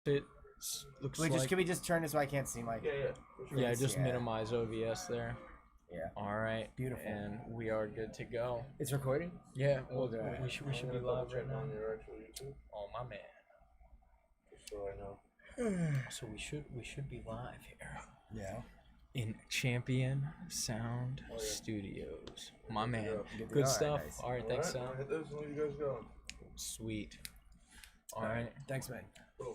It looks like... Can we just turn this so I can't see my... Yeah, just minimize OBS there. Yeah. All right. Beautiful. And we are good to go. It's recording? Yeah. Well, we should be live right now. Oh, my man. Just so I know. So we should be live here. Yeah. In Champion Sound Studios. My man. Good stuff. Nice. All right, thanks, Sam. Hit those and let you guys go. Sweet. All right. Thanks, man.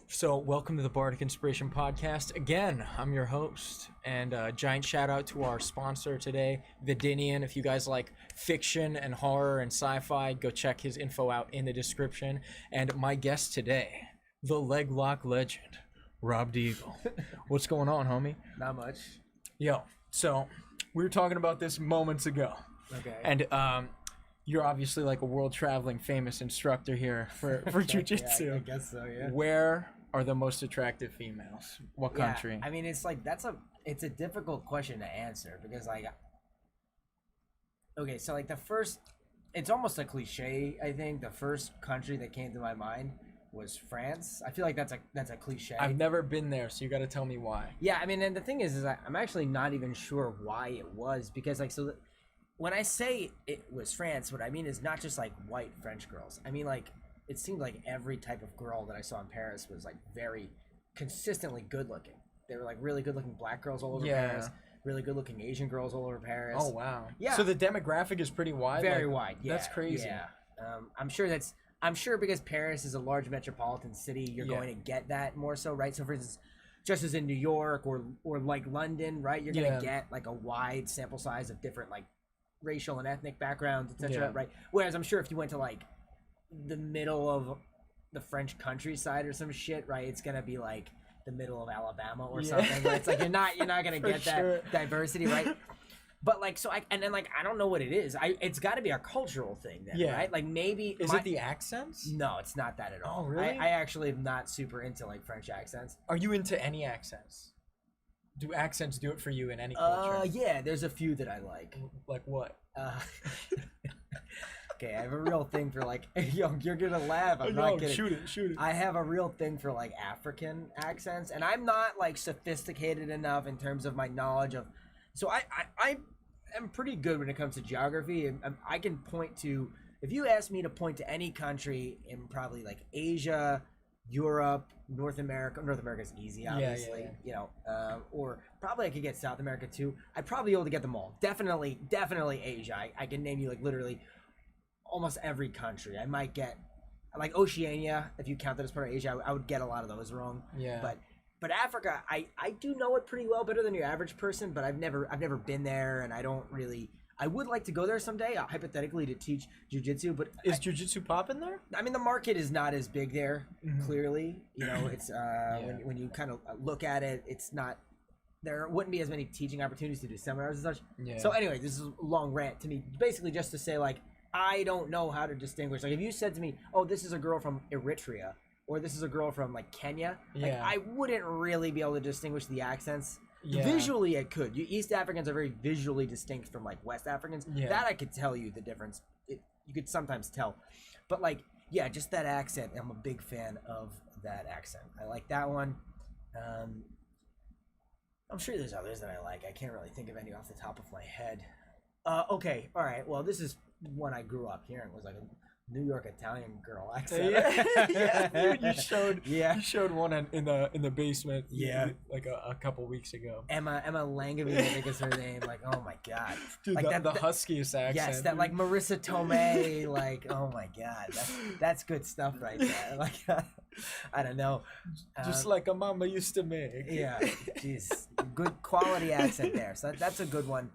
So, welcome to the Bardic Inspiration Podcast. Again, I'm your host, and a giant shout out to our sponsor today, Vedinian. If you guys like fiction and horror and sci-fi, go check his info out in the description. And my guest today, the leg lock legend, Rob Degle. What's going on, homie? Not much. Yo, so we were talking about this moments ago. Okay. And you're obviously like a world traveling famous instructor here for jiu-jitsu. Yeah, I guess so, yeah. Where are the most attractive females? What country? I mean, it's like it's a difficult question to answer because like, okay, so like it's almost a cliche. I think the first country that came to my mind was France. I feel like that's a cliche. I've never been there, so you got to tell me why. Yeah, I mean, and the thing is I'm actually not even sure why it was because like when I say it was France, what I mean is not just like white French girls. I mean like it seemed like every type of girl that I saw in Paris was like very consistently good looking. They were like really good looking black girls all over Paris, really good looking Asian girls all over Paris. Oh wow. Yeah. So the demographic is pretty wide. Very wide. Yeah. That's crazy. Yeah. I'm sure because Paris is a large metropolitan city, you're going to get that more so, right? So for instance, just as in New York or like London, right? You're gonna get like a wide sample size of different like racial and ethnic backgrounds, etc. Right? Whereas I'm sure if you went to like the middle of the French countryside or some shit, right? It's gonna be like the middle of Alabama or something. Right? It's like you're not gonna get that diversity, right? But like I don't know what it is. It's got to be a cultural thing then, right? Like maybe is it the accents? No, it's not that at all. Oh, really? I actually am not super into like French accents. Are you into any accents? Do accents do it for you in any culture? Yeah, there's a few that I like. Like what? Okay, I have a real thing for like, yo, you're gonna laugh. I'm not kidding. Shoot it. I have a real thing for like African accents, and I'm not like sophisticated enough in terms of my knowledge of. So I am pretty good when it comes to geography, and I can point to. If you ask me to point to any country in probably like Asia, Europe, North America is easy, obviously, you know, or probably I could get South America too. I'd probably be able to get them all. Definitely Asia. I can name you like literally almost every country. I might get like Oceania, if you count that as part of Asia. I would get a lot of those wrong. Yeah. But Africa, I do know it pretty well, better than your average person. But I've never been there, and I don't really. I would like to go there someday, hypothetically, to teach jiu-jitsu. But is jiu-jitsu popping there? I mean, the market is not as big there. Clearly, you know, it's when you kind of look at it, it's not. There wouldn't be as many teaching opportunities to do seminars and such. Yeah. So anyway, this is a long rant to me, basically just to say like I don't know how to distinguish. Like if you said to me, "Oh, this is a girl from Eritrea," or "This is a girl from like Kenya," like I wouldn't really be able to distinguish the accents. Yeah. Visually, I could. East Africans are very visually distinct from like West Africans. Yeah. That I could tell you the difference. You could sometimes tell, but like, yeah, just that accent. I'm a big fan of that accent. I like that one. I'm sure there's others that I like. I can't really think of any off the top of my head. Okay, all right. Well, this is one I grew up hearing. Was like a New York Italian girl accent. You showed one in the basement. Yeah, like a couple weeks ago. Emma Langevin, I think is her name. Like, oh my god, dude, like the huskiest accent. Yes, that like Marissa Tomei. Like, oh my god, that's good stuff right there. Like, I don't know, just like a mama used to make. Yeah, jeez, good quality accent there. So that's a good one.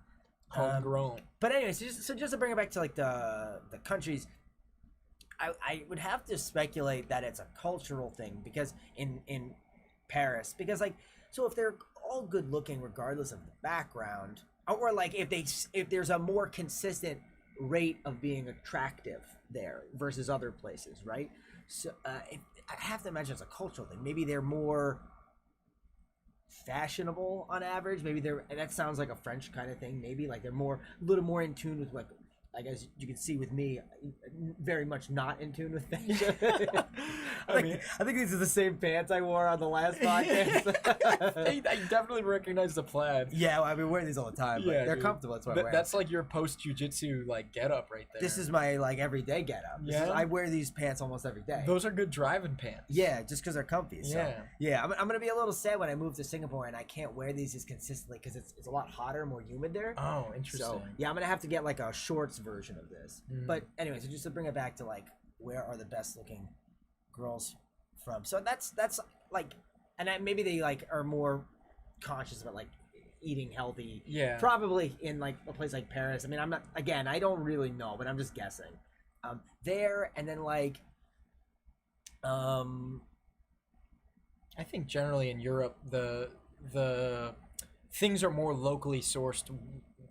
Homegrown. But anyway, so just to bring it back to like the countries. I would have to speculate that it's a cultural thing because in Paris, because like, so if they're all good looking regardless of the background, or like if there's a more consistent rate of being attractive there versus other places, right? So I have to imagine it's a cultural thing. Maybe they're more fashionable on average. Maybe that sounds like a French kind of thing. Maybe like they're a little more in tune with like I guess you can see with me, very much not in tune with fashion. I think these are the same pants I wore on the last podcast. I definitely recognize the plaid. Yeah, well, I mean, wear these all the time, but they're dude. comfortable. That's why I wear them. That's like your post jiu-jitsu like getup right there. This is my like everyday getup. I wear these pants almost every day. Those are good driving pants. Yeah, just because they're comfy. So, Yeah. I'm gonna be a little sad when I move to Singapore and I can't wear these as consistently because it's a lot hotter, more humid there. Oh, interesting. So yeah, I'm gonna have to get like a shorts version of this. But anyway, so just to bring it back to like where are the best looking girls from? So that's like, and maybe they like are more conscious about like eating healthy. Yeah. Probably in like a place like Paris. I mean, I'm not, again, I don't really know, but I'm just guessing. There, and then like, I think generally in Europe the things are more locally sourced,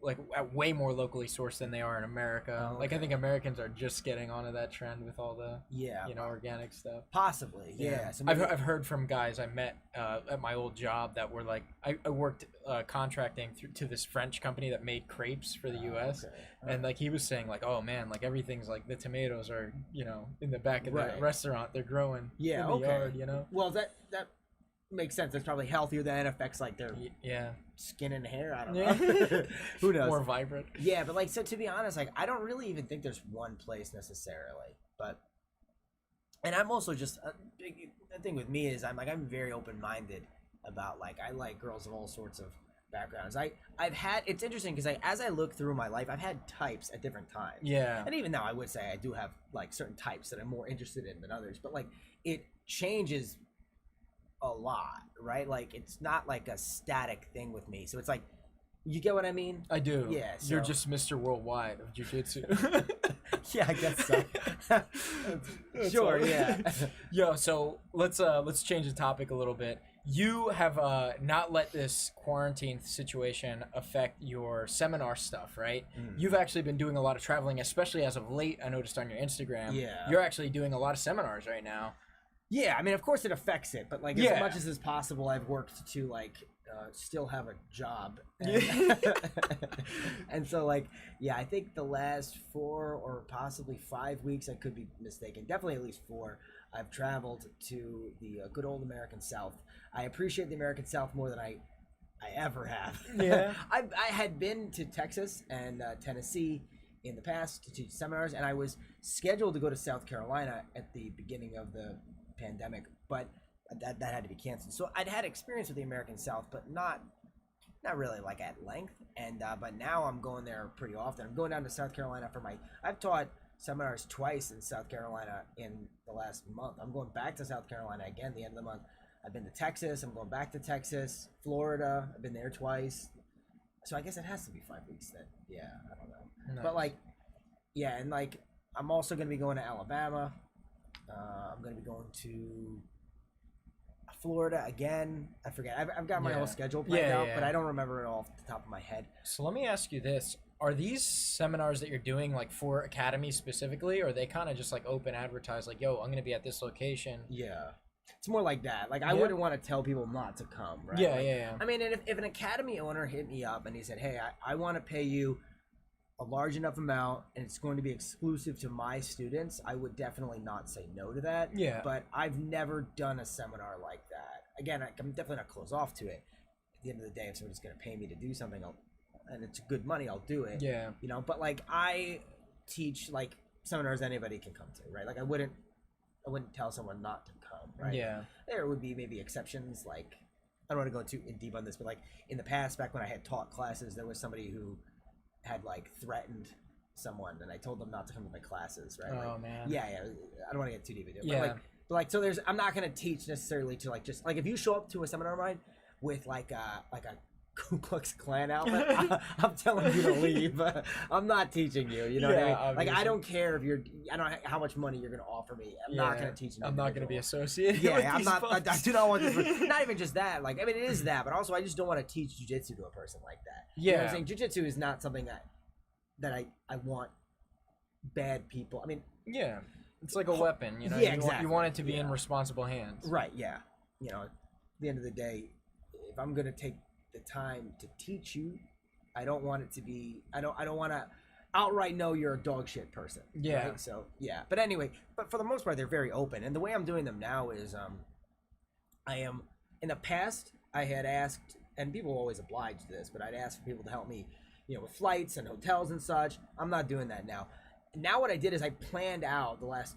like way more locally sourced than they are in America. Like I think Americans are just getting onto that trend with all the organic stuff. Possibly, yeah. So I've heard from guys I met at my old job that were like I worked contracting to this French company that made crepes for the U.S. And like he was saying like, oh man, like everything's like the tomatoes are in the back of the restaurant, they're growing in the yard, Well, that makes sense. That's probably healthier. Than affects like their skin and hair. I don't know. Who knows? More vibrant. Yeah, but like, so to be honest, like I don't really even think there's one place necessarily. But, and I'm also just the thing with me is I'm very open minded about like I like girls of all sorts of backgrounds. I've had, it's interesting because as I look through my life, I've had types at different times. Yeah. And even now, I would say I do have like certain types that I'm more interested in than others. But like it changes a lot, right? Like it's not like a static thing with me. So it's like, you get what I mean? I do. Yeah. So. You're just Mr. Worldwide of jiu-jitsu. Yeah, I guess so. Sure. Yeah. Yo, so let's change the topic a little bit. You have not let this quarantine situation affect your seminar stuff, right? You've actually been doing a lot of traveling, especially as of late. I noticed on your Instagram. Yeah. You're actually doing a lot of seminars right now. Yeah, I mean, of course it affects it, but like as much as is possible, I've worked to like still have a job. And, and so like, yeah, I think the last 4 or possibly 5 weeks, I could be mistaken, definitely at least 4, I've traveled to the good old American South. I appreciate the American South more than I ever have. Yeah. I had been to Texas and Tennessee in the past to teach seminars, and I was scheduled to go to South Carolina at the beginning of the pandemic, but that had to be canceled. So I'd had experience with the American South, but not really like at length. And but now I'm going there pretty often. I'm going down to South Carolina for I've taught seminars twice in South Carolina in the last month. I'm going back to South Carolina again the end of the month. I've been to Texas. I'm going back to Texas, Florida. I've been there twice. So I guess it has to be 5 weeks then. Yeah, I don't know. Nice. But like, yeah, and like I'm also going to be going to Alabama. I'm going to be going to Florida again. I forget. I've got my whole schedule planned out, but I don't remember it all off the top of my head. So let me ask you this. Are these seminars that you're doing like for academies specifically, or are they kind of just like open advertise like, yo, I'm going to be at this location? Yeah. It's more like that. Like I wouldn't want to tell people not to come, right? Yeah, like, yeah. I mean, and if an academy owner hit me up and he said, hey, I want to pay you a large enough amount and it's going to be exclusive to my students, I would definitely not say no to that. Yeah. But I've never done a seminar like that. Again, I'm definitely not closed off to it. At the end of the day, if somebody's going to pay me to do something, and it's good money, I'll do it. Yeah. But like I teach like seminars anybody can come to, right? Like I wouldn't tell someone not to come, right? Yeah. There would be maybe exceptions, like I don't want to go too in deep on this, but like in the past, back when I had taught classes, there was somebody who had like threatened someone, and I told them not to come to my classes, right? Oh like, man. Yeah. I don't want to get too deep into it. Yeah. But like, so I'm not gonna teach necessarily to like just like if you show up to a seminar of mine with like a Ku Klux Klan outfit, I'm telling you to leave. I'm not teaching you. You know what I mean? Obviously. Like I don't care if I don't know how much money you're gonna offer me. I'm not gonna teach you. I'm not gonna be associated. Yeah, I'm not. I do not want this. Not even just that. Like I mean, it is that, but also I just don't want to teach jiu-jitsu to a person like that. Yeah. You know what I'm saying? Jiu-jitsu is not something that I want bad people. I mean, yeah, it's like a weapon. You know, yeah, exactly. You want it to be in responsible hands. Right. Yeah. At the end of the day, if I'm gonna take the time to teach you, I don't want it to be. I don't want to outright know you're a dog shit person. Yeah. Right? So yeah. But anyway, but for the most part, they're very open. And the way I'm doing them now is, I am in the past I had asked, and people always oblige to this, but I'd ask for people to help me, with flights and hotels and such. I'm not doing that now. Now what I did is I planned out the last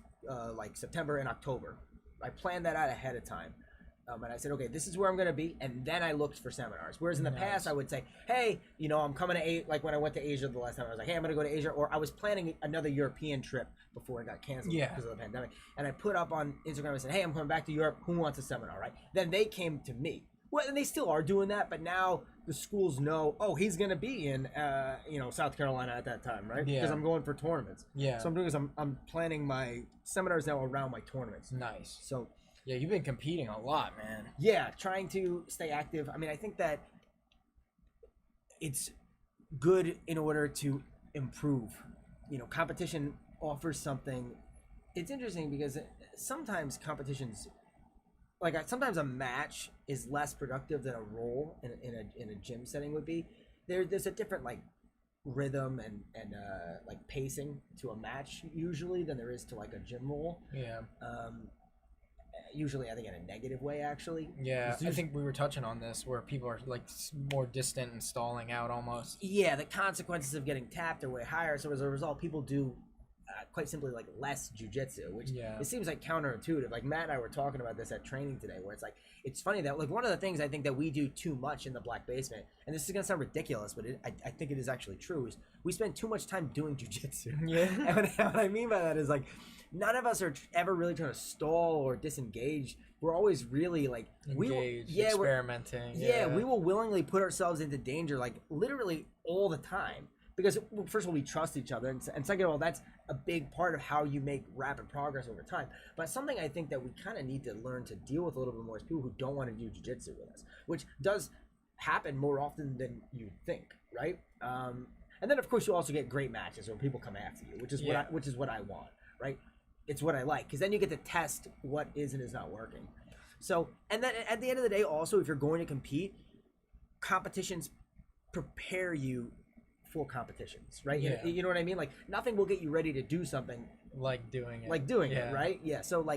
like September and October. I planned that out ahead of time. And I said, okay, this is where I'm going to be. And then I looked for seminars. Whereas in the past, I would say, hey, I'm coming to like when I went to Asia the last time, I was like, hey, I'm going to go to Asia. Or I was planning another European trip before it got canceled because of the pandemic. And I put up on Instagram and said, hey, I'm coming back to Europe. Who wants a seminar, right? Then they came to me. Well, and they still are doing that. But now the schools know, oh, he's going to be in, South Carolina at that time, right? Yeah. Because I'm going for tournaments. Yeah. So I'm doing is I'm planning my seminars now around my tournaments. Nice. So... yeah, you've been competing a lot, man. yeah, trying to stay active. I mean, I think that it's good in order to improve. Competition offers something. It's interesting because sometimes competitions, sometimes a match is less productive than a roll in a gym setting would be. There's a different rhythm and pacing to a match usually than there is to a gym roll. Yeah. Usually, I think in a negative way, actually. Yeah, I think we were touching on this where people are more distant and stalling out almost. Yeah, the consequences of getting tapped are way higher. So as a result, people do quite simply less jiu-jitsu, which it seems counterintuitive. Matt and I were talking about this at training today, where it's funny that one of the things I think that we do too much in the Black Basement, and this is gonna sound ridiculous, but I think it is actually true, is we spend too much time doing jiu-jitsu. Yeah. And what I mean by that is none of us are ever really trying to stall or disengage. We're always really engaged, experimenting. Yeah, we will willingly put ourselves into danger literally all the time. Because first of all, we trust each other, and second of all, that's a big part of how you make rapid progress over time. But something I think that we kind of need to learn to deal with a little bit more is people who don't want to do jiu-jitsu with us, which does happen more often than you think, right? And then of course you also get great matches where people come after you, which is what I want, right? It's what I like, because then you get to test what is and is not working. So, and then at the end of the day, also, if you're going to compete, competitions prepare you for competitions, right? Yeah. You know what I mean? Nothing will get you ready to do something like doing it. It, right? Yeah. So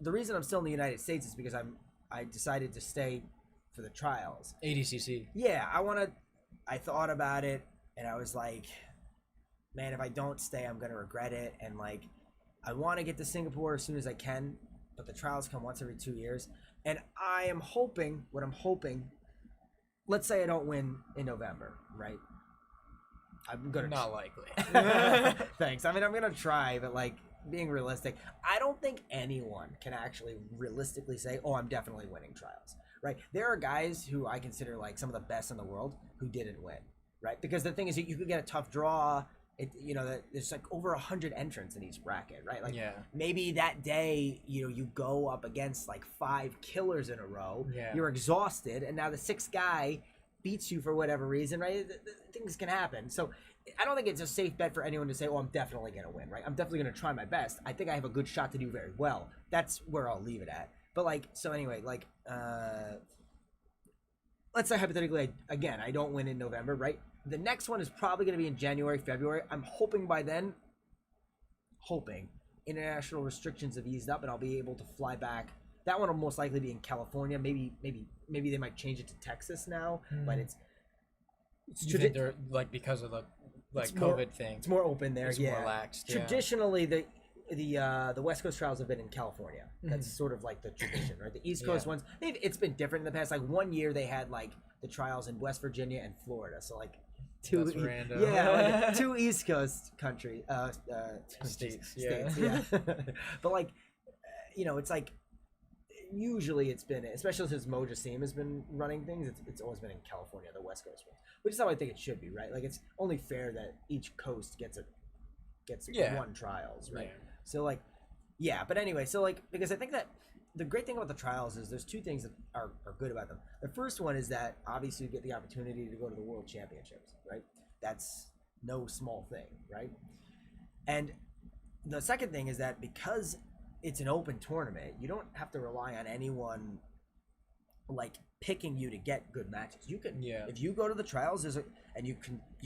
the reason I'm still in the United States is because I decided to stay for the trials. ADCC. Yeah, I thought about it, and I was like, man, if I don't stay, I'm gonna regret it. And I want to get to Singapore as soon as I can, but the trials come once every 2 years, and I'm hoping, let's say I don't win in November, right? I'm gonna not likely. Thanks. I mean, I'm gonna try, but being realistic, I don't think anyone can actually realistically say, "Oh, I'm definitely winning trials." Right? There are guys who I consider some of the best in the world who didn't win, right? Because the thing is, you could get a tough draw. There's over 100 entrants in each bracket, right? Maybe that day, you go up against 5 killers in a row. Yeah. You're exhausted, and now the 6th guy beats you for whatever reason, right? Things can happen. So I don't think it's a safe bet for anyone to say, oh, I'm definitely going to win, right? I'm definitely going to try my best. I think I have a good shot to do very well. That's where I'll leave it at. But so anyway, let's say hypothetically, again, I don't win in November, right? The next one is probably going to be in January, February. I'm hoping by then, international restrictions have eased up and I'll be able to fly back. That one will most likely be in California. Maybe they might change it to Texas now, but it's you think they're because of the COVID thing. It's more open there. It's more relaxed. Traditionally, the West Coast trials have been in California. That's sort of the tradition, right? The East Coast ones, it's been different in the past. 1 year they had the trials in West Virginia and Florida. So that's random. Yeah, 2 East Coast states. Yeah. But it's usually it's been, especially since Moja Seam has been running things, it's always been in California, the West Coast ones, which is how I think it should be, right? It's only fair that each coast gets one trials, right? Yeah. So but anyway, so because I think that the great thing about the trials is there's 2 things that are good about them. The first one is that obviously you get the opportunity to go to the World Championships, right? That's no small thing, right? And the second thing is that because it's an open tournament, you don't have to rely on anyone like picking you to get good matches. You can, Yeah. if you go to the trials, and you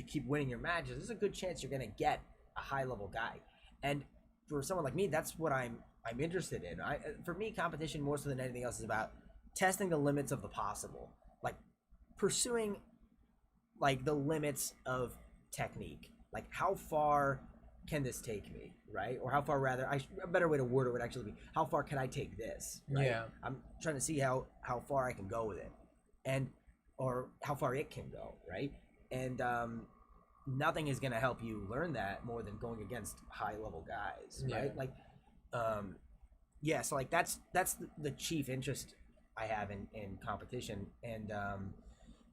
keep winning your matches, there's a good chance you're gonna get a high level guy. And for someone like me, that's what I'm interested in. For me, competition more so than anything else is about testing the limits of the possible, like pursuing like the limits of technique. Like how far can this take me, right? Or how far, rather, a better way to word it would actually be, how far can I take this, right? Yeah. I'm trying to see how far I can go with it, and or how far it can go, right? And nothing is going to help you learn that more than going against high level guys, right? Yeah. Like yeah, so like that's the chief interest I have in competition, and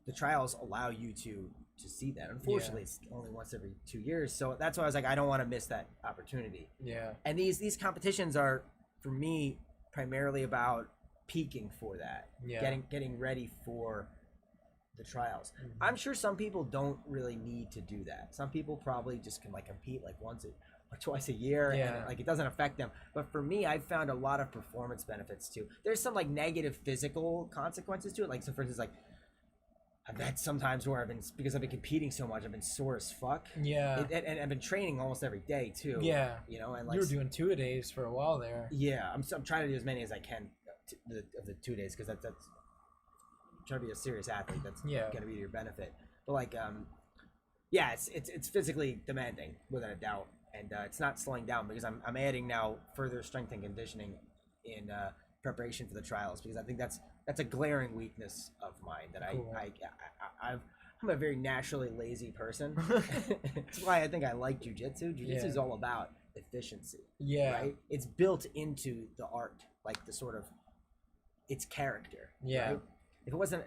the trials allow you to see that. Unfortunately, it's only once every 2 years, so that's why I was like, I don't want to miss that opportunity. Yeah. And these competitions are, for me, primarily about peaking for that. Yeah. Getting ready for the trials. Mhm. I'm sure some people don't really need to do that. Some people probably just can like compete like once or twice a year, Yeah. and like it doesn't affect them. But for me, I've found a lot of performance benefits too. There's some like negative physical consequences to it. Like, so for instance, like I've had sometimes where because I've been competing so much, I've been sore as fuck. Yeah. And I've been training almost every day too. Yeah. You know, and like You were doing 2-a-days for a while there. yeah, I'm trying to do as many as I can of the 2 days, because that's trying to be a serious athlete. That's gonna be to your benefit. But like yeah, it's physically demanding without a doubt, and it's not slowing down because I'm adding now further strength and conditioning in preparation for the trials, because I think that's a glaring weakness of mine that Cool. I'm a very naturally lazy person. That's why I think I like jiu-jitsu. Jiu-jitsu is all about efficiency. Yeah. Right? It's built into the art, like the sort of its character. Yeah. Right? If it wasn't,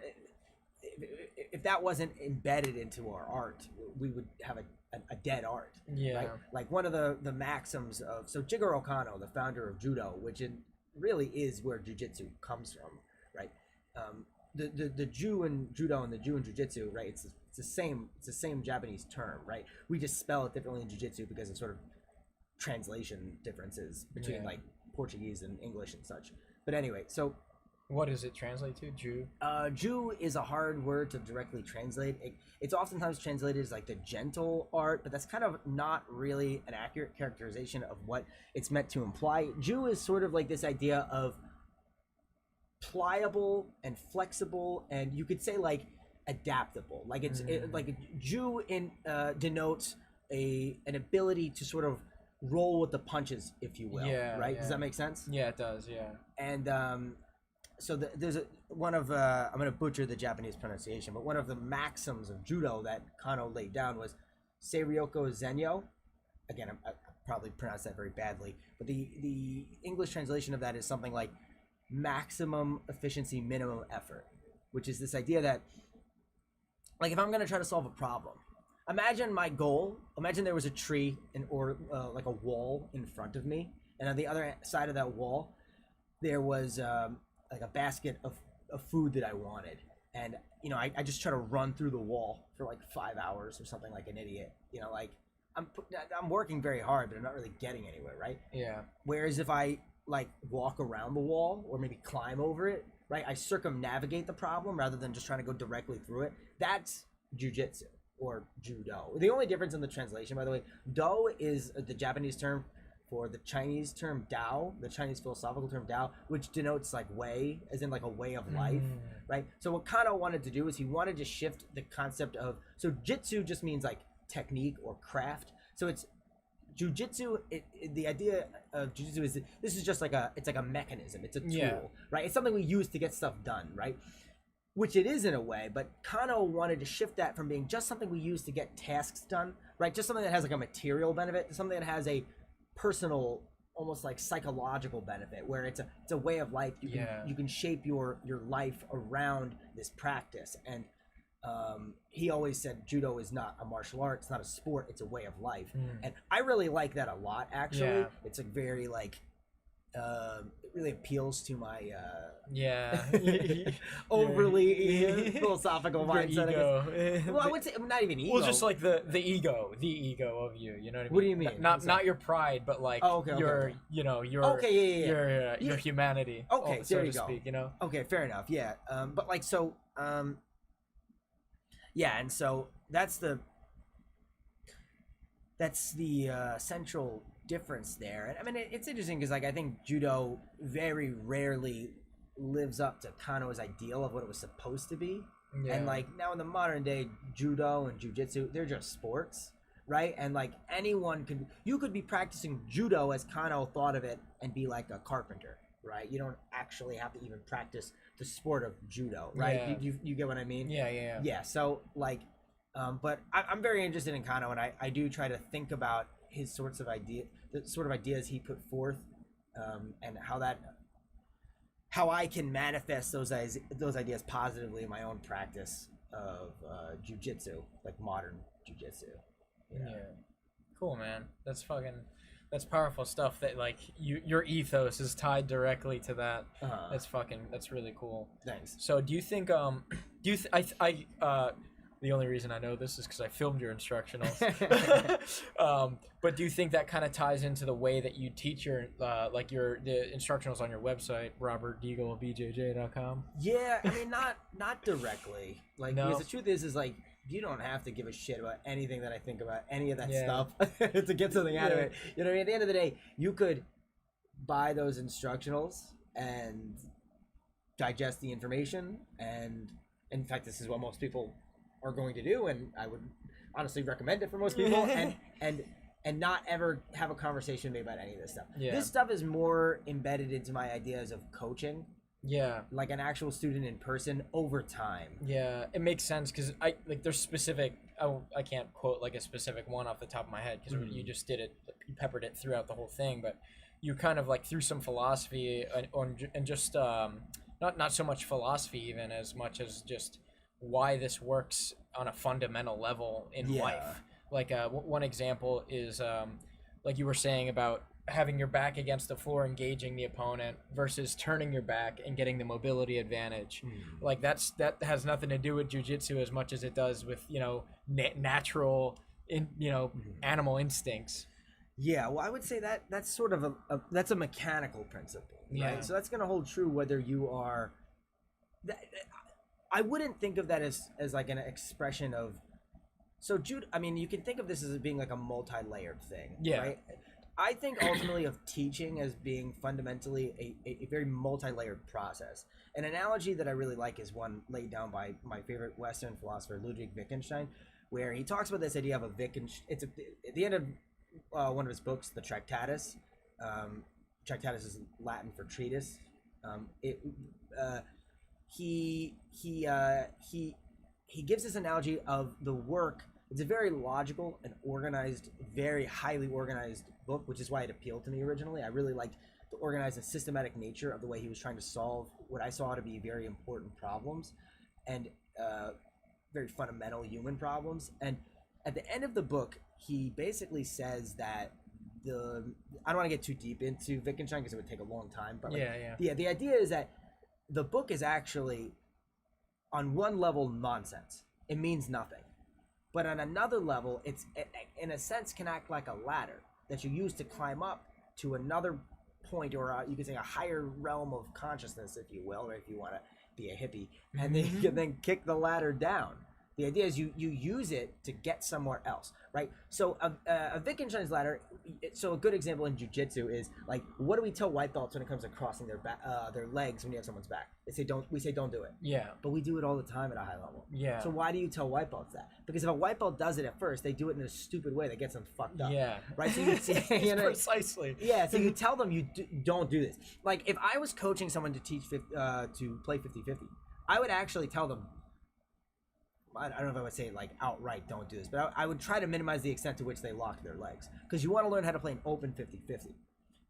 if that wasn't embedded into our art, we would have a dead art. Yeah. Right? Like one of the maxims of Jigoro Kano, the founder of judo, which it really is where jiu-jitsu comes from, right? The Ju in judo and the Ju in jiu-jitsu, right? It's the same Japanese term, right? We just spell it differently in jiu-jitsu because of sort of translation differences between like Portuguese and English and such. But anyway, so what does it translate to? Ju? Ju is a hard word to directly translate. It's oftentimes translated as like the gentle art, but that's kind of not really an accurate characterization of what it's meant to imply. Ju is sort of like this idea of pliable and flexible, and you could say like adaptable. Like like Ju denotes an ability to sort of roll with the punches, if you will. Yeah. Right? Yeah. Does that make sense? Yeah, it does. Yeah. And so there's one of I'm going to butcher the Japanese pronunciation, but one of the maxims of judo that Kano laid down was Seiryoku Zenyo. Again, I probably pronounced that very badly, but the English translation of that is something like maximum efficiency, minimum effort, which is this idea that, like, if I'm going to try to solve a problem, imagine there was a tree or like a wall in front of me, and on the other side of that wall there was like a basket of food that I wanted, and you know, I just try to run through the wall for like 5 hours or something like an idiot. You know, like I'm working very hard, but I'm not really getting anywhere, right? Yeah. Whereas if I like walk around the wall or maybe climb over it, right, I circumnavigate the problem rather than just trying to go directly through it. That's jiu-jitsu or judo. The only difference in the translation, by the way, do is the Japanese term for the Chinese term Dao, the Chinese philosophical term Dao, which denotes like way, as in like a way of life, right? So what Kano wanted to do is he wanted to shift the concept of, so jitsu just means like technique or craft. So it's jiu-jitsu, the idea of jiu-jitsu is that this is just like it's like a mechanism, it's a tool, right? It's something we use to get stuff done, right? Which it is in a way, but Kano wanted to shift that from being just something we use to get tasks done, right? Just something that has like a material benefit to something that has a personal, almost like psychological benefit, where it's a way of life. You can shape your life around this practice. And he always said judo is not a martial art, it's not a sport, it's a way of life. And I really like that a lot, actually. It's a very like it really appeals to my Yeah. overly philosophical Your mindset. ego. Well, I would say not even ego. Well, just like the ego of you. You know what I mean? What do you mean? Not your pride, but like your your Okay, your humanity. Okay, so there you to go. speak. You know. Okay, fair enough. Yeah. But like so. Yeah, and so that's the central difference there. And I mean, it's interesting because like I think judo very rarely lives up to Kano's ideal of what it was supposed to be. Yeah. And like now in the modern day, judo and jiu-jitsu, they're just sports, right? And like you could be practicing judo as Kano thought of it and be like a carpenter, right? You don't actually have to even practice the sport of judo, right? Yeah. You get what I mean? Yeah. Yeah, so like but I'm very interested in Kano, and I do try to think about his the sort of ideas he put forth, and how I can manifest those ideas positively in my own practice of jiu-jitsu, like modern jiu-jitsu. Yeah. Cool, man. That's powerful stuff. That like your ethos is tied directly to that. That's really cool. Thanks. So do you think the only reason I know this is because I filmed your instructionals. But do you think that kind of ties into the way that you teach your the instructionals on your website, robertdegle.bjj.com? Yeah, I mean not directly. Like No. because the truth is like you don't have to give a shit about anything that I think about any of that stuff to get something out of it. You know what I mean? At the end of the day, you could buy those instructionals and digest the information, and in fact this is what most people are going to do, and I would honestly recommend it for most people, and not ever have a conversation made about any of this stuff. Yeah. This stuff is more embedded into my ideas of coaching, Yeah. like an actual student in person over time. Yeah, it makes sense because there's specific. I can't quote like a specific one off the top of my head because you just did it, you peppered it throughout the whole thing, but you kind of like threw some philosophy and just not so much philosophy even as much as just why this works on a fundamental level in life. Like one example is like you were saying about having your back against the floor, engaging the opponent versus turning your back and getting the mobility advantage. Like that has nothing to do with jiu-jitsu as much as it does with natural animal instincts. Yeah, well, I would say that's sort of that's a mechanical principle, right? Yeah. So that's going to hold true whether you are. I wouldn't think of that as like an expression of. So judo, I mean, you can think of this as being like a multi-layered thing, right? I think ultimately of teaching as being fundamentally a very multi-layered process. An analogy that I really like is one laid down by my favorite Western philosopher, Ludwig Wittgenstein, where he talks about this idea of a Wittgenstein. It's at the end of one of his books, the Tractatus. Tractatus is Latin for treatise. He gives this analogy of the work. It's a very logical and organized, very highly organized book, which is why it appealed to me originally. I really liked the organized and systematic nature of the way he was trying to solve what I saw to be very important problems and very fundamental human problems. And at the end of the book, he basically says that I don't want to get too deep into Wittgenstein because it would take a long time. But the idea is that the book is actually, on one level, nonsense. It means nothing. But on another level, it's, in a sense, can act like a ladder that you use to climb up to another point, or you could say a higher realm of consciousness, if you will, or if you want to be a hippie, and then you can then kick the ladder down. The idea is you use it to get somewhere else, right? So a Wittgenstein's ladder, so a good example in jiu-jitsu is like, what do we tell white belts when it comes to crossing their legs when you have someone's back? We say don't do it. Yeah. But we do it all the time at a high level. Yeah. So why do you tell white belts that? Because if a white belt does it at first, they do it in a stupid way that gets them fucked up. Yeah. Right? So you see, precisely. Yeah, so you tell them don't do this. Like if I was coaching someone to teach to play 50-50, I would actually tell them, I don't know if I would say like outright don't do this, but I would try to minimize the extent to which they lock their legs, because you want to learn how to play an open 50-50.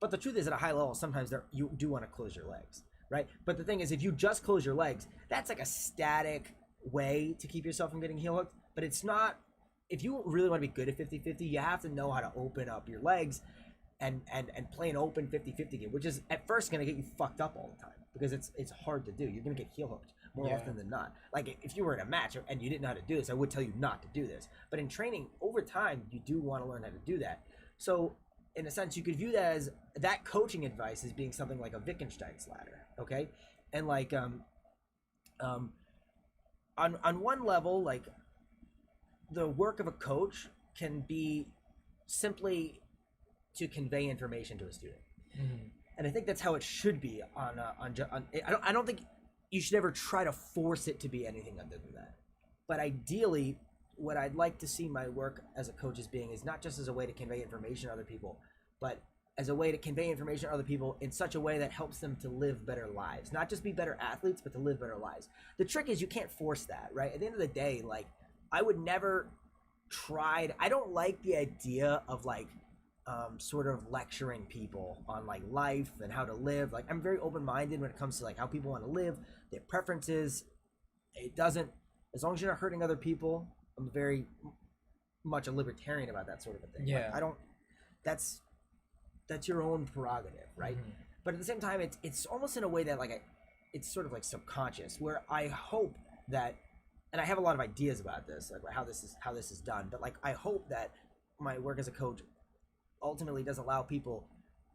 But the truth is, at a high level, sometimes you do want to close your legs, right? But the thing is, if you just close your legs, that's like a static way to keep yourself from getting heel hooked. But it's not. If you really want to be good at 50-50, you have to know how to open up your legs and play an open 50-50 game, which is at first going to get you fucked up all the time because it's hard to do. You're going to get heel hooked more often than not. Like if you were in a match and you didn't know how to do this, I would tell you not to do this. But in training, over time, you do want to learn how to do that. So in a sense, you could view that as that coaching advice as being something like a Wittgenstein's ladder, okay? And like on one level, like the work of a coach can be simply to convey information to a student, and I think that's how it should be. I don't think you should ever try to force it to be anything other than that. But ideally, what I'd like to see my work as a coach as being is not just as a way to convey information to other people, but as a way to convey information to other people in such a way that helps them to live better lives. Not just be better athletes, but to live better lives. The trick is you can't force that, right? At the end of the day, like, I would never I don't like the idea of like sort of lecturing people on like life and how to live. Like, I'm very open-minded when it comes to like how people want to live, their preferences. It doesn't, as long as you're not hurting other people. I'm very much a libertarian about that sort of a thing. Yeah. Like, I don't, that's your own prerogative, right? But at the same time, it's almost in a way that like it's sort of like subconscious, where I hope that, and I have a lot of ideas about this, like how this is done, but like I hope that my work as a coach ultimately does allow people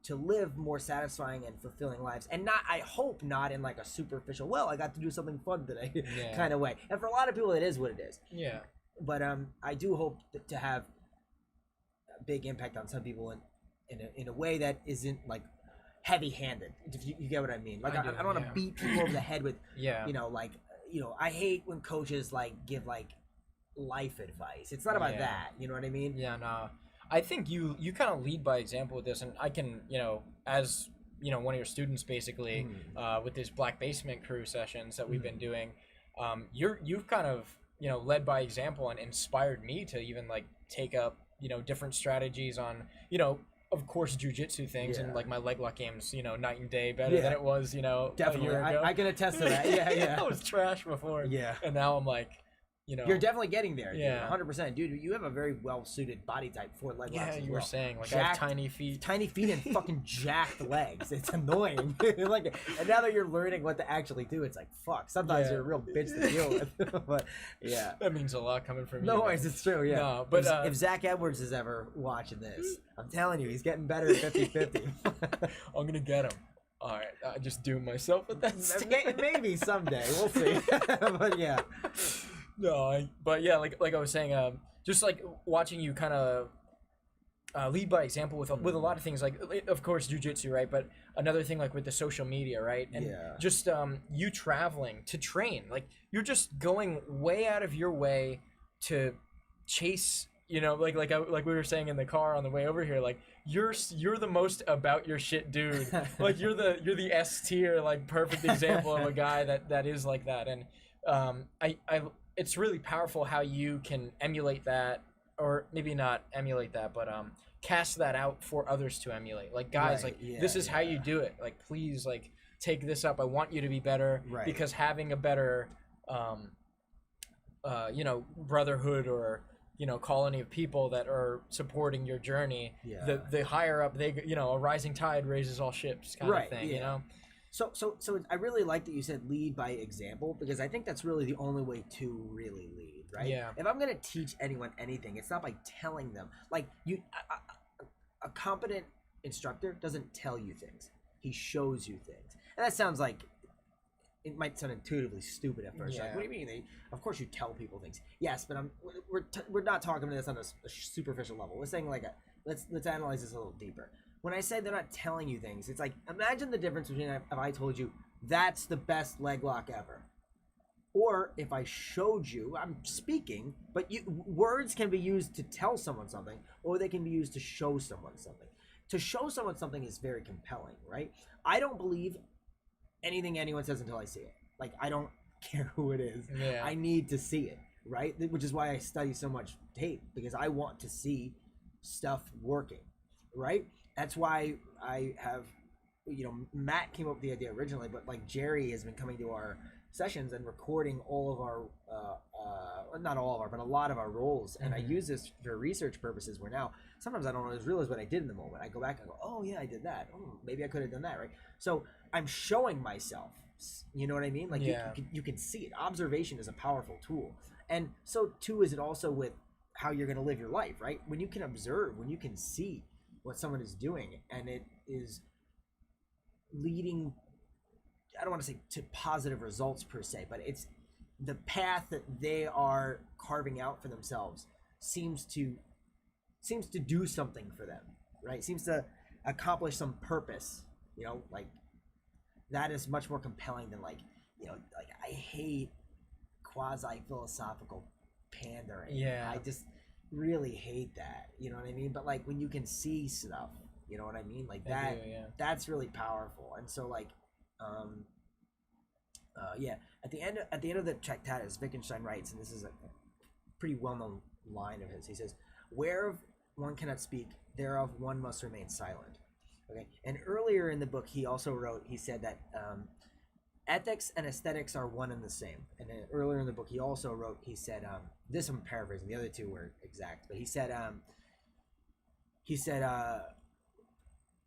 to live more satisfying and fulfilling lives, and I hope not in like a superficial, well, I got to do something fun today kind of way. And for a lot of people, it is what it is. Yeah. But I do hope to have a big impact on some people in a way that isn't like heavy-handed. If you get what I mean. Like I don't want to beat people over the head with I hate when coaches like give like life advice. It's not about that. You know what I mean? Yeah, no. I think you kind of lead by example with this, and I can, as one of your students basically with this Black Basement Crew sessions that we've been doing, you've kind of led by example and inspired me to even like take up different strategies on of course jiu-jitsu things and like my leg lock game's night and day better than it was definitely a year ago. I can attest to that. Yeah. I was trash before, and now I'm like you're definitely getting there, dude. 100%, dude. You have a very well-suited body type for leg locks. You were saying like I have tiny feet and fucking jacked legs. It's annoying. Like, and now that you're learning what to actually do, it's like fuck. Sometimes you're a real bitch to deal with. But that means a lot coming from you. No worries, it's true. Yeah, no, but if Zach Edwards is ever watching this, I'm telling you, he's getting better at 50-50. I'm gonna get him. All right, I just doom myself with that. Maybe someday, we'll see. But yeah. No, but yeah, like I was saying, just like watching you kind of lead by example with a lot of things, like of course jiu-jitsu, right? But another thing like with the social media, right? And just you traveling to train, like you're just going way out of your way to chase, like we were saying in the car on the way over here, like you're the most about your shit dude. Like you're the S tier, like perfect example of a guy that is like that. And it's really powerful how you can emulate that, or maybe not emulate that, but cast that out for others to emulate. Like, guys, this is how you do it. Like, please, like, take this up. I want you to be better, because having a better, brotherhood or colony of people that are supporting your journey. The higher up they, a rising tide raises all ships, kind of thing. So I really like that you said lead by example, because I think that's really the only way to really lead, right? Yeah. If I'm going to teach anyone anything, it's not by telling them. Like, a competent instructor doesn't tell you things. He shows you things. And that sounds like, it might sound intuitively stupid at first. Like, what do you mean? Of course you tell people things. Yes, but we're not talking about this on a superficial level. We're saying like let's analyze this a little deeper. When I say they're not telling you things, it's like, imagine the difference between if I told you that's the best leg lock ever, or if I showed you. I'm speaking, but words can be used to tell someone something, or they can be used to show someone something. To show someone something is very compelling, right? I don't believe anything anyone says until I see it. Like, I don't care who it is. I need to see it, right? Which is why I study so much tape, because I want to see stuff working, right? That's why I have, Matt came up with the idea originally, but like Jerry has been coming to our sessions and recording all of our not all of our, but a lot of our rolls, and I use this for research purposes, where now sometimes I don't always realize what I did in the moment. I go back and go, oh yeah, I did that. Oh, maybe I could have done that, right? So I'm showing myself, you know what I mean? Like you can see it. Observation is a powerful tool, and so too is it also with how you're going to live your life, right? When you can observe, when you can see what someone is doing, and it is leading, I don't want to say to positive results per se, but it's the path that they are carving out for themselves seems to do something for them, right? Seems to accomplish some purpose, you know, like that is much more compelling than, like, you know, like I hate quasi philosophical pandering. Yeah. I just really hate that, you know what I mean? But like when you can see stuff, you know what I mean? Like that, that's really powerful. And so like, at the end of the Tractatus, Wittgenstein writes, and this is a pretty well-known line of his. He says, "Whereof one cannot speak, thereof one must remain silent." Okay. And earlier in the book, he also wrote. He said that ethics and aesthetics are one and the same. And then earlier in the book, he also wrote. He said, "This I'm paraphrasing. The other two were exact, but he said,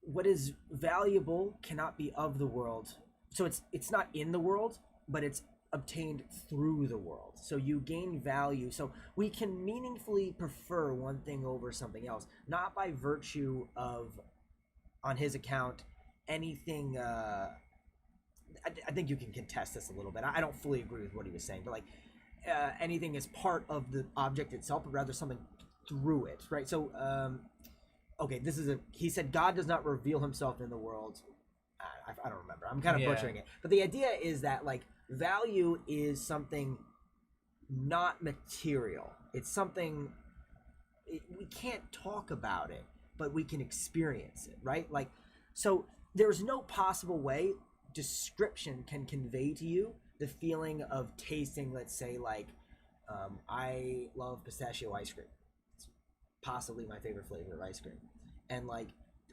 what is valuable cannot be of the world. So it's not in the world, but it's obtained through the world. So you gain value. So we can meaningfully prefer one thing over something else, not by virtue of, on his account, anything. I think you can contest this a little bit. I don't fully agree with what he was saying, but like anything as part of the object itself, but rather something through it, right? So, okay, he said God does not reveal himself in the world. I don't remember. I'm kind of butchering it. But the idea is that, like, value is something not material. It's something, we can't talk about it, but we can experience it, right? Like, so there's no possible way description can convey to you the feeling of tasting, let's say, like, I love pistachio ice cream. It's possibly my favorite flavor of ice cream. And, like,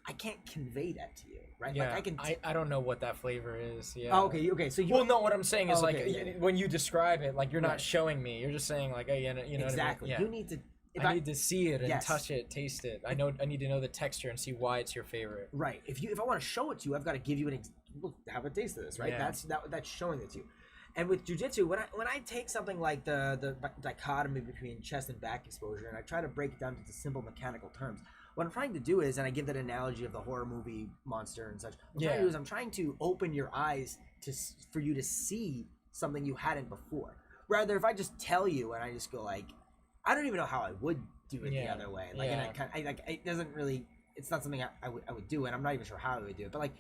I can't convey that to you, right? Yeah, like I don't know what that flavor is. Yeah. Oh, okay. So you. Well, no. What I'm saying is when you describe it, like you're not showing me. You're just saying like, hey, you know exactly. What I mean? You need to. I need to see it and touch it, taste it. I need to know the texture and see why it's your favorite. Right. If I want to show it to you, I've got to give you have a taste of this, right? Yeah. That's showing it to you. And with jiu-jitsu, when I take something like the dichotomy between chest and back exposure, and I try to break it down into simple mechanical terms, what I'm trying to do is, and I give that analogy of the horror movie monster and such, what I'm trying to do is I'm trying to open your eyes for you to see something you hadn't before. Rather, if I just tell you and I just go like, I don't even know how I would do it the other way. Like, and it doesn't really, it's not something I would do, and I'm not even sure how I would do it. But like,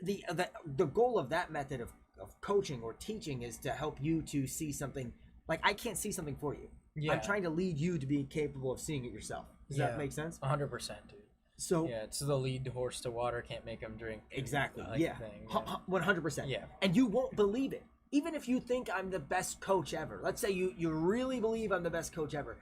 the goal of that method of coaching or teaching is to help you to see something. Like, I can't see something for you. I'm trying to lead you to be capable of seeing it yourself. Does that make sense? 100%, dude. So it's the lead horse to water, can't make him drink. Exactly. Thing, 100%. Yeah. And you won't believe it. Even if you think I'm the best coach ever. Let's say you really believe I'm the best coach ever.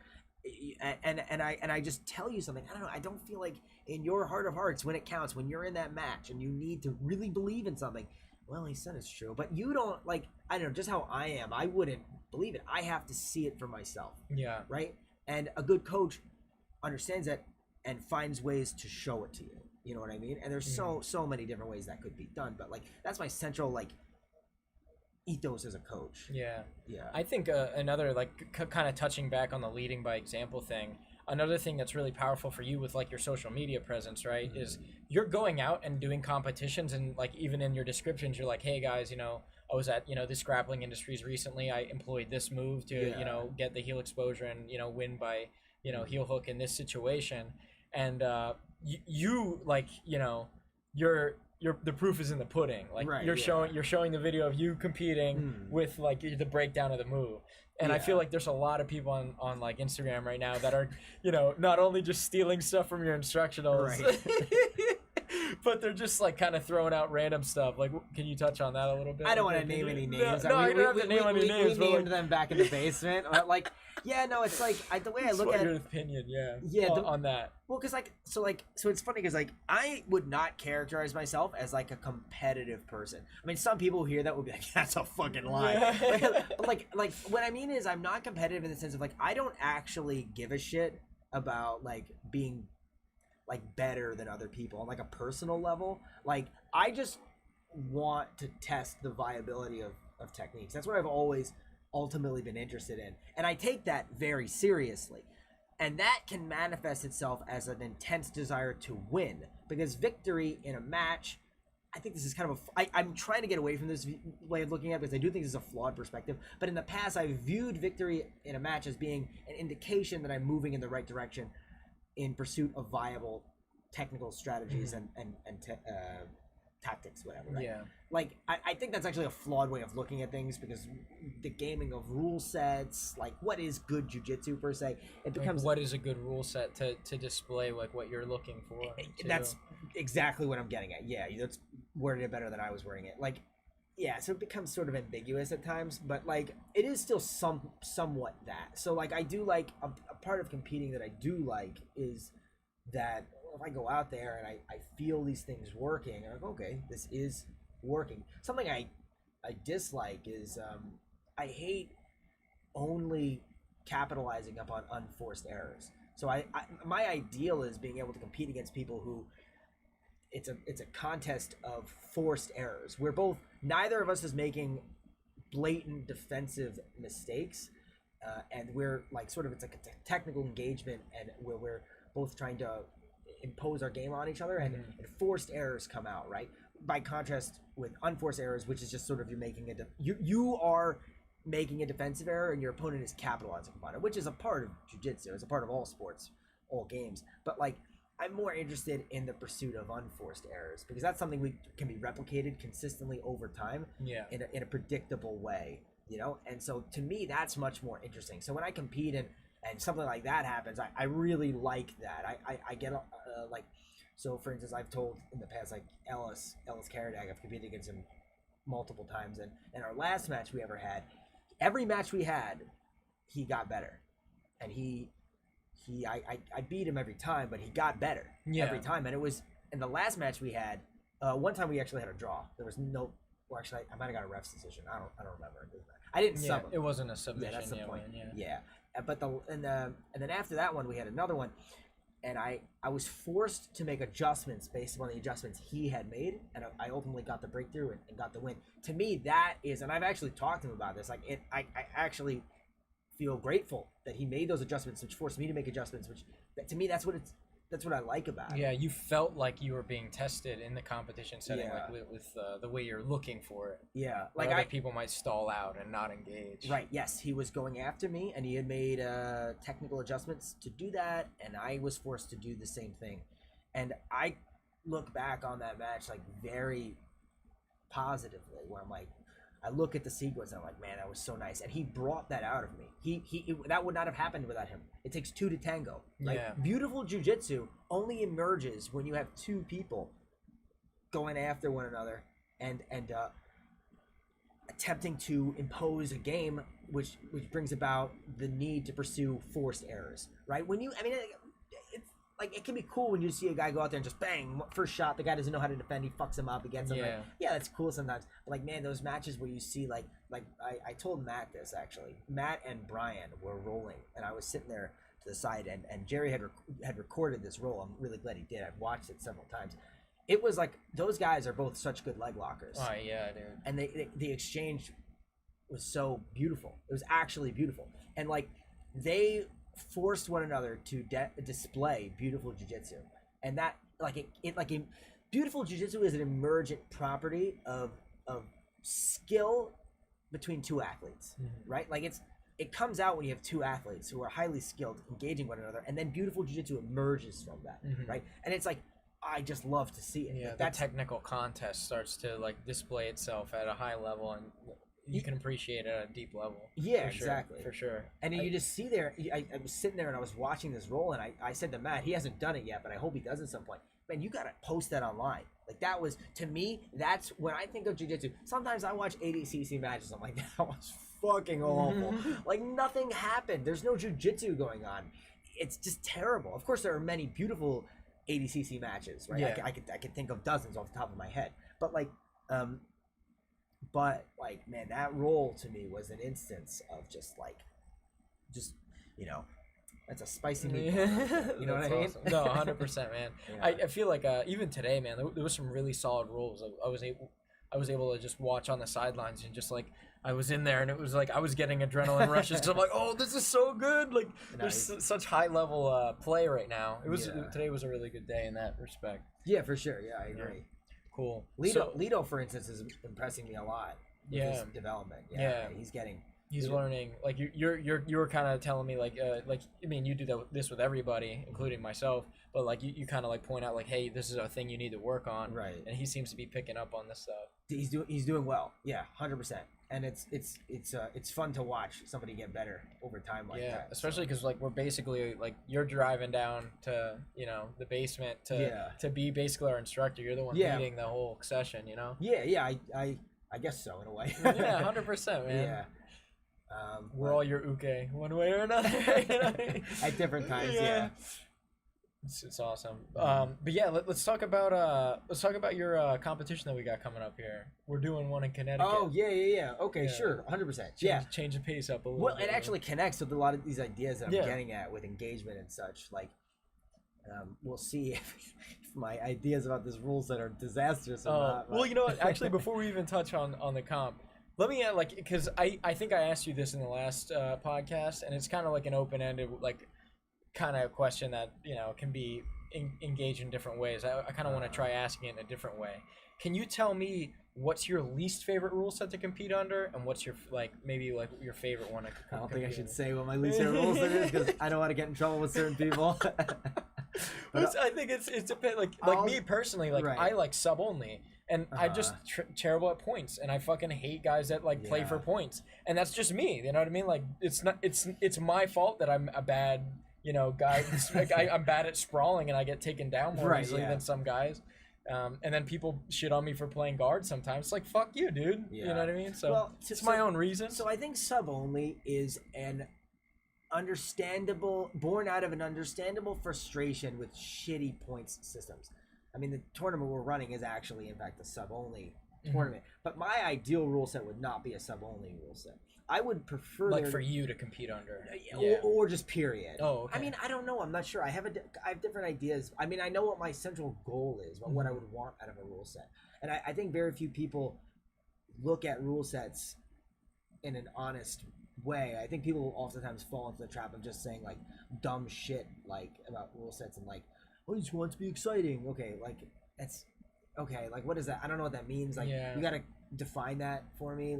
And I just tell you something. I don't know. I don't feel like in your heart of hearts, when it counts, when you're in that match and you need to really believe in something, well, he said it's true, but you don't, like, I don't know, just how I am, I wouldn't believe it. I have to see it for myself. Yeah. Right? And a good coach understands that and finds ways to show it to you. You know what I mean? And there's so many different ways that could be done, but like, that's my central, like, ethos as a coach. Yeah. I think another, like, kind of touching back on the leading by example thing, another thing that's really powerful for you with like your social media presence, right, is you're going out and doing competitions, and like even in your descriptions you're like, hey guys, you know, I was at, you know, this grappling industries recently, I employed this move to you know, get the heel exposure and, you know, win by, you know, heel hook in this situation. And you like, you know, you're the proof is in the pudding. Like, you're showing the video of you competing with like the breakdown of the move. And I feel like there's a lot of people on like Instagram right now that are, you know, not only just stealing stuff from your instructionals, but they're just like kind of throwing out random stuff. Like, can you touch on that a little bit? I don't want to name any names. No, you don't have to name any names. We named them back in the basement. Like, yeah, no, it's like the way I look at your opinion, yeah, on that. Well, because so it's funny because like I would not characterize myself as like a competitive person. I mean, some people hear that would be like, that's a fucking lie. Yeah. But like what I mean is I'm not competitive in the sense of like I don't actually give a shit about like being like better than other people on like a personal level. Like I just want to test the viability of techniques. That's what I've always ultimately been interested in, and I take that very seriously. And that can manifest itself as an intense desire to win, because victory in a match, I think this is kind of I'm trying to get away from this way of looking at it because I do think this is a flawed perspective. But in the past, I viewed victory in a match as being an indication that I'm moving in the right direction in pursuit of viable technical strategies and tactics, whatever. Right? Yeah. Like I think that's actually a flawed way of looking at things, because the gaming of rule sets, like what is good jiu-jitsu per se, it becomes like what is a good rule set to display like what you're looking for. That's exactly what I'm getting at. Yeah, that's worded it better than I was wording it. Like, yeah, so it becomes sort of ambiguous at times, but like it is still somewhat that. So like I do like a part of competing that I do like is that if I go out there and I feel these things working, I'm like, okay, this is working. Something I dislike is I hate only capitalizing upon unforced errors. So my ideal is being able to compete against people who it's a contest of forced errors, where neither of us is making blatant defensive mistakes, and we're like sort of, it's like a technical engagement, and where we're both trying to impose our game on each other, and forced errors come out, right? By contrast with unforced errors, which is just sort of you are making a defensive error and your opponent is capitalizing upon it, which is a part of jiu-jitsu. It's a part of all sports, all games. But like I'm more interested in the pursuit of unforced errors, because that's something can be replicated consistently over time, in a predictable way, you know? And so to me, that's much more interesting. So when I compete and something like that happens, I really like that. I get like, so for instance, I've told in the past, like Ellis Karadag, I've competed against him multiple times, and in our last match we ever had, every match we had, he got better, and I beat him every time, but he got better every time. And it was in the last match we had, one time we actually had a draw. There was no, or actually I might have got a ref's decision. I don't remember. I didn't sub him. It wasn't a submission. Yeah, that's the point. Yeah. But and then after that one we had another one, and I was forced to make adjustments based upon the adjustments he had made, and I ultimately got the breakthrough and got the win. To me, that is, and I've actually talked to him about this, like I actually feel grateful that he made those adjustments, which forced me to make adjustments, which to me that's what I like about it. Yeah, you felt like you were being tested in the competition setting, like with the way you're looking for it. Yeah, like other people might stall out and not engage. Right. Yes, he was going after me, and he had made technical adjustments to do that, and I was forced to do the same thing. And I look back on that match like very positively, where I'm like, I look at the sequence and I'm like, man, that was so nice. And he brought that out of me. That would not have happened without him. It takes two to tango. Like, beautiful jiu-jitsu only emerges when you have two people going after one another and attempting to impose a game, which brings about the need to pursue forced errors, right? It's like, it can be cool when you see a guy go out there and just bang, first shot, the guy doesn't know how to defend, he fucks him up, he gets him. Yeah, that's cool sometimes. But like, man, those matches where you see like I told Matt this actually. Matt and Brian were rolling, and I was sitting there to the side, and Jerry had recorded this roll. I'm really glad he did. I've watched it several times. It was like, those guys are both such good leg lockers. Oh yeah, dude. And the exchange was so beautiful. It was actually beautiful, and like they forced one another to display beautiful jiu-jitsu, and that beautiful jiu-jitsu is an emergent property of skill between two athletes, right? Like it comes out when you have two athletes who are highly skilled engaging one another, and then beautiful jiu-jitsu emerges from that, right? And it's like, I just love to see it. Yeah, that technical contest starts to like display itself at a high level, and you can appreciate it at a deep level. Yeah, exactly. For sure. And you just see there, I was sitting there and I was watching this roll, and I said to Matt, he hasn't done it yet, but I hope he does at some point. man, you gotta post that online. Like that was, to me, that's when I think of jiu-jitsu. Sometimes I watch 80cc matches. I'm like, that was fucking awful. Like nothing happened. There's no jiu-jitsu going on. It's just terrible. Of course, there are many beautiful 80cc matches, right? Yeah. I could think of dozens off the top of my head. But like, man, that roll to me was an instance of just you know, that's a spicy meatball. You know what I mean? Awesome. No, 100%, man. Yeah. I feel like even today, man, there was some really solid rolls. I was able to just watch on the sidelines and just like I was in there and it was like I was getting adrenaline rushes because I'm like, oh, this is so good. Like there's such high level play right now. Today was a really good day in that respect. Yeah, for sure. Yeah, I agree. Cool. Lido, for instance, is impressing me a lot with his development. Yeah, he's learning. Like you were kind of telling me like I mean you do this with everybody, including myself. But like you kind of like point out like, hey, this is a thing you need to work on. Right. And he seems to be picking up on this stuff. He's doing well. Yeah, 100%. And it's fun to watch somebody get better over time like that. Yeah, especially because like we're basically like you're driving down to the basement to be basically our instructor. You're the one leading the whole session. Yeah. I guess so in a way. Yeah, 100%, man. Yeah. We're all your uke one way or another. At different times. Yeah. It's awesome. But yeah, let's talk about your competition that we got coming up here. We're doing one in Connecticut. Oh yeah. Okay, sure, 100%. Yeah, change the pace up a little. Well, it actually connects with a lot of these ideas that I'm getting at with engagement and such. Like, we'll see if my ideas about this rule set are disastrous or not. Well, you know what? Actually, before we even touch on the comp, let me add because I think I asked you this in the last podcast, and it's kind of like an open-ended kind of question that can be engaged in different ways. I kind of want to try asking it in a different way. Can you tell me what's your least favorite rule set to compete under, and what's your maybe your favorite one? I don't think I should say what my least favorite rule set is because I don't want to get in trouble with certain people. I think it's depends. Like me personally, I like sub only. And I'm just terrible at points, and I fucking hate guys that play for points, and that's just me. You know what I mean? Like it's my fault that I'm a bad guy. I'm bad at sprawling, and I get taken down more easily than some guys. And then people shit on me for playing guard sometimes. It's like, fuck you, dude. Yeah. You know what I mean? So it's my own reason. So I think sub only is an born out of an understandable frustration with shitty points systems. I mean, the tournament we're running is actually, in fact, a sub-only tournament. But my ideal rule set would not be a sub-only rule set. I would prefer for you to compete under, or just period. Oh, okay. I mean, I don't know. I'm not sure. I have different ideas. I mean, I know what my central goal is, what I would want out of a rule set, and I think very few people look at rule sets in an honest way. I think people oftentimes fall into the trap of just saying dumb shit about rule sets and I just want it to be exciting. Okay, that's okay. What is that? I don't know what that means. You gotta define that for me.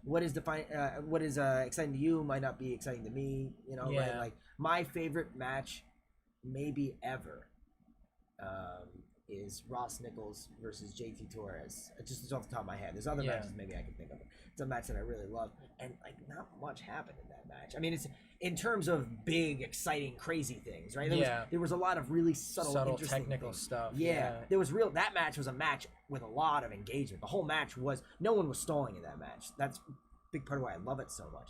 What is exciting to you might not be exciting to me. Right? My favorite match, maybe ever, is Ross Nichols versus Jt Torres. Just off the top of my head. There's other matches maybe I can think of. It's a match that I really love, and not much happened in that match. I mean, it's in terms of big, exciting, crazy things, right? There was a lot of really subtle interesting technical things. stuff. There was that match was a match with a lot of engagement. The whole match was, no one was stalling in that match. That's a big part of why I love it so much.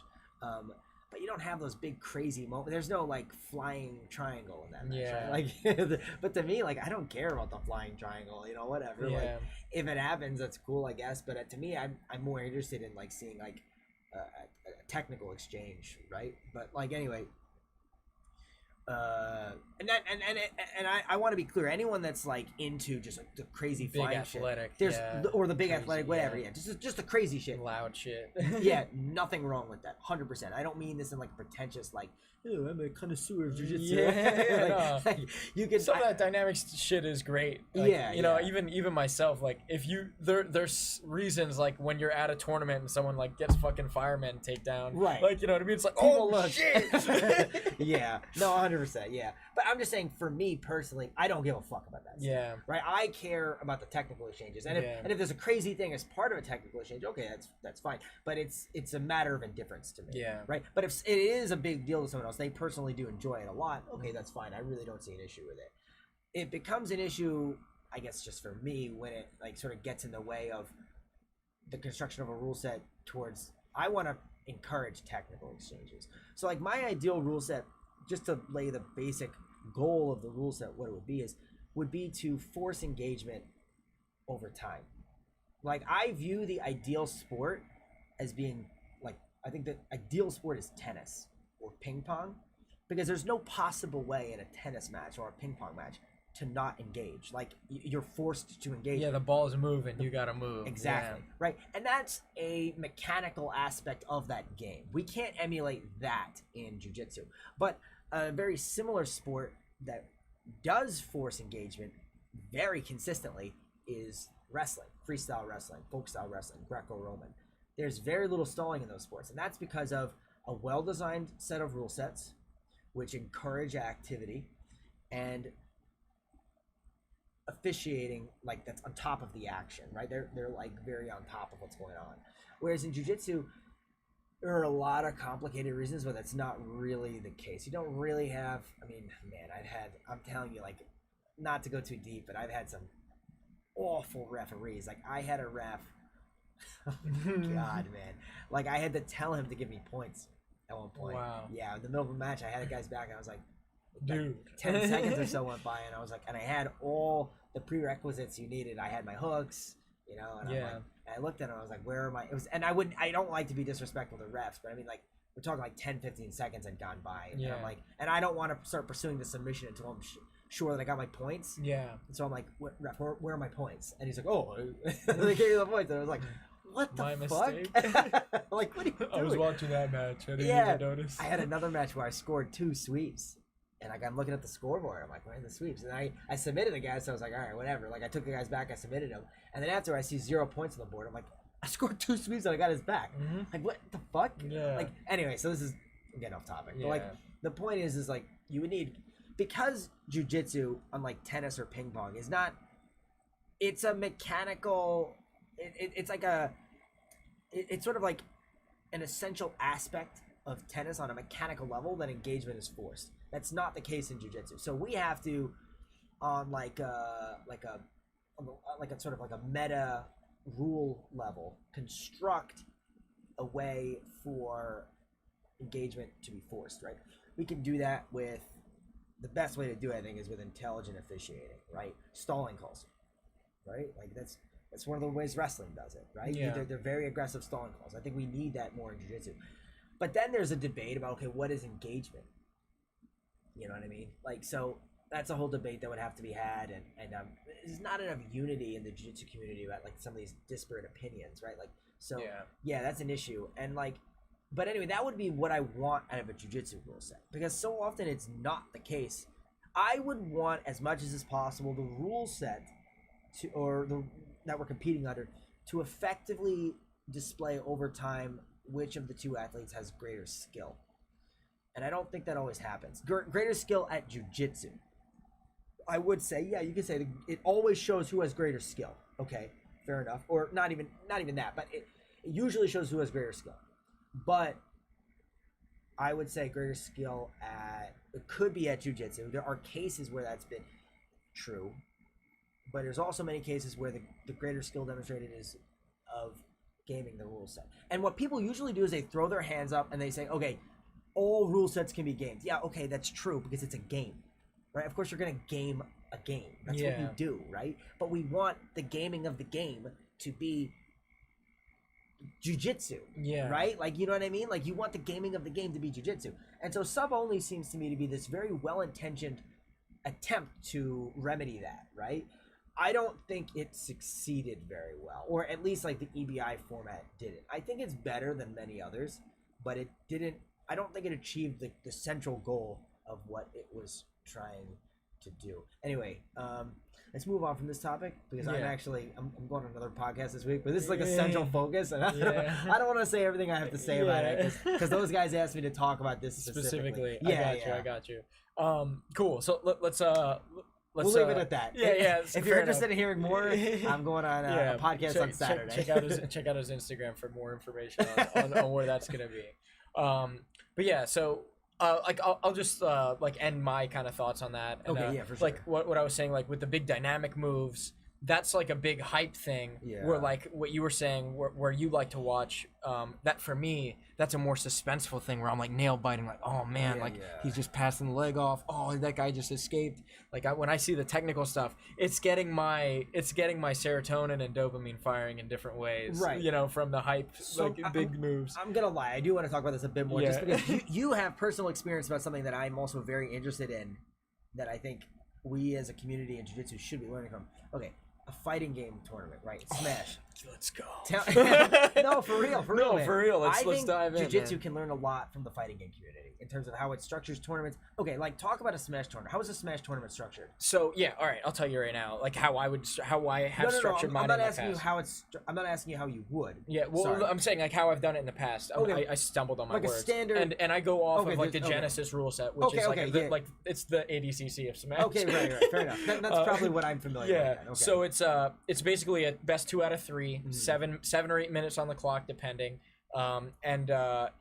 But you don't have those big crazy moments. There's no flying triangle in that match. Right? But to me, I don't care about the flying triangle. Whatever. Yeah. If it happens, that's cool, I guess. But to me, I'm more interested in seeing a technical exchange, right? But anyway. And I want to be clear. Anyone that's into just the crazy big flying athletic, shit, or the big crazy, athletic, whatever, just the crazy shit, loud shit. Nothing wrong with that. 100%. I don't mean this in pretentious oh, I'm a connoisseur of jiu-jitsu. You can some of that dynamic shit is great. Even myself, if you there's reasons when you're at a tournament and someone gets fucking fireman takedown, right? You know what I mean? It's oh shit. Yeah, no, 100%. Yeah, but I'm just saying, for me personally, I don't give a fuck about that stuff, right? I care about the technical exchanges, and if there's a crazy thing as part of a technical exchange, okay, that's fine. But it's a matter of indifference to me, right? But if it is a big deal to someone else, they personally do enjoy it a lot, okay, that's fine. I really don't see an issue with it. it becomes an issue, I guess, just for me when it like sort of gets in the way of the construction of a rule set towards. I want to encourage technical exchanges. So like my ideal rule set, just to lay the basic goal of the rule set, what it would be to force engagement over time. Like I view the ideal sport as being like, I think the ideal sport is tennis or ping pong, because there's no possible way in a tennis match or a ping pong match to not engage. Like you're forced to engage. Yeah, the ball's moving, you gotta move. Exactly. Right. And that's a mechanical aspect of that game. We can't emulate that in jiu-jitsu. But a very similar sport that does force engagement very consistently is wrestling, freestyle wrestling, folk style wrestling, Greco-Roman. There's very little stalling in those sports, and that's because of a well-designed set of rule sets which encourage activity, and officiating like that's on top of the action, right? They're like very on top of what's going on. Whereas in jiu-jitsu, there are a lot of complicated reasons, but that's not really the case. You don't really have, I mean, man, I'm telling you, like, not to go too deep, but I've had some awful referees. Like I had a ref, oh God, man. Like I had to tell him to give me points at one point. Wow. Yeah, in the middle of a match, I had a guy's back and I was like, dude, 10 seconds or so went by and I was like, and I had all the prerequisites you needed. I had my hooks, you know, and I'm like, and I looked at him, I was like, where are my, it was, and I don't like to be disrespectful to refs, but I mean, like, we're talking like 10-15 seconds had gone by, and I'm like, and I don't want to start pursuing the submission until I'm sure that I got my points. Yeah. And so I'm like, ref, where are my points? And he's like, oh, they gave you the points. And I was like, what the fuck? Like, what are you doing? I was watching that match. I didn't even notice. I had another match where I scored 2 sweeps. And like, I'm looking at the scoreboard. I'm like, where are the sweeps? And I submitted a guy, so I was like, all right, whatever. Like, I took the guy's back. I submitted him. And then after I see 0 points on the board, I'm like, I scored 2 sweeps and I got his back. Mm-hmm. Like, what the fuck? Yeah. Like, anyway, so this is, I'm getting off topic. But like, the point is like, you would need, because jiu-jitsu, unlike tennis or ping pong, is not, it's a mechanical, it's like a, it's sort of like an essential aspect of tennis on a mechanical level that engagement is forced. That's not the case in jiu-jitsu. So we have to, on like a sort of like a meta rule level, construct a way for engagement to be forced, right? We can do that with, the best way to do it, I think, is with intelligent officiating, right? Stalling calls, right? Like that's one of the ways wrestling does it, right? Yeah. They're very aggressive stalling calls. I think we need that more in jiu-jitsu. But then there's a debate about, okay, what is engagement? You know what I mean? Like, so that's a whole debate that would have to be had, and there's not enough unity in the jiu-jitsu community about like some of these disparate opinions, right? Like, so yeah, that's an issue. And like, but anyway, that would be what I want out of a jiu-jitsu rule set, because so often it's not the case. I would want, as much as is possible, the rule set to, or the that we're competing under, to effectively display over time which of the two athletes has greater skill. And I don't think that always happens. Greater skill at jiu-jitsu. I would say, yeah, you could say it always shows who has greater skill. Okay, fair enough. Or not even that, but it usually shows who has greater skill. But I would say greater skill it could be at jiu-jitsu. There are cases where that's been true, but there's also many cases where the greater skill demonstrated is of gaming the rule set. And what people usually do is they throw their hands up and they say, okay, all rule sets can be gamed. Yeah, okay, that's true, because it's a game, right? Of course you're going to game a game. That's what you do, right? But we want the gaming of the game to be jiu-jitsu, right? Like, you know what I mean? Like, you want the gaming of the game to be jiu-jitsu. And so sub-only seems to me to be this very well-intentioned attempt to remedy that, right? I don't think it succeeded very well, or at least like the EBI format didn't. I think it's better than many others, but it didn't, I don't think it achieved the central goal of what it was trying to do. Anyway, let's move on from this topic, because I'm going on another podcast this week, but this is like a central focus, and I don't want to say everything I have to say about it, because those guys asked me to talk about this specifically. I got you. Cool. So let's we'll leave it at that. If you're interested in hearing more, I'm going on a podcast on Saturday. Check out his Instagram for more information on where that's gonna be. But yeah, so Like I'll just like end my kind of thoughts on that. And, Okay, yeah, for sure. Like what I was saying, like with the big dynamic moves, that's like a big hype thing. Yeah. Where like what you were saying, where you like to watch, that for me, that's a more suspenseful thing where I'm like nail biting, like oh man, like he's just passing the leg off. Oh, that guy just escaped. Like when I see the technical stuff, it's getting my serotonin and dopamine firing in different ways. Right. You know, from the hype, So like big moves. I'm gonna lie, I do want to talk about this a bit more, Yeah. just because you have personal experience about something that I'm also very interested in, that I think we as a community in jiu-jitsu should be learning from. Okay, a fighting game tournament, right? Smash. Let's go. No, for real, No, man. for real. Let's I think dive in. jiu-jitsu Man. can learn a lot from the fighting game community in terms of how it structures tournaments. Okay, like talk about a Smash tournament. How is a Smash tournament structured? So yeah, all right. I'll tell you right now, like how I have structured mine I'm not in the asking you past. how it's. I'm not asking you how you would. Yeah, well, Sorry. I'm saying like how I've done it in the past. Okay. I stumbled on my Like a words. standard- and I go off Okay, of like the okay. Genesis rule set, which Okay, is like okay, yeah. like it's the ADCC of Smash. Okay, right, fair enough. That's probably what I'm familiar Yeah. with. Then. Okay. So it's basically a best 2 out of 3, Mhm. 7 or 8 minutes on the clock depending.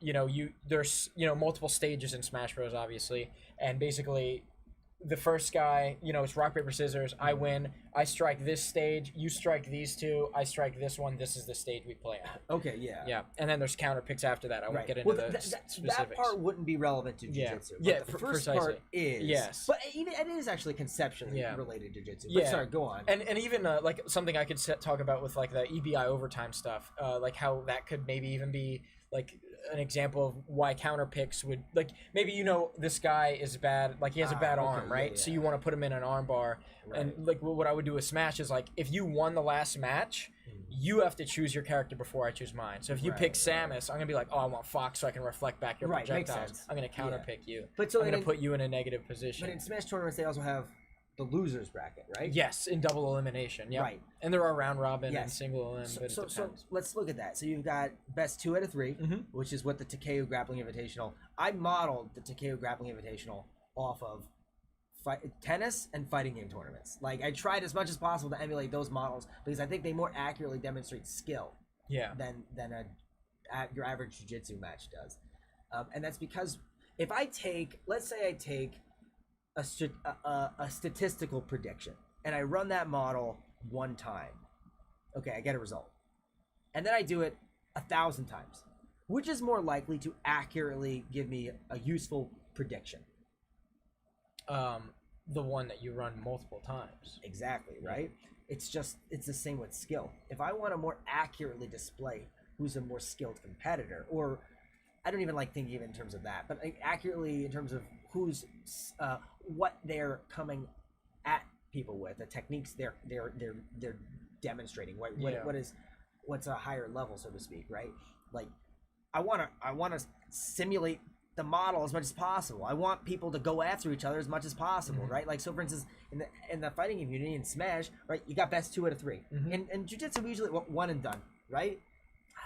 You know, there's multiple stages in Smash Bros. Obviously, and basically the first guy, it's rock paper scissors. I win. I strike this stage. You strike these two. I strike this one. This is the stage we play on. Okay, yeah. Yeah, and then there's counter picks after that. I won't get into Well, the that specifics. part wouldn't be relevant to Yeah. jiu-jitsu. Yeah, But the first precisely. part is. Yes. But even it is actually conceptually Yeah. related to jiu-jitsu. But Yeah. sorry, go on. And even like something I could talk about with like the EBI overtime stuff, like how that could maybe even be like an example of why counter picks would, like, maybe this guy is bad, like he has a bad okay, arm, right? yeah, So yeah. you want to put him in an arm bar, Right. and like what I would do with Smash is like if you won the last match, you have to choose your character before I choose mine. So if you Right, pick right. Samus, I'm gonna be like, oh, I want Fox so I can reflect back your Right, makes projectiles. sense. I'm gonna counter Yeah. pick you. But so I'm gonna in- put you in a negative position. But in Smash tournaments, they also have the losers bracket, right? Yes, in double elimination. Yeah. Right. And there are round robin and Yes. single elim, but So it depends. let's look at that. So you've got best 2 out of 3, Mhm. which is what the Takeo Grappling Invitational. I modeled the Takeo Grappling Invitational off of tennis and fighting game tournaments. Like I tried as much as possible to emulate those models because I think they more accurately demonstrate skill Yeah. than your average jiu-jitsu match does. And that's because if I take, let's say I take a statistical prediction and I run that model one time, okay, I get a result. And then I do it 1,000 times. Which is more likely to accurately give me a useful prediction? The one that you run multiple times. Exactly, right? It's the same with skill. If I want to more accurately display who's a more skilled competitor, or I don't even like thinking of it in terms of that, but like accurately in terms of who's what they're coming at people with, the techniques they're demonstrating, what's a higher level, so to speak, right? Like I want to simulate the model as much as possible. I want people to go after each other as much as possible, Mhm. right? Like, so for instance, in the fighting community in Smash, right, you got best 2 out of 3. Mhm. In jiu-jitsu, we usually one and done, right?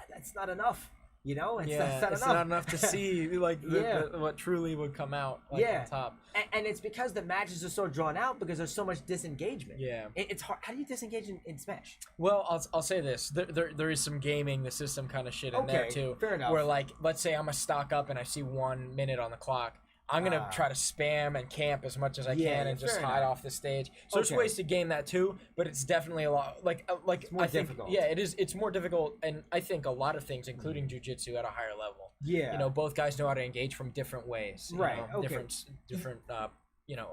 That's not enough, It's It's not not enough to see like Yeah. what truly would come out like, Yeah. on top. And it's because the matches are so drawn out because there's so much disengagement. Yeah. It's hard. How do you disengage in Smash? Well, I'll say this: there is some gaming the system kind of shit in there Okay, too. fair enough. Where like, let's say I'm a stock up and I see 1 minute on the clock. I'm gonna try to spam and camp as much as I Yeah, can and just fair hide enough. off the stage. So there's Okay. ways to game that too, but it's definitely a lot like more I think difficult. yeah, it is. It's more difficult, and I think a lot of things, including jujitsu, at a higher level. Yeah. Both guys know how to engage from different ways. Right, okay. Different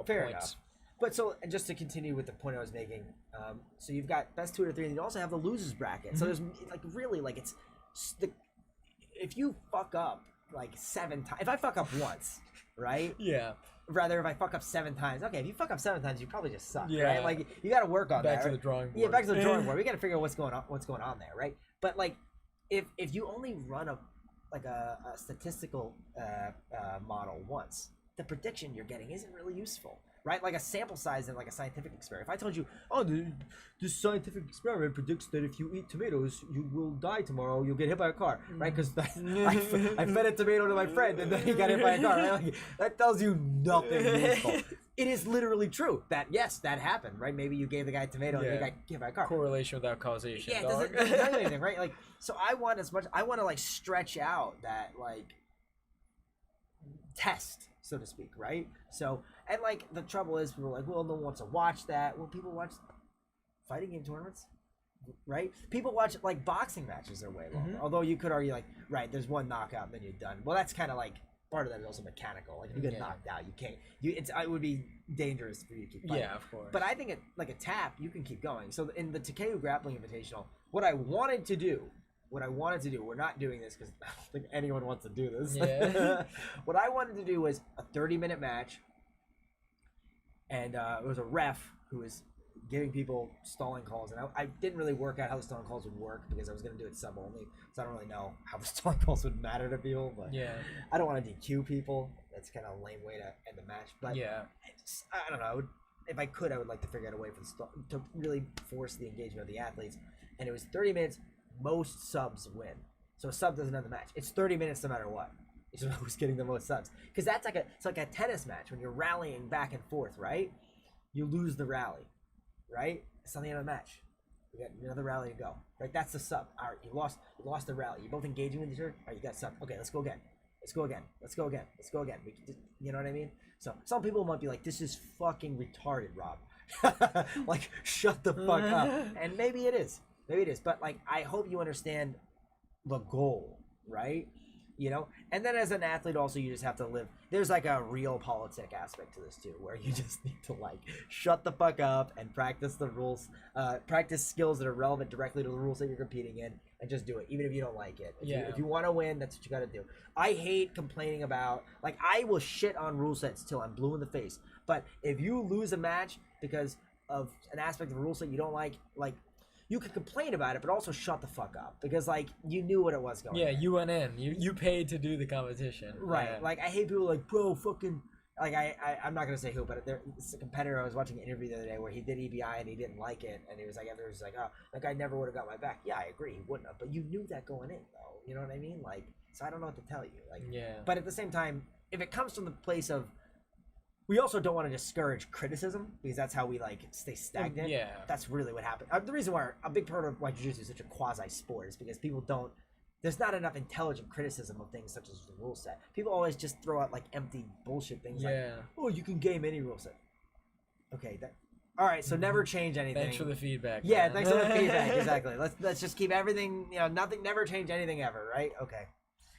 Fair points. enough. But so, and just to continue with the point I was making, so you've got best 2 out of 3, and you also have the losers bracket. So there's like really like if you fuck up like 7 times, if I fuck up once, right? Yeah. Rather, if I fuck up 7 times, okay. If you fuck up 7 times, you probably just suck, Yeah. right? Like you got to work on Back that. to right? the drawing board. Yeah, back to the drawing board. We got to figure out what's going on there, right? But like, if you only run a statistical model once, the prediction you're getting isn't really useful, right? Like a sample size in like a scientific experiment. If I told you, oh, this scientific experiment predicts that if you eat tomatoes, you will die tomorrow. You'll get hit by a car, right? Because I fed a tomato to my friend and then he got hit by a car. Right? Like, that tells you nothing useful. It is literally true that yes, that happened, right? Maybe you gave the guy a tomato and he got hit by a car. Correlation without causation. Yeah, it dog. doesn't tell you anything, right? Like, so I want to like stretch out that like test, so to speak, right? So, and like the trouble is, people are like, well, no one wants to watch that. Well, people watch fighting game tournaments, right? People watch like boxing matches are way longer. Although you could argue like, right, there's one knockout and then you're done. Well, that's kind of like part of that is also mechanical. Like if you get knocked out, you can't. It would be dangerous for you to keep fighting. Yeah, of course. But I think like a tap, you can keep going. So in the Takeo Grappling Invitational, what I wanted to do, we're not doing this because I don't think anyone wants to do this. Yeah. What I wanted to do was a 30-minute match, and it was a ref who was giving people stalling calls, and I didn't really work out how the stalling calls would work because I was going to do it sub only, so I don't really know how the stalling calls would matter to people. But I don't want to DQ people. That's kind of a lame way to end the match. But I don't know. If I could, I would like to figure out a way to really force the engagement of the athletes. And it was 30 minutes. Most subs win. So a sub doesn't end the match. It's 30 minutes no matter what. It's who's getting the most subs. Because that's it's like a tennis match when you're rallying back and forth, right? You lose the rally, right? It's not the end of the match. You got another rally to go, right? That's the sub. All right, you lost the rally. You're both engaging with each other. All right, you got sub. Okay, let's go again. Let's go again. Let's go again. Let's go again. You know what I mean? So some people might be like, this is fucking retarded, Rob. Like, shut the fuck up. And maybe it is. Maybe it is. But, like, I hope you understand the goal, right? You know? And then as an athlete also, you just have to live. There's, like, a real politic aspect to this, too, where you just need to, like, shut the fuck up and practice the rules, practice skills that are relevant directly to the rules that you're competing in, and just do it, even if you don't like it. If you want to win, that's what you got to do. I hate complaining about, like, I will shit on rule sets till I'm blue in the face. But if you lose a match because of an aspect of a rule set you don't like, you could complain about it, but also shut the fuck up because, like, you knew what it was going. Yeah, you went in. You paid to do the competition. Right. Yeah. Like, I hate people like, bro, fucking. Like, I'm not gonna say who, but it's a competitor. I was watching an interview the other day where he did EBI and he didn't like it, and he was like, afterwards, like, oh, that guy never would have got my back. Yeah, I agree, he wouldn't have, but you knew that going in, though. You know what I mean? Like, so I don't know what to tell you. Like, But at the same time, if it comes from the place of, we also don't want to discourage criticism because that's how we like stay stagnant. Yeah, that's really what happened. The reason why a big part of why jiu-jitsu is such a quasi sport is because people don't. There's not enough intelligent criticism of things such as the rule set. People always just throw out like empty bullshit things like, "Oh, you can game any rule set." Okay, all right. So never change anything. Thanks for the feedback. Yeah, man. thanks for the feedback. Exactly. Let's just keep everything. You know, nothing. Never change anything ever. Right? Okay.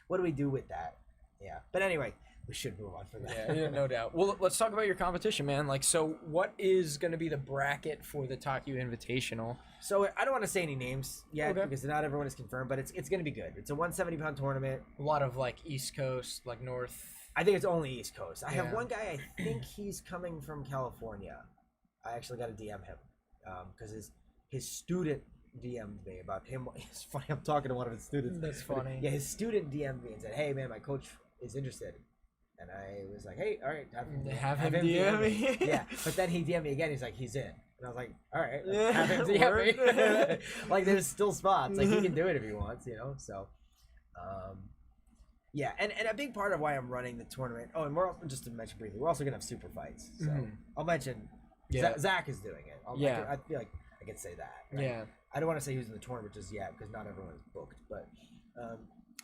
What do we do with that? Yeah. But anyway. We should move on from that. Yeah, no doubt. Well, let's talk about your competition, man. Like, so what is going to be the bracket for the Tokyo Invitational? So I don't want to say any names yet because not everyone is confirmed, but it's going to be good. It's a 170-pound tournament. A lot of, like, East Coast, like, North. I think it's only East Coast. I have one guy, I think he's coming from California. I actually got to DM him because his student DM'd me about him. It's funny, I'm talking to one of his students. That's funny. Yeah, his student DM'd me and said, hey, man, my coach is interested. And I was like, hey, all right, have him DM me. Yeah, but then he DM'd me again. He's like, he's in. And I was like, all right, have him DM me. Like, there's still spots. Like, he can do it if he wants, you know? So, yeah. And a big part of why I'm running the tournament, and we're also, just to mention briefly, we're also going to have super fights. So I'll mention, Zach is doing it. I feel like I can say that. Right? Yeah. I don't want to say who's in the tournament just yet because not everyone is booked. But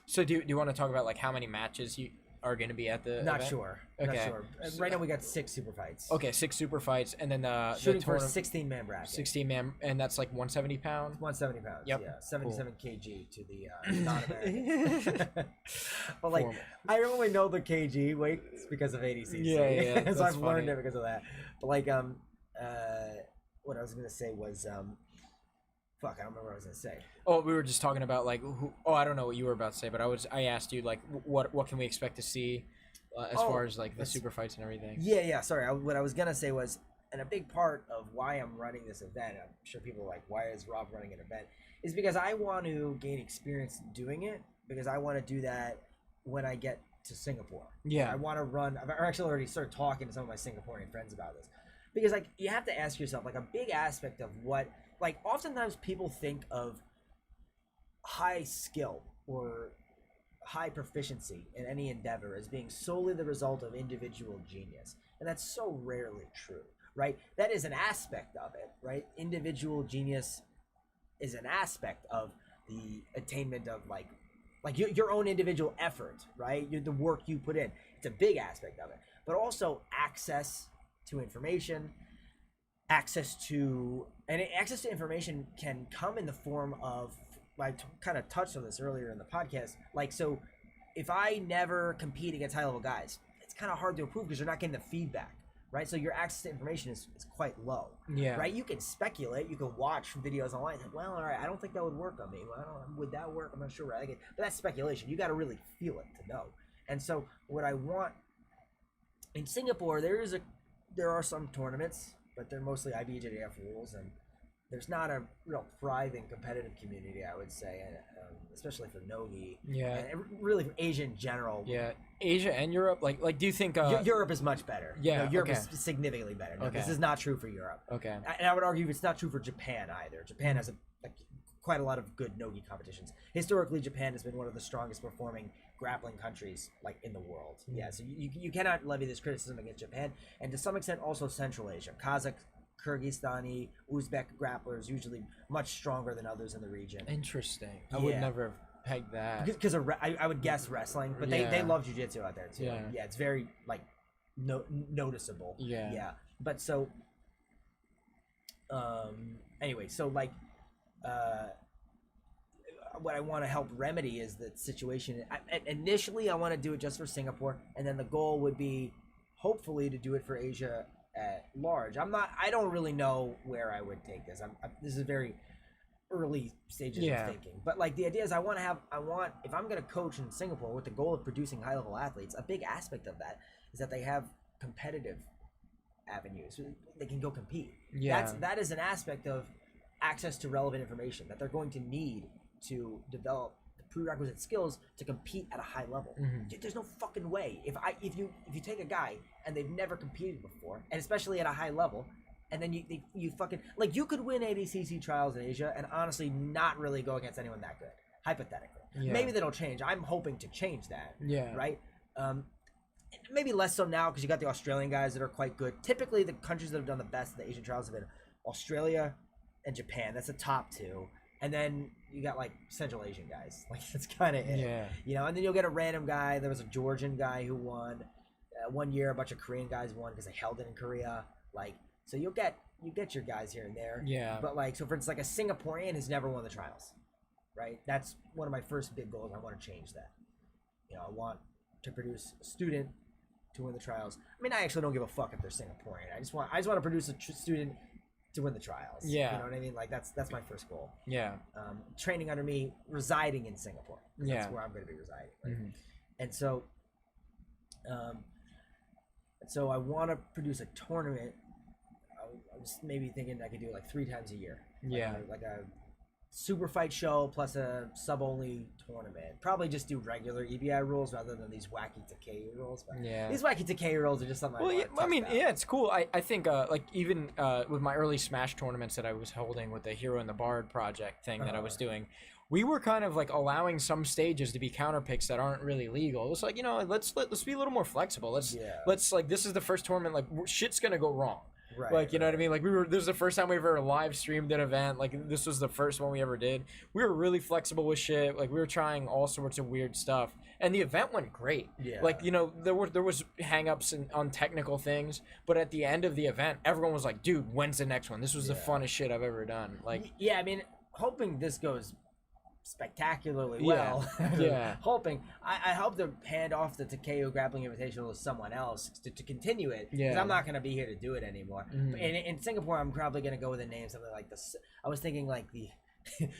so do you want to talk about, like, how many matches you are going to be at the Not event? sure. Okay. Not sure. Right now we got 6 super fights. Okay, 6 super fights, and then shooting for a 16-man bracket. 16-man, and that's like 170 pound. 170 pounds. Yep. Yeah, 77 kg to the non-American. But like, I only know the kg weights because of ADCC. Yeah. So I've learned it because of that. But like, what I was gonna say was, fuck, I don't remember what I was gonna say. Oh, we were just talking about like I don't know what you were about to say, but I asked you like what can we expect to see as far as like the super fights and everything. Yeah. Sorry, what I was gonna say was, and a big part of why I'm running this event, I'm sure people are like, why is Rob running an event? Is because I want to gain experience doing it because I want to do that when I get to Singapore. Yeah. I want to run. I've actually already started talking to some of my Singaporean friends about this because like you have to ask yourself like a big aspect of what. Like, oftentimes people think of high skill or high proficiency in any endeavor as being solely the result of individual genius. And that's so rarely true, right? That is an aspect of it, right? Individual genius is an aspect of the attainment of, like, like your own individual effort, right? The work you put in. It's a big aspect of it, but also access to information. Access to information can come in the form of, I kind of touched on this earlier in the podcast. Like, so if I never compete against high level guys, it's kind of hard to improve because you're not getting the feedback, right? So your access to information is quite low, right? You can speculate, you can watch videos online, and, well, all right, I don't think that would work on me. Well, would that work? I'm not sure, right? But that's speculation. You got to really feel it to know. And so what I want in Singapore, there are some tournaments, but they're mostly IBJJF rules, and there's not a real thriving competitive community, I would say, especially for Nogi. Yeah. And really for Asia in general. Yeah. Asia and Europe, like do you think Europe is much better. Yeah. Europe is significantly better. No, this is not true for Europe. Okay. And I would argue it's not true for Japan either. Japan has quite a lot of good Nogi competitions. Historically, Japan has been one of the strongest performing grappling countries like in the world. Yeah, so you cannot levy this criticism against Japan, and to some extent also Central Asia. Kazakh, Kyrgyzstani, Uzbek grapplers usually much stronger than others in the region. Interesting. I would never have pegged that. Because I would guess wrestling, but they love jiu-jitsu out there too. Yeah, it's very like noticeable. Yeah. But so anyway, so like what I want to help remedy is the situation. Initially, I want to do it just for Singapore, and then the goal would be hopefully to do it for Asia at large. I don't really know where I would take this. This is very early stages of thinking, but like the idea is I want if I'm going to coach in Singapore with the goal of producing high level athletes, a big aspect of that is that they have competitive avenues. They can go compete. That is an aspect of access to relevant information that they're going to need to develop the prerequisite skills to compete at a high level. Dude, there's no fucking way. If you take a guy and they've never competed before, and especially at a high level, and then you fucking, like, you could win ADCC trials in Asia and honestly not really go against anyone that good, hypothetically. Maybe that'll change. I'm hoping to change that. Right? Maybe less so now because you got the Australian guys that are quite good. Typically, the countries that have done the best in the Asian trials have been Australia and Japan. That's the top two. And then you got like Central Asian guys. Like, that's kind of it. You know, and then you'll get a random guy. There was a Georgian guy who won. 1 year, a bunch of Korean guys won because they held it in Korea. Like, so you get your guys here and there. But like, so for instance, like a Singaporean has never won the trials, right? That's one of my first big goals. I want to change that. You know, I want to produce a student to win the trials. I mean, I actually don't give a fuck if they're Singaporean. I just want to produce a student to win the trials. You know what I mean? Like, that's my first goal. Training under me, residing in Singapore. That's where I'm going to be residing. Right? And so, I want to produce a tournament. I was maybe thinking I could do like 3 times a year. Like a super fight show plus a sub-only tournament. Probably just do regular EBI rules rather than these wacky Takei rules. But these wacky Takei rules are just something it's cool. I think like even with my early Smash tournaments that I was holding with the Hero and the Bard project thing that I was doing, we were kind of like allowing some stages to be counter picks that aren't really legal. It's like, you know, let's be a little more flexible. Let's like, this is the first tournament, like shit's gonna go wrong. Like, you know what I mean? Like, this was the first time we ever live streamed an event. Like, this was the first one we ever did. We were really flexible with shit. Like, we were trying all sorts of weird stuff, and the event went great. Like, you know, there was hang-ups on technical things, but at the end of the event, everyone was like, dude, when's the next one? This was the funnest shit I've ever done. Like, I mean, hoping this goes spectacularly well. Hoping I hope to hand off the Takeo Grappling Invitational to someone else to continue it, because I'm not going to be here to do it anymore. In Singapore, I'm probably going to go with a name something like this. I was thinking like the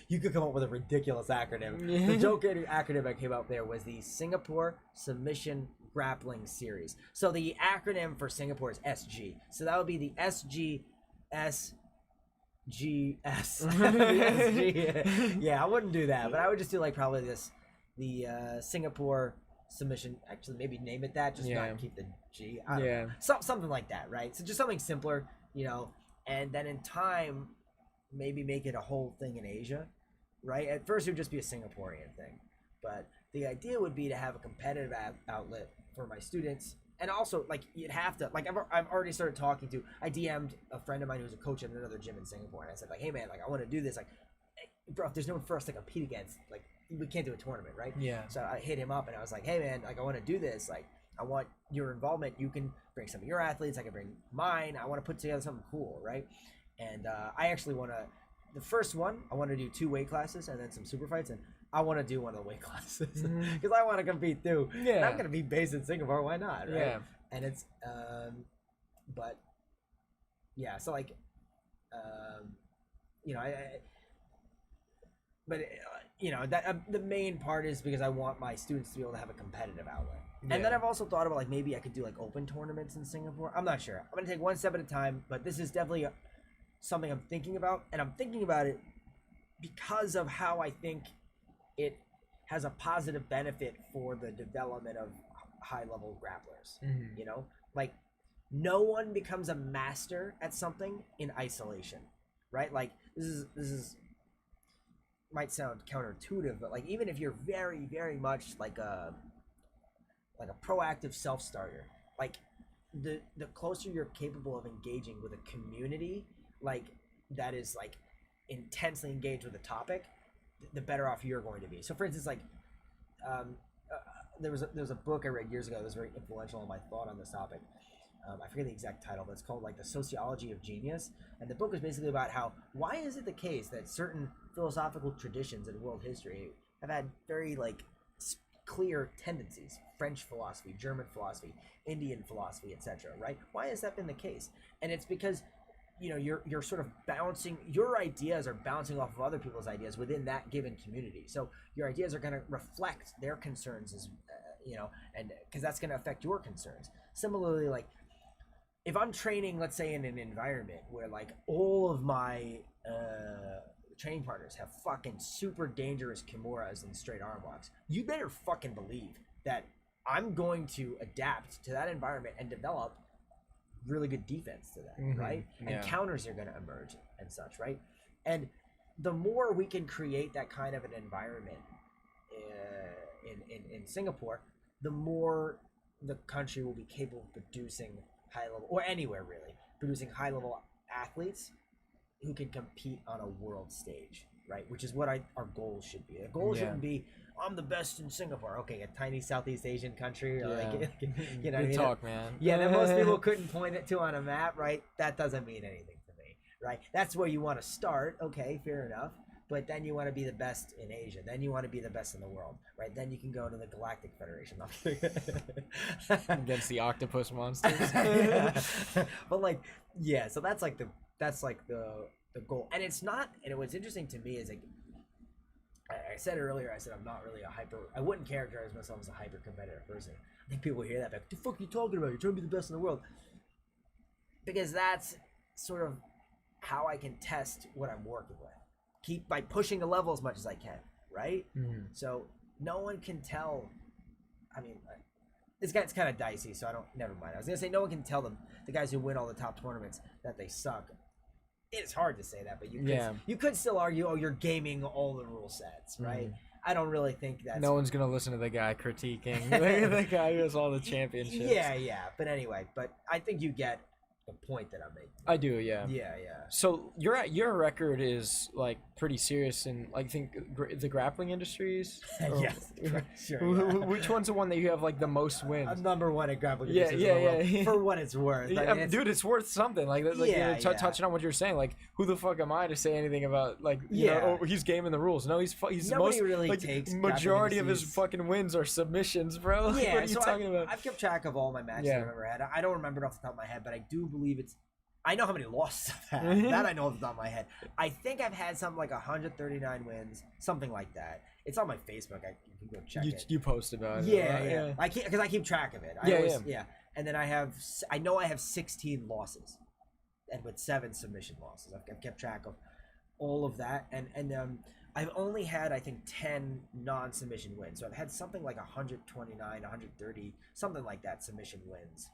you could come up with a ridiculous acronym. The joke acronym I came up there was the Singapore Submission Grappling Series. So the acronym for Singapore is SG. So that would be the SGS. I wouldn't do that, but I would just do like probably the Singapore Submission. Actually, maybe name it that, just not keep the G. I don't know. Something like that, right? So just something simpler, you know. And then in time, maybe make it a whole thing in Asia, right? At first, it would just be a Singaporean thing, but the idea would be to have a competitive outlet for my students. And also, like, you'd have to, like, I've already started talking to, I DM'd a friend of mine who's a coach at another gym in Singapore, and I said, like, hey, man, like, I want to do this. Like, hey, bro, if there's no one for us to compete against, like, we can't do a tournament, right? Yeah. So I hit him up and I was like, hey man, like I want to do this. Like I want your involvement. You can bring some of your athletes. I can bring mine. I want to put together something cool, right? And I actually want to. The first one, I want to do 2 weight classes and then some super fights, and I want to do one of the weight classes because I want to compete too. Yeah. And I'm gonna be based in Singapore. Why not? Right? Yeah. And it's but yeah. So like you know but you know that the main part is because I want my students to be able to have a competitive outlet. Yeah. And then I've also thought about like maybe I could do like open tournaments in Singapore. I'm not sure. I'm gonna take one step at a time, but this is definitely something I'm thinking about, and I'm thinking about it because of how I think it has a positive benefit for the development of high-level grapplers. You know, like no one becomes a master at something in isolation, right? Like this is might sound counterintuitive, but like even if you're very, very much like a proactive self-starter, like the closer you're capable of engaging with a community like that is like intensely engaged with a topic, the better off you're going to be. So for instance, like there was a book I read years ago that was very influential in my thought on this topic. I forget the exact title, but it's called like The Sociology of Genius. And the book was basically about why is it the case that certain philosophical traditions in world history have had very like clear tendencies, French philosophy, German philosophy, Indian philosophy, etc., right? Why has that been the case? And it's because you know you're sort of bouncing, your ideas are bouncing off of other people's ideas within that given community, so your ideas are going to reflect their concerns as you know, and because that's going to affect your concerns. Similarly, like if I'm training, let's say in an environment where like all of my training partners have fucking super dangerous kimuras and straight arm locks, you better fucking believe that I'm going to adapt to that environment and develop really good defense to that, right? And counters are going to emerge and such, right? And the more we can create that kind of an environment in Singapore, the more the country will be capable of producing high level, or anywhere really, producing high level athletes who can compete on a world stage, right? Which is what our goal should be. The goal shouldn't be I'm the best in Singapore. Okay, a tiny Southeast Asian country, or like you know, good talk, man. Yeah, that most people couldn't point it to on a map, right? That doesn't mean anything to me, right? That's where you want to start. Okay, fair enough. But then you want to be the best in Asia. Then you want to be the best in the world, right? Then you can go to the Galactic Federation. Against the octopus monsters. But like, yeah. So that's like the goal, and it's not. And what's interesting to me is like, I said earlier, I said I'm not really I wouldn't characterize myself as a hyper competitive person. I think people hear that, like, what the fuck are you talking about? You're trying to be the best in the world. Because that's sort of how I can test what I'm working with. Keep by pushing the level as much as I can, right? So no one can tell. I mean, this guy's kind of dicey, so never mind. I was gonna say no one can tell the guys who win all the top tournaments that they suck. It's hard to say that, but you could still argue, oh, you're gaming all the rule sets, right? I don't really think that's... No one's going to listen to the guy critiquing. The guy who has all the championships. Yeah. But anyway, I think you get the point that I'm making. I do, yeah. Yeah. So your record is like pretty serious in, I think, the grappling industries. Yes, sure. Yeah. Which one's the one that you have like the most wins? I'm number one at grappling. Yeah. For what it's worth, I mean, dude, it's worth something. Like touching on what you're saying. Like, who the fuck am I to say anything about like you know? Oh, he's gaming the rules. No, he's nobody most really like takes majority of his fucking wins are submissions, bro. Like, Yeah, what are you talking about? I've kept track of all my matches I've ever had. I don't remember it off the top of my head, but I do believe I know how many losses I've had. That I know off the top of my head. I think I've had something like 139 wins, something like that. It's on my Facebook. You can go check it. You post about it. Yeah. Because I keep track of it. Yeah. And then I have 16 losses, and with 7 submission losses. I've kept track of all of that, and I've only had, I think, 10 non-submission wins. So I've had something like 129, 130, something like that submission wins.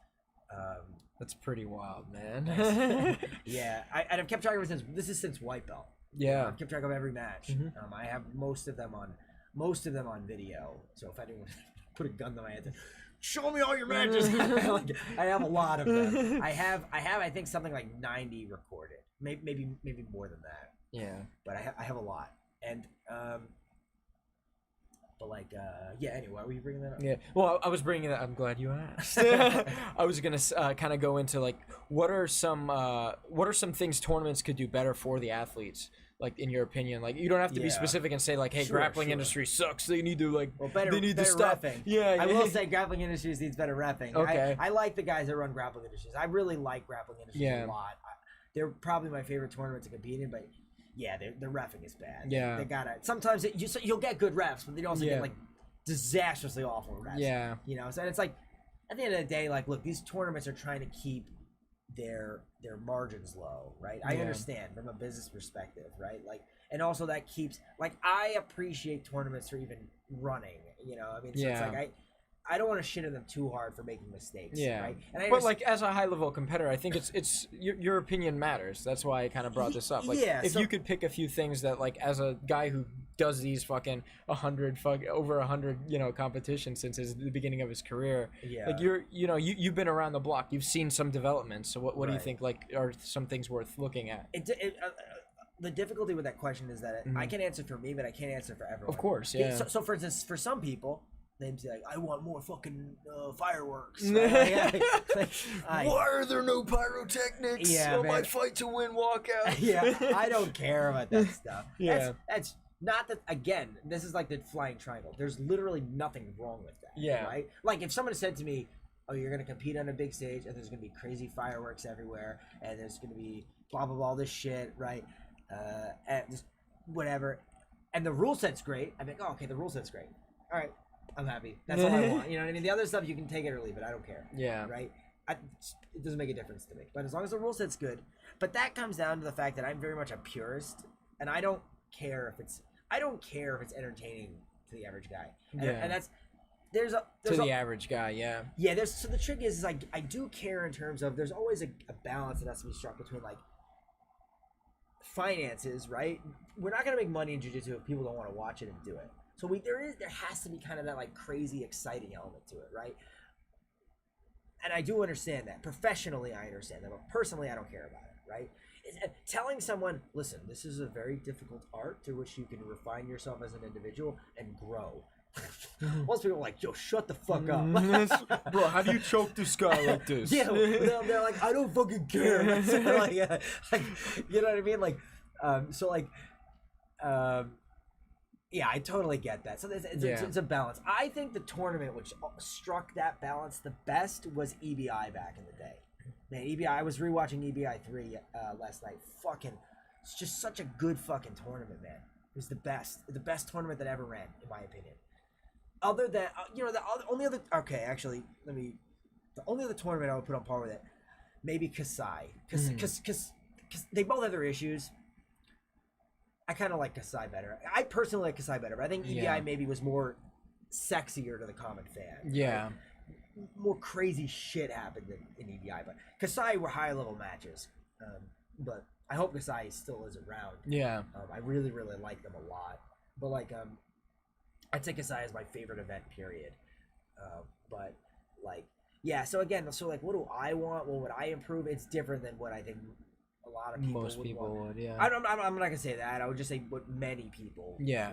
That's pretty wild, man. Yeah, I've kept track of it since white belt. Yeah, I've kept track of every match. I have most of them on video. So if anyone put a gun to my head, show me all your matches. I have a lot of them. I have I think something like 90 recorded, maybe more than that. Yeah, but I have a lot, and But like, yeah. Anyway, why were you bringing that up? Yeah. Well, I was bringing that. I'm glad you asked. I was gonna kind of go into like what are some things tournaments could do better for the athletes, like in your opinion. Like you don't have to be specific and say like, hey, grappling industry sucks. They need to like, they need to stop. Reffing. Yeah. I will say grappling industries needs better reffing. Okay. I like the guys that run grappling industries. I really like grappling industries a lot. They're probably my favorite tournament to compete in, but. Yeah, the reffing is bad. Yeah, they gotta. Sometimes you'll get good refs, but they also get like disastrously awful refs. Yeah, you know. So it's like at the end of the day, like, look, these tournaments are trying to keep their margins low, right? I understand from a business perspective, right? Like, and also that keeps like I appreciate tournaments for even running. You know, I mean, so it's like I don't want to shit on them too hard for making mistakes. Yeah, right? But like as a high level competitor, I think it's your opinion matters. That's why I kind of brought this up. Like, if you could pick a few things that like as a guy who does these fucking over 100 competitions since the beginning of his career, like you've been around the block. You've seen some developments. So what do you think like are some things worth looking at? The difficulty with that question is that I can answer for me, but I can't answer for everyone. Of course, yeah. So for instance, for some people. They'd be like, I want more fucking fireworks. Why are there no pyrotechnics? Yeah, my fight to win walkout. Yeah, I don't care about that stuff. Yeah. That's not that, again, this is like the flying triangle. There's literally nothing wrong with that. Yeah. Right? Like if someone said to me, oh, you're going to compete on a big stage and there's going to be crazy fireworks everywhere and there's going to be blah, blah, blah, this shit, right? And just whatever. And the rule set's great. I'm like, oh, okay, the rule set's great. All right. I'm happy. That's all I want. You know what I mean? The other stuff you can take it or leave it. I don't care. Yeah. Right? It doesn't make a difference to me. But as long as the rule set's good. But that comes down to the fact that I'm very much a purist, and I don't care if it's entertaining to the average guy. And that's the average guy. Yeah. Yeah. So the trick is I do care in terms of there's always a balance that has to be struck between like finances, right? We're not gonna make money in jiu-jitsu if people don't want to watch it and do it. So there has to be kind of that like crazy exciting element to it, right? And I do understand that. Professionally, I understand that, but personally, I don't care about it, right? Telling someone, listen, this is a very difficult art through which you can refine yourself as an individual and grow. Most people are like, yo, shut the fuck up. Bro, how do you choke this guy like this? Yeah, they're like, I don't fucking care. Like, you know what I mean? Like, yeah, I totally get that. So it's a balance. I think the tournament which struck that balance the best was EBI back in the day. Man, EBI, I was rewatching EBI 3 last night. Fucking, it's just such a good fucking tournament, man. It was the best tournament that ever ran, in my opinion. Other than, the only other tournament I would put on par with it, maybe Kasai. Because they both have their issues. I kind of like Kasai better. I personally like Kasai better, but I think EBI maybe was more sexier to the common fan. Yeah. Right? More crazy shit happened in EBI, but Kasai were high level matches. But I hope Kasai still is around. Yeah. I really, really like them a lot. But like, I'd say Kasai is my favorite event, period. But like, yeah. So again, like, what do I want? What would I improve? It's different than what I think a lot of people would. Yeah. I'm not gonna say that. I would just say what many people would. I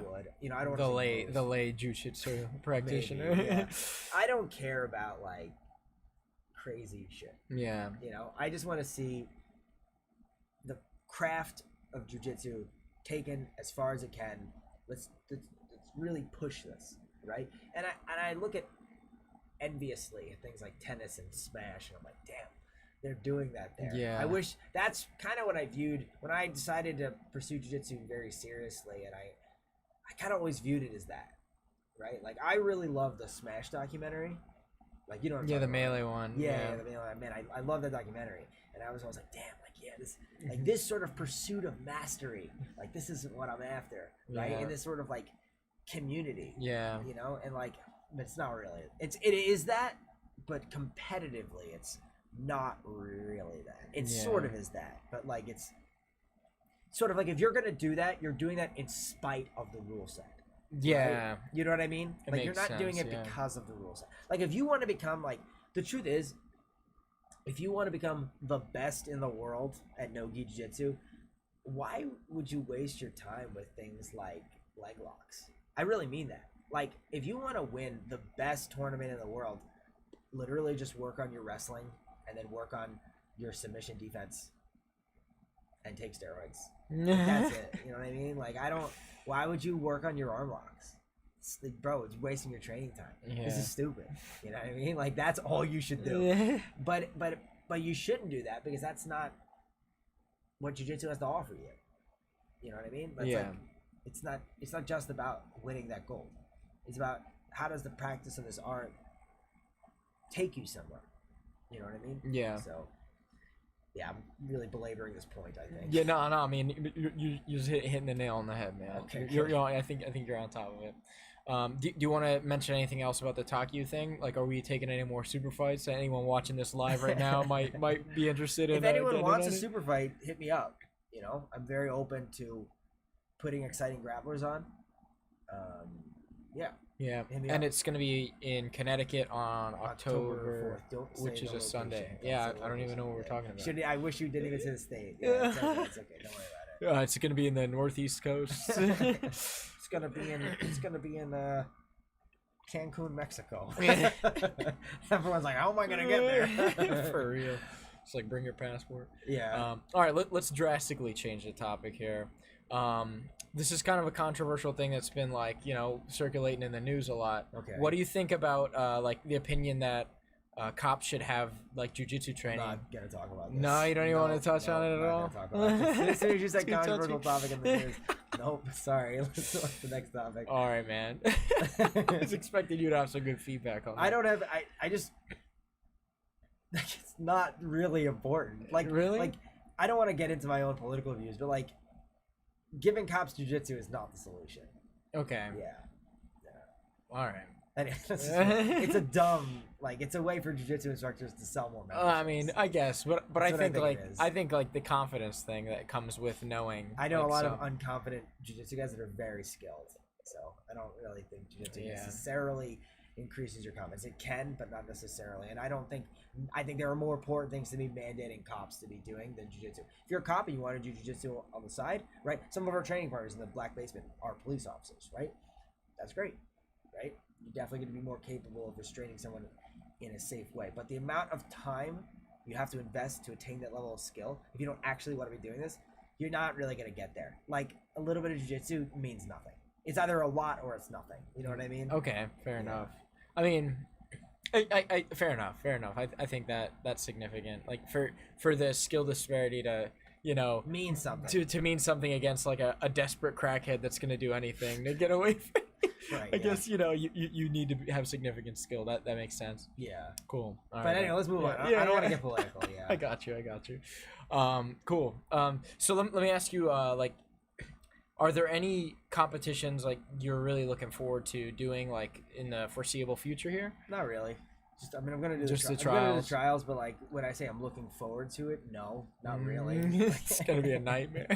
don't want the lay jiu-jitsu practitioner. Maybe, yeah. I don't care about like crazy shit. Yeah. I just want to see the craft of jiu-jitsu taken as far as it can. Let's really push this, right? And I look at enviously at things like tennis and smash, and I'm like, damn. They're doing that there. Yeah. I wish that's kind of what I viewed when I decided to pursue jiu-jitsu very seriously, and I kind of always viewed it as that, right? Like I really love the Smash documentary, like what I'm the melee one. Yeah, the melee. Man, I love that documentary, and I was always like, damn, like this sort of pursuit of mastery, like this is what I'm after, right? Yeah. In this sort of like community, yeah, and like, but it's not really. It is that, but competitively, it's not really that. It sort of is that, but like it's sort of like if you're gonna do that, you're doing that in spite of the rule set. Yeah, right? You know what I mean? It like you're not makes doing sense, it because of the rule set. Like if you want to become like the truth is, if you want to become the best in the world at no-gi jiu-jitsu, why would you waste your time with things like leg locks? I really mean that. Like, if you want to win the best tournament in the world, literally just work on your wrestling and then work on your submission defense and take steroids. That's it. You know what I mean? Like, why would you work on your arm locks? It's like, bro, it's wasting your training time. Yeah. This is stupid. You know what I mean? Like, that's all you should do. But you shouldn't do that because that's not what jiu-jitsu has to offer you. You know what I mean? That's Yeah. Like, it's not just about winning that gold. It's about how does the practice of this art take you somewhere. You know what I mean? Yeah. So, yeah, I'm really belaboring this point, I think. Yeah, no. I mean, you're just hitting the nail on the head, man. Okay. I think you're on top of it. Do you want to mention anything else about the Takyu thing? Like, are we taking any more super fights? Anyone watching this live right now might be interested in. If anyone wants a super fight, hit me up. You know, I'm very open to putting exciting grapplers on. Yeah. Yeah, and it's gonna be in Connecticut on October 4th, which is a Sunday. Yeah, I don't even know what we're talking about. I wish you didn't even say the state. Yeah, it's okay. Don't worry about it. It's gonna be in the Northeast Coast. It's gonna be in Cancun, Mexico. Everyone's like, how am I gonna get there? For real. It's like, bring your passport. Yeah. All right, let's drastically change the topic here. This is kind of a controversial thing that's been, like, you know, circulating in the news a lot. Okay. What do you think about like the opinion that cops should have like jiu-jitsu training? I'm not gonna talk about this. No, you don't even want to touch on it at all? Talk about this. As soon as you said Too controversial touchy. topic in the news. Nope, sorry. Let's go to the next topic. All right, man. I was expecting you to have some good feedback on that. I don't have. I just. It's not really important. Like, really? Like, I don't want to get into my own political views, but like, giving cops jiu-jitsu is not the solution. Okay. Yeah. All right. And it's a dumb, like, it's a way for jiu-jitsu instructors to sell more memberships. I mean, I guess, but That's I what think like it is. I think like the confidence thing that comes with knowing. I know like, a lot some- of unconfident jiu-jitsu guys that are very skilled, so I don't really think jiu-jitsu Yeah. necessarily increases your confidence. It can, but not necessarily. And I think there are more important things to be mandating cops to be doing than jiu-jitsu. If you're a cop and you want to do jiu-jitsu on the side, right? Some of our training partners in the black basement are police officers, right? That's great, right? You're definitely going to be more capable of restraining someone in a safe way. But the amount of time you have to invest to attain that level of skill, if you don't actually want to be doing this, you're not really going to get there. Like, a little bit of jiu-jitsu means nothing. It's either a lot or it's nothing. You know what I mean? Okay, fair enough. I mean, I fair enough. I think that's significant. Like, for the skill disparity to, you know, Means something. to mean something against like a desperate crackhead that's gonna do anything to get away from it. Right, I yeah. guess, you know, you need to have significant skill. That makes sense. Yeah. Cool. All But right, anyway, man. let's move on. Yeah, I don't want yeah. to get political. Yeah. I got you. Cool. So let me ask you, like, are there any competitions like you're really looking forward to doing like in the foreseeable future here? Not really. I'm gonna do Just the I'm gonna do trials. the trials, but like when I say I'm looking forward to it, no, not really. It's gonna be a nightmare.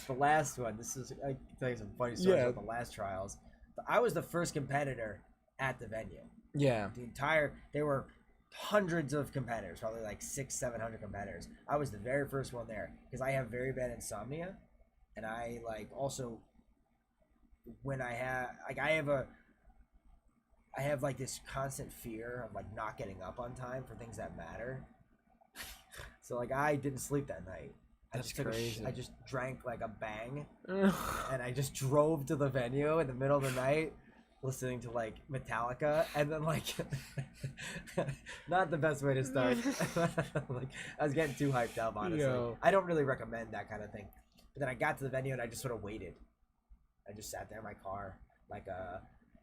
The last one. I can tell you some funny stories Yeah. about the last trials. I was the first competitor at the venue. Yeah. There were hundreds of competitors, probably like 600-700 competitors. I was the very first one there because I have very bad insomnia, and I like also when I have like this constant fear of like not getting up on time for things that matter. So like I didn't sleep that night. That's I crazy. I just drank like a bang, and I just drove to the venue in the middle of the night, listening to like Metallica, and then like not the best way to start. Like I was getting too hyped up, honestly. Yo. I don't really recommend that kind of thing. But then I got to the venue and I just sort of waited. I just sat there in my car like a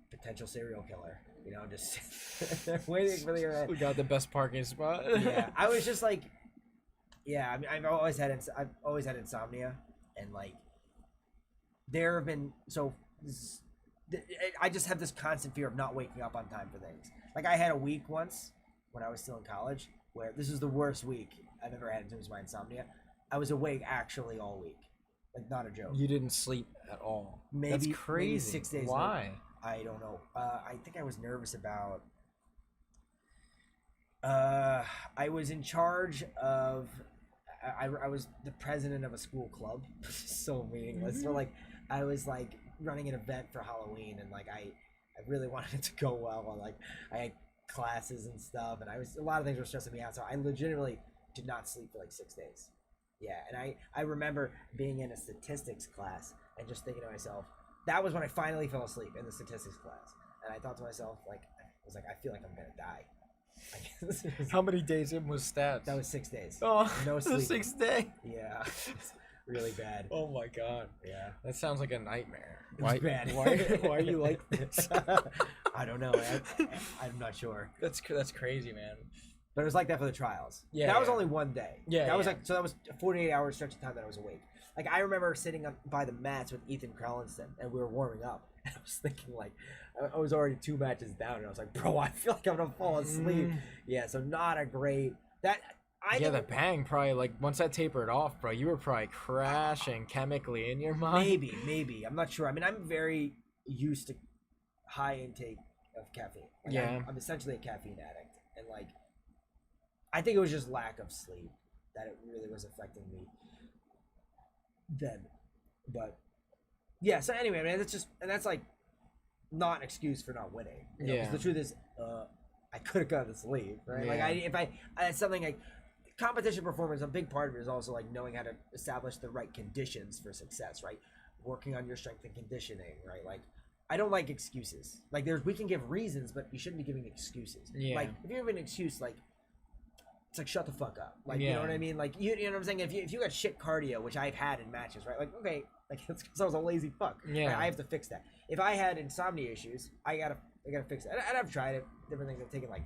potential serial killer, you know, just waiting for the We got the best parking spot. yeah, I was just like, yeah. I mean, I've always had insomnia, and like, there have been I just have this constant fear of not waking up on time for things. Like I had a week once when I was still in college where this is the worst week I've ever had in terms of my insomnia. I was awake actually all week, like not a joke. You didn't sleep at all. Maybe That's crazy. Maybe 6 days. Why? I don't know. I think I was nervous about. I was in charge of. I was the president of a school club. So meaningless. So like, I was like running an event for Halloween, and like I really wanted it to go well. And like I had classes and stuff, and a lot of things were stressing me out. So I legitimately did not sleep for like 6 days. Yeah, and I remember being in a statistics class and just thinking to myself, that was when I finally fell asleep in the statistics class, and I thought to myself, like, I was like, I feel like I'm gonna die. Like, How many days in was stats? that was 6 days. Oh, No the sleep. 6th day. Yeah, it's really bad. Oh my god, Yeah, that sounds like a nightmare. it was bad. Why are you like this? I don't know. I'm not sure. That's crazy, man. But it was like that for the trials. Yeah, that was yeah. only one day. Yeah, that was yeah. like, so that was a 48-hour stretch of time that I was awake. Like I remember sitting up by the mats with Ethan Krellinston, and we were warming up, and I was thinking like, I was already 2 matches down, and I was like, bro, I feel like I'm gonna fall asleep. Yeah, so not a great that. Yeah, the bang probably, like, once that tapered off, bro, you were probably crashing chemically in your mind. Maybe I'm not sure. I mean, I'm very used to high intake of caffeine. Like, Yeah. I'm essentially a caffeine addict, and like, I think it was just lack of sleep that it really was affecting me then. But yeah, so anyway, man, that's like not an excuse for not winning. You know, 'cause Yeah. the truth is, I could have gone to sleep, right? Like Yeah. I it's something like competition performance. A big part of it is also like knowing how to establish the right conditions for success, right? Working on your strength and conditioning, right? Like, I don't like excuses. Like, we can give reasons, but you shouldn't be giving excuses. Yeah. Like, if you have an excuse, like, it's like, shut the fuck up. Like, you Yeah. know what I mean? Like, you know what I'm saying? If you got shit cardio, which I've had in matches, right? Like, okay, like, it's because I was a lazy fuck. Yeah. Right? I have to fix that. If I had insomnia issues, I gotta fix it. And I've tried it. Different things. I've taken like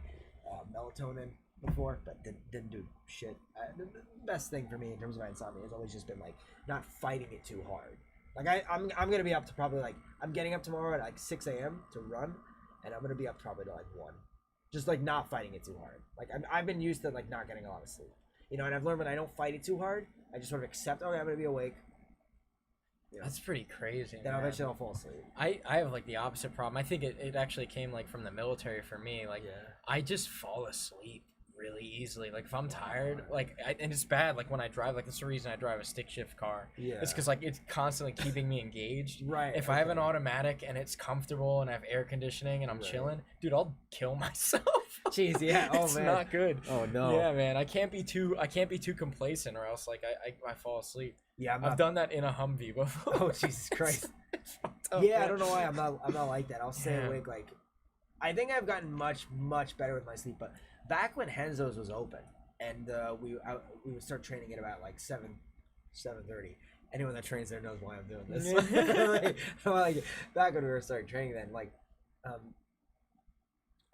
melatonin before, but didn't do shit. The best thing for me in terms of my insomnia has always just been like not fighting it too hard. Like I'm gonna be up to probably like, I'm getting up tomorrow at like 6 a.m. to run, and I'm gonna be up probably to like 1. Just like not fighting it too hard. Like I've been used to like not getting a lot of sleep, you know. And I've learned when I don't fight it too hard, I just sort of accept, okay, I'm gonna be awake. You know, That's pretty crazy. then man. eventually I'll fall asleep. I have like the opposite problem. I think it actually came like from the military for me. Like, Yeah. I just fall asleep really easily. Like, if I'm tired, like, and it's bad. Like, when I drive, like, that's the reason I drive a stick shift car. Yeah. It's because like it's constantly keeping me engaged. Right. If I have an automatic and it's comfortable and I have air conditioning and I'm Right. chilling, dude, I'll kill myself. Jeez, yeah. Oh It's man. not good. Oh no. Yeah, man. I can't be too complacent, or else like I fall asleep. Yeah. I'm I've not. done that in a Humvee before. Oh Jesus Christ. It's fucked up, Yeah, I man. don't know why I'm not like that. I'll stay Yeah. awake. Like, I think I've gotten much better with my sleep. But back when Henzo's was open, and we would start training at about like 7:30. Anyone that trains there knows why I'm doing this. like back when we were starting training, then like,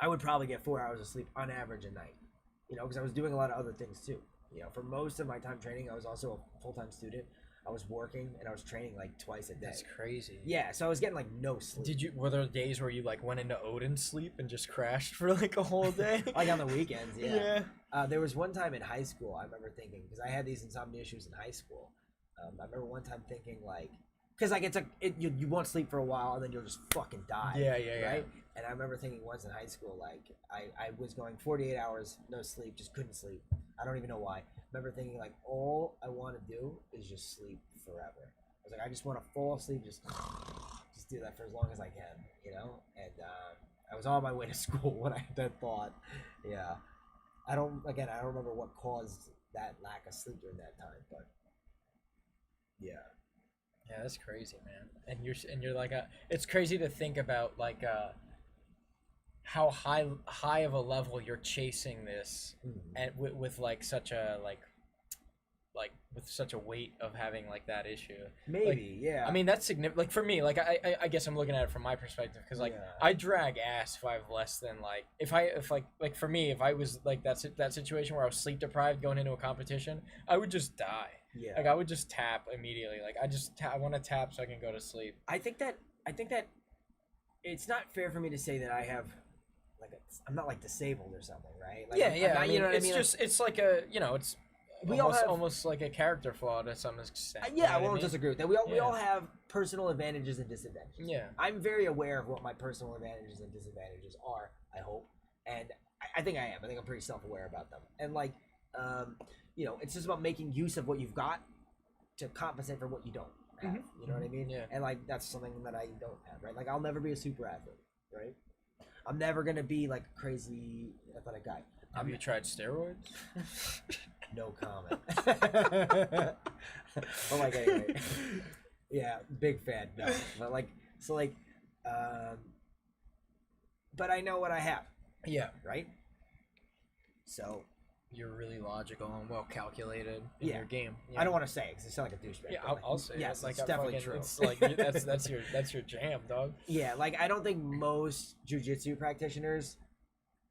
I would probably get 4 hours of sleep on average a night. You know, because I was doing a lot of other things too. You know, for most of my time training, I was also a full-time student. I was working and I was training like twice a day. That's crazy. Yeah, so I was getting like no sleep. Were there days where you like went into Odin sleep and just crashed for like a whole day? Like on the weekends, yeah. Yeah. There was one time in high school, I remember thinking, because I had these insomnia issues in high school. I remember one time thinking like, because like you won't sleep for a while and then you'll just fucking die. Yeah. Right? And I remember thinking once in high school, like I was going 48 hours, no sleep, just couldn't sleep. I don't even know why. I remember thinking like, all I want to do is just sleep forever. I was like, I just want to fall asleep, just do that for as long as I can, you know? And I was on my way to school when I had that thought. Yeah. I don't remember what caused that lack of sleep during that time, but yeah. Yeah, that's crazy, man. And you're like it's crazy to think about like how high of a level you're chasing this, and with like such a like with such a weight of having like that issue. Maybe, like, yeah. I mean, that's significant. Like for me, like I guess I'm looking at it from my perspective, because like Yeah. I drag ass if I have less than like if for me, if I was like that situation where I was sleep deprived going into a competition, I would just die. Yeah. Like I would just tap immediately. Like I want to tap so I can go to sleep. I think that it's not fair for me to say that I have I'm not like disabled or something, right? Like, Yeah. I'm not, I mean, you know what it's I mean? just it's like a it's We all have- almost like a character flaw to some extent. you yeah, know I what won't mean? disagree with that. We all have personal advantages and disadvantages. Yeah. I'm very aware of what my personal advantages and disadvantages are, I hope. And I think I am. I think I'm pretty self-aware about them. And like, you know, it's just about making use of what you've got to compensate for what you don't. have. You know what I mean? Yeah. And like that's something that I don't have, right? Like I'll never be a super athlete, right? I'm never gonna be like a crazy athletic guy. Have you tried steroids? No comment. Oh my god, anyway. Yeah, big fan. No, but like, so like, but I know what I have, Yeah. right? So You're really logical and well calculated in Yeah. your game. I don't want to say it because I sound like a douchebag. Yeah, but, like, I'll say yes, it. Like it's I definitely fucking- true. It's like that's your jam, dog. Yeah, like I don't think most jiu-jitsu practitioners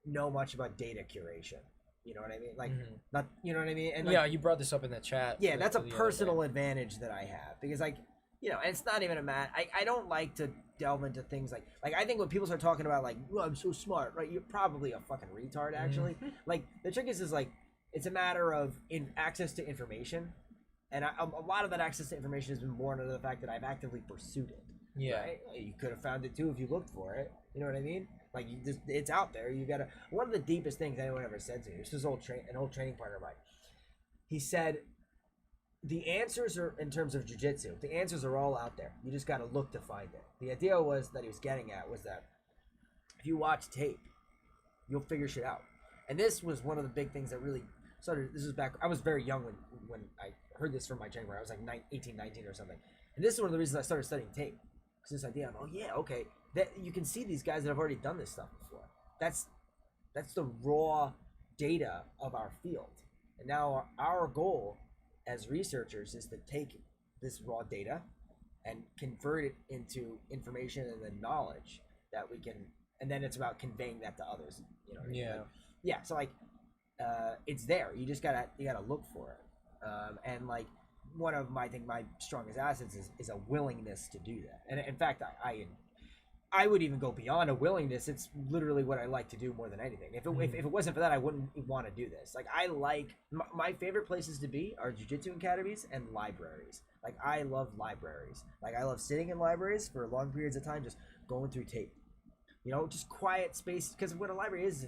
know much about data curation. You know what I mean? Like, Mhm. not, you know what I mean? And like, Yeah, you brought this up in the chat. yeah, that's a the other personal day. advantage that I have because, like, you know, and it's not even a I don't like to delve into things like I think when people start talking about like, well, I'm so smart, right? You're probably a fucking retard, actually. Like, the trick is like, it's a matter of access to information, and a lot of that access to information has been born out of the fact that I've actively pursued it. Yeah. Right? You could have found it too if you looked for it. You know what I mean? Like you just, it's out there. You gotta. One of the deepest things anyone ever said to me. This was an old training partner of mine. He said, the answers are in terms of jiu-jitsu. The answers are all out there. You just gotta look to find it. The idea was that he was getting at was that if you watch tape, you'll figure shit out. And this was one of the big things that really started. This was back. I was very young when I heard this from my training partner. I was like 18, 19 or something. And this is one of the reasons I started studying tape. Because this idea of, oh yeah, okay, that you can see these guys that have already done this stuff before. That's the raw data of our field. And now our goal as researchers is to take this raw data and convert it into information and then knowledge that we can, and then it's about conveying that to others. You know what I mean? Yeah. Like, yeah. So like, it's there. You just gotta look for it. And like, one of my strongest assets is a willingness to do that. And in fact, I would even go beyond a willingness. It's literally what I like to do more than anything. If it wasn't for that, I wouldn't want to do this. Like I like my favorite places to be are jiu-jitsu academies and libraries. Like I love libraries. Like I love sitting in libraries for long periods of time, just going through tape. You know, just quiet space. Because what a library is,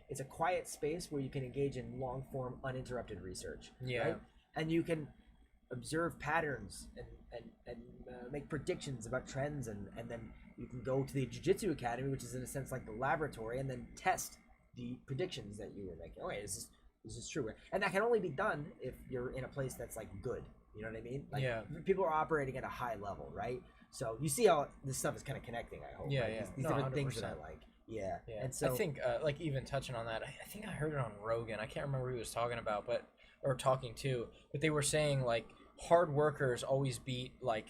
it's a quiet space where you can engage in long form, uninterrupted research. Yeah. Right? And you can observe patterns and make predictions about trends, and then you can go to the Jiu-Jitsu Academy, which is in a sense like the laboratory, and then test the predictions that you were making. Okay, is this true? And that can only be done if you're in a place that's like good. You know what I mean? Like, Yeah. People are operating at a high level, right? So you see how this stuff is kind of connecting. I hope. Yeah, right? yeah. These No, different things that I 100%. like. Yeah. Yeah. And so I think like even touching on that, I think I heard it on Rogan. I can't remember who he was talking about, or talking to, but they were saying like hard workers always beat like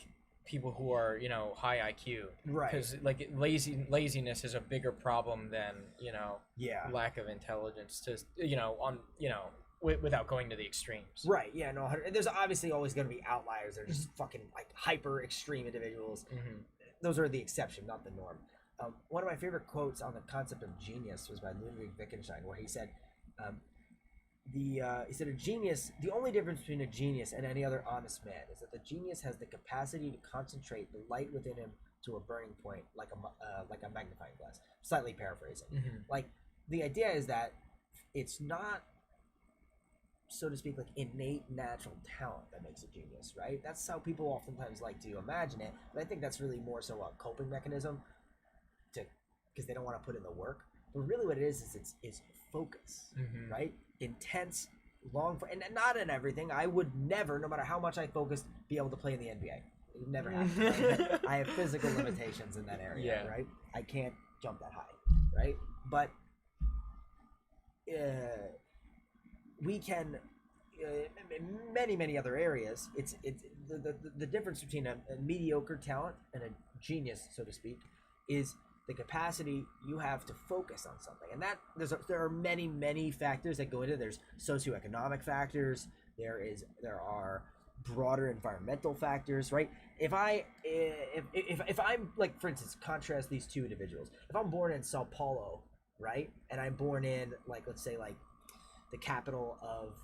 people who are, you know, high IQ. Right. Because like laziness is a bigger problem than, you know, yeah. lack of intelligence. To, you know, on, you know, without going to the extremes. Right. Yeah. No. There's obviously always going to be outliers. They're just fucking like hyper extreme individuals. Mm-hmm. Those are the exception, not the norm. One of my favorite quotes on the concept of genius was by Ludwig Wittgenstein, where he said, he said, a genius, the only difference between a genius and any other honest man is that the genius has the capacity to concentrate the light within him to a burning point, like a magnifying glass. Slightly paraphrasing. Mm-hmm. Like, the idea is that it's not, so to speak, like innate natural talent that makes a genius, right? That's how people oftentimes like to imagine it, but I think that's really more so a coping mechanism, because they don't want to put in the work. But really what it is it's focus, Mm-hmm. right? Intense, long, and not in everything. I would never, no matter how much I focused, be able to play in the NBA. It would never happen. I have physical limitations in that area, Yeah. right? I can't jump that high, right? But we can, in many other areas, it's the difference between a mediocre talent and a genius, so to speak, is the capacity you have to focus on something. And that there are many factors that go into it. There's socioeconomic factors, there are broader environmental factors, right? If I'm like, for instance, contrast these two individuals. If I'm born in Sao Paulo, right, and I'm born in, like, let's say like the capital of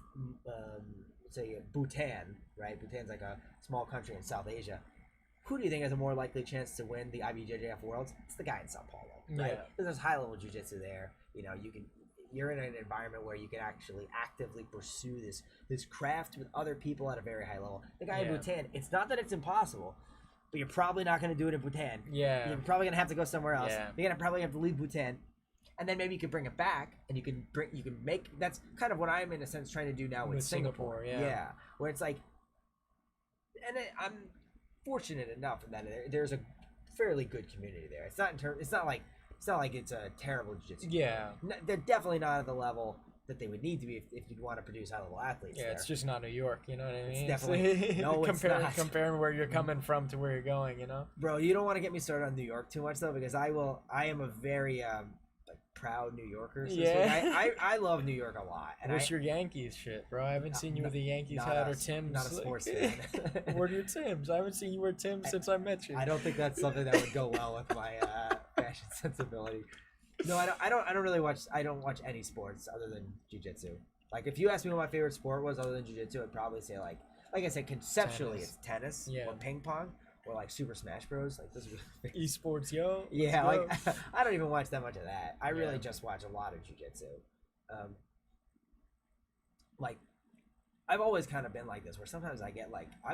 say Bhutan, right? Bhutan's like a small country in South Asia. Who do you think has a more likely chance to win the IBJJF Worlds? It's the guy in Sao Paulo, right? Yeah. Because there's high level jiu-jitsu there. You know, you can you're in an environment where you can actually actively pursue this craft with other people at a very high level. The guy in Bhutan, it's not that it's impossible, but you're probably not going to do it in Bhutan. Yeah. You're probably going to have to go somewhere else. Yeah. You're going to probably have to leave Bhutan. And then maybe you can bring it back, and you can make. That's kind of what I'm in a sense trying to do now with Singapore. Yeah. Where it's like, and I'm fortunate enough in that there's a fairly good community there. It's not like it's a terrible jiu-jitsu. Yeah. They're definitely not at the level that they would need to be if you'd want to produce high-level athletes. Yeah, there. it's just not New York, you know what I mean? It's definitely no, it's not. Comparing where you're coming from to where you're going, you know. Bro, you don't want to get me started on New York too much though, because I am a very proud New Yorker. So I love New York a lot. And what's your Yankees shit, bro? I haven't seen you with a Yankees hat or Tim's. Not a sports fan. Where are your Tim's? I haven't seen you wear Tim's since I met you. I don't think that's something that would go well with my fashion sensibility. No, I don't really watch. I don't watch any sports other than jiu-jitsu. Like if you asked me what my favorite sport was other than jiu-jitsu, I'd probably say like I said, conceptually it's tennis or ping pong. Or like Super Smash Bros. Like this is esports, yo. Yeah, like I don't even watch that much of that. I really just watch a lot of jiu-jitsu. Like I've always kind of been like this, where sometimes I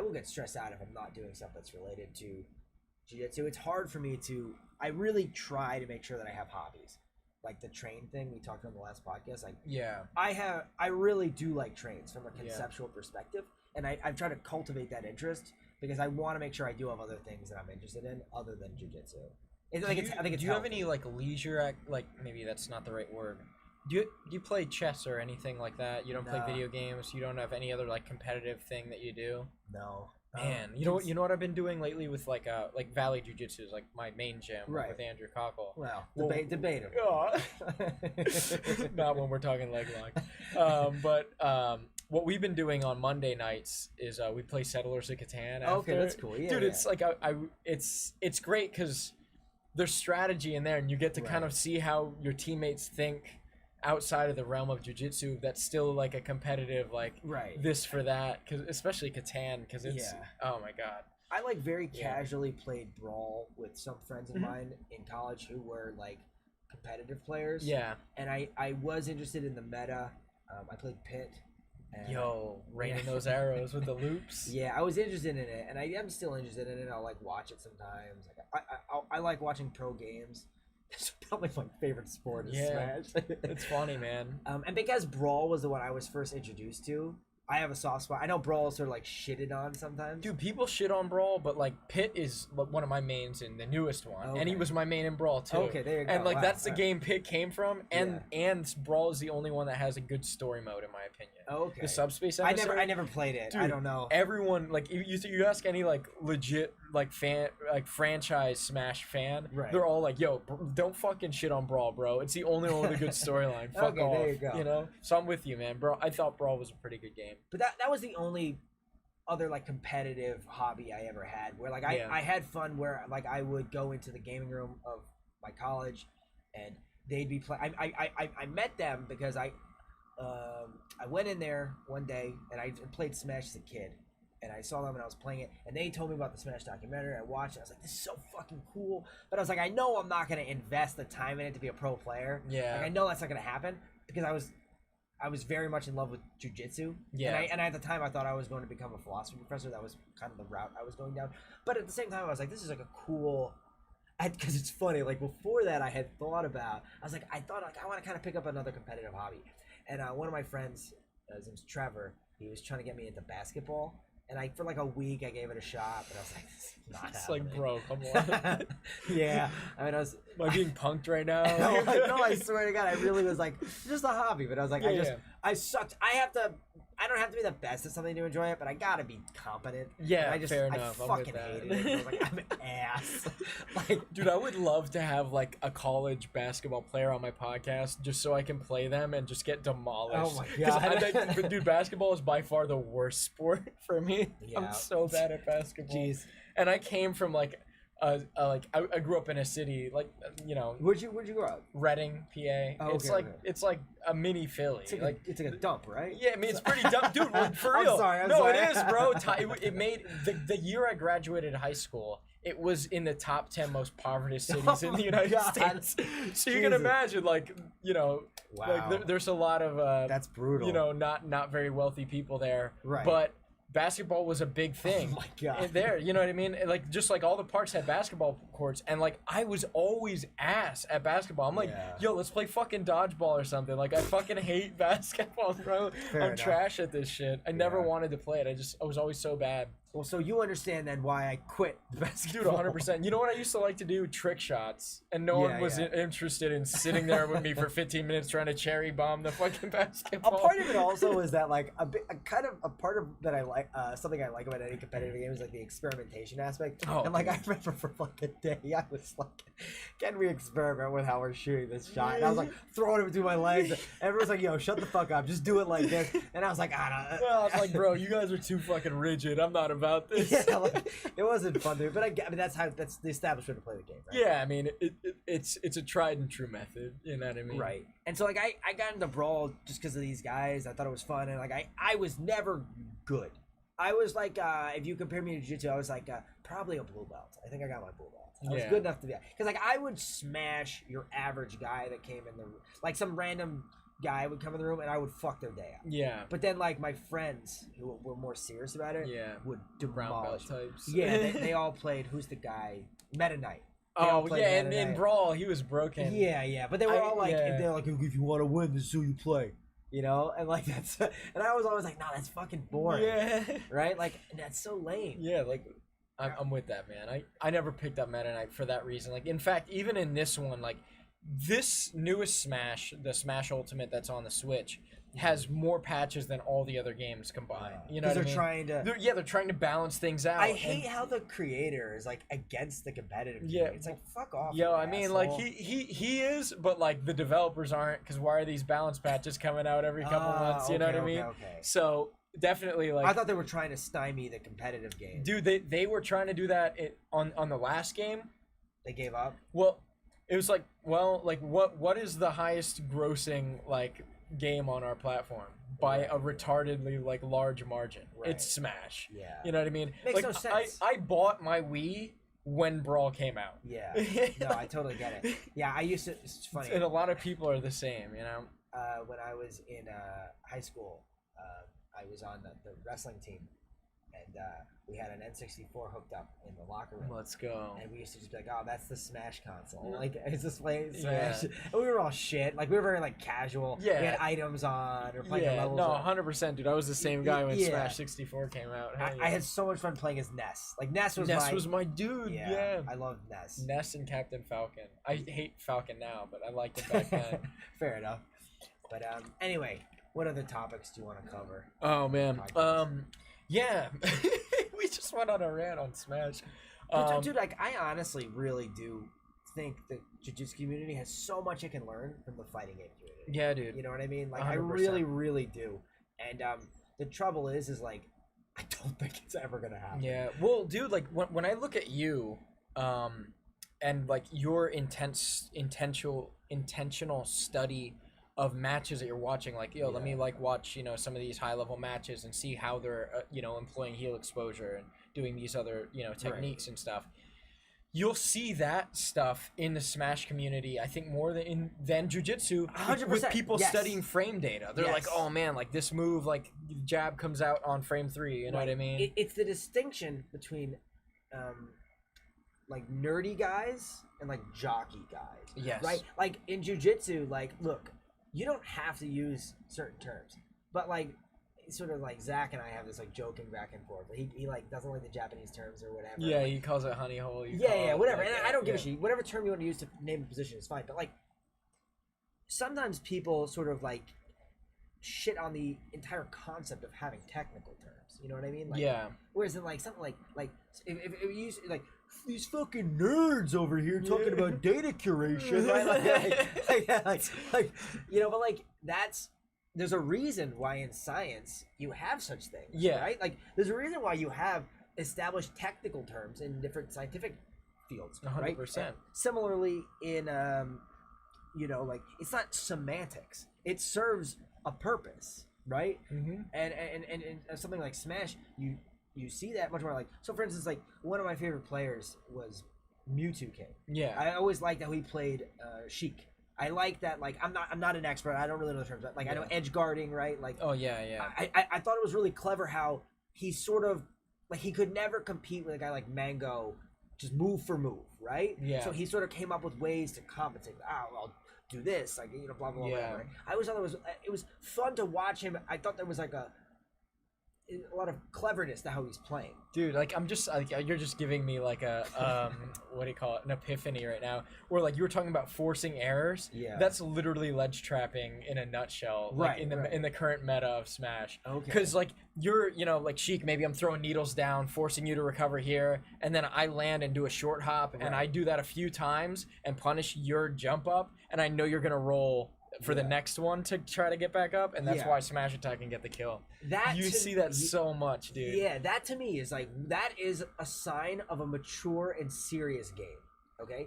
will get stressed out if I'm not doing stuff that's related to jiu-jitsu. It's hard for me to. I really try to make sure that I have hobbies, like the train thing we talked on the last podcast. Like I really do like trains from a conceptual perspective, and I try to cultivate that interest. Because I want to make sure I do have other things that I'm interested in other than jiu-jitsu. I think it's do you have any like leisure maybe that's not the right word. Do you play chess or anything like that? You don't play video games? You don't have any other like competitive thing that you do? No. Man, you know what I've been doing lately with like Valley Jiu-Jitsu is like my main gym with Andrew Cockle. Well, debatable. Not when we're talking leg lock. But what we've been doing on Monday nights is we play Settlers of Catan. Okay, that's cool. Yeah, dude, it's like it's great because there's strategy in there, and you get to kind of see how your teammates think outside of the realm of jiu-jitsu. That's still like a competitive this for that, because especially Catan, because it's oh my god. I like very casually played Brawl with some friends of mine in college who were like competitive players. Yeah, and I was interested in the meta. I played Pit. Raining those arrows with the loops. Yeah, I was interested in it, and I am still interested in it. I'll like watch it sometimes. Like I like watching pro games. It's probably my favorite sport is Smash. It's funny, man. And because Brawl was the one I was first introduced to, I have a soft spot. I know Brawl is sort of like shitted on sometimes. Dude, people shit on Brawl, but like Pit is one of my mains in the newest one, and he was my main in Brawl too. Okay, there you go. And like that's the game Pit came from, and Brawl is the only one that has a good story mode in my opinion. Okay. The subspace episode. I never played it. Dude, I don't know. Everyone like you ask any like legit like fan like franchise Smash fan, they're all like, "Yo, don't fucking shit on Brawl, bro. It's the only one with a good storyline. Fuck off." There you go. You know, so I'm with you, man, bro. I thought Brawl was a pretty good game. But that was the only other like competitive hobby I ever had, where like I had fun where like I would go into the gaming room of my college and they'd be playing. I met them because I went in there one day and I played Smash as a kid, and I saw them and I was playing it, and they told me about the Smash documentary. I watched it. I was like, this is so fucking cool. But I was like, I know I'm not gonna invest the time in it to be a pro player. Yeah. Like I know that's not gonna happen because I was very much in love with jiu-jitsu. Yeah. And at the time I thought I was going to become a philosophy professor. That was kind of the route I was going down. But at the same time I was like, this is like a cool, because it's funny, like before that I had thought about, I want to kind of pick up another competitive hobby. And one of my friends, his name's Trevor, he was trying to get me into basketball. And for like a week I gave it a shot, but I was like, this is not happening. It's like, bro, come on. Yeah. I mean, am I being punked right now? No, I swear to God, I really was like, it's just a hobby. But I was like, I sucked. I don't have to be the best at something to enjoy it, but I gotta be competent. Yeah, fair enough. I fucking hated it. I was like, I'm an ass. Like, dude, I would love to have like a college basketball player on my podcast just so I can play them and just get demolished. Oh my God. Dude, basketball is by far the worst sport for me. Yeah. I'm so bad at basketball. Jeez. And I came from like I grew up in a city, like, you know. Where'd you grow up? Reading, PA. Oh, okay, it's like a mini Philly. It's like a dump, right? Yeah, I mean it's pretty dumb, dude. For real. I'm sorry. It is, bro. It made the year I graduated high school. it was in the top 10 most poverty cities in the United God. States. So you can Jesus. imagine, like, you know, Wow. like there's a lot of That's brutal. you know, not very wealthy people there. Right. But basketball was a big thing. Oh my God. There, you know what I mean? Like, just like all the parks had basketball courts, and like I was always ass at basketball. I'm like, Yeah. yo, let's play fucking dodgeball or something. Like, I fucking hate basketball, bro. Fair I'm enough. trash at this shit. I never Yeah. wanted to play it. I was always so bad. Well, so you understand then why I quit the basketball. Dude, 100%. You know what I used to like to do? Trick shots. And no Yeah, one was yeah. interested in sitting there with me for 15 minutes trying to cherry bomb the fucking A basketball. part of it also is that like a kind of a part of that I like something I like about any competitive game is like the experimentation aspect. Oh. And like I remember for like a day I was like, can we experiment with how we're shooting this shot? And I was like throwing it between my legs. Everyone's like, yo, shut the fuck up, just do it like this. And I was like, I don't. Well, I was like, bro, you guys are too fucking rigid. I'm not about this. Yeah, like, it wasn't fun, dude. But I mean, that's the established way to play the game, right? Yeah, I mean, it's a tried and true method. You know what I mean? Right. And so like I got into Brawl just because of these guys. I thought it was fun, and like I was never good. I was like, if you compare me to Jiu-jitsu, I was like probably a blue belt. I think I got my blue belt. I was Yeah. good enough to be, because like I would smash your average guy that came in the, like some random guy would come in the room and I would fuck their day up. Yeah. But then like my friends who were more serious about it Yeah. would Brown belt demolish. types. Yeah, they all played. Who's the guy? Meta Knight. They all Oh played yeah, Meta in Knight. Brawl he was broken. Yeah, but they were all like, yeah. they're like, if you want to win, this is who you play, you know, and like that's, and I was always like, no, that's fucking boring, Yeah. right? Like that's so lame. Yeah, like I'm with that, man. I never picked up Meta Knight for that reason. Like, in fact, even in this one, like this newest Smash, the Smash Ultimate that's on the Switch, has more patches than all the other games combined. You know what I they're mean? trying to. They're trying to balance things out. I hate and- how the creator is like against the competitive. Yeah, game. It's like fuck off. Yo, you I mean, like asshole. he is, but like the developers aren't, because why are these balance patches coming out every couple months? You know what I mean? Okay. So definitely, like, I thought they were trying to stymie the competitive game. dude, they were trying to do that on the last game. They gave up. Well, it was like, well, like what is the highest grossing like game on our platform by a retardedly like large margin? Right. It's Smash. Yeah. You know what I mean? Makes like no sense. I bought my Wii when Brawl came out. Yeah. No, I totally get it. Yeah, I used to. It's funny. And a lot of people are the same, you know. When I was in high school, I was on the wrestling team, and we had an N64 hooked up in the locker room. Let's go. And we used to just be like, oh, that's the Smash console. Like, it's just playing Yeah. Smash. And we were all shit. Like, we were very, like, casual. Yeah. We had items on. Or playing the Yeah, levels no, on. 100%, dude. I was the same guy when Yeah. Smash 64 came out. Hell I had so much fun playing as Ness. Like, Ness was Ness was my dude. Yeah. I loved Ness. Ness and Captain Falcon. I hate Falcon now, but I liked it back then. Fair enough. But, anyway, what other topics do you want to cover? Oh man. Podcast. Yeah. We just went on a rant on Smash. Dude, like, I honestly really do think the jiu-jitsu community has so much it can learn from the fighting game community. Yeah, dude. You know what I mean? Like, I 100%. really, really do. And the trouble is like, I don't think it's ever gonna happen. Yeah. Well, dude, like when I look at you, and like your intentional study of matches that you're watching, like, yo, let me like watch, you know, some of these high level matches and see how they're, you know, employing heel exposure and doing these other, you know, techniques and stuff. You'll see that stuff in the Smash community, I think, more than Jiu-Jitsu, 100%, with people yes. studying frame data. They're like, Yes. oh man, like this move, like jab comes out on frame 3, you know what I mean? It's the distinction between, like, nerdy guys and like jockey guys. Yes. Right? Like in jiu-jitsu, like, look, you don't have to use certain terms, but like, sort of like Zach and I have this like joking back and forth. He like doesn't like the Japanese terms or whatever. Yeah, like, he calls it honey hole. yeah, whatever. Like, And I don't give a shit. Whatever term you want to use to name a position is fine. But like, sometimes people sort of like shit on the entire concept of having technical terms. You know what I mean? Like, yeah. Whereas in like something like if you use like these fucking nerds over here talking about data curation, right? Like you know, but like there's a reason why in science you have such things. Yeah. Right? Like there's a reason why you have established technical terms in different scientific fields. 100%. Right? And similarly in you know, like it's not semantics. It serves a purpose, right? Mm-hmm. And something like Smash, you see that much more. Like, so for instance, like one of my favorite players was Mewtwo King. Yeah. I always liked how he played Sheik. I like that. Like, I'm not an expert. I don't really know the terms, but like I know edge guarding, right? Like, Oh yeah, yeah. I thought it was really clever how he sort of like he could never compete with a guy like Mango, just move for move, right? Yeah. So he sort of came up with ways to compensate. I'll do this, like, you know, blah blah blah. Yeah. Right? I always thought it was fun to watch him. I thought there was like a lot of cleverness to how he's playing. Dude, like I'm just like you're just giving me like a what do you call it, an epiphany right now, where like you were talking about forcing errors. Yeah. That's literally ledge trapping in a nutshell, like Right, in the right. in the current meta of Smash. Okay. Because like you're, you know, like Sheik, maybe I'm throwing needles down, forcing you to recover here, and then I land and do a short hop, and I do that a few times and punish your jump up, and I know you're gonna roll for the next one to try to get back up, and that's why Smash Attack can get the kill. You see that so much, dude. Yeah, that to me is like, that is a sign of a mature and serious game, okay?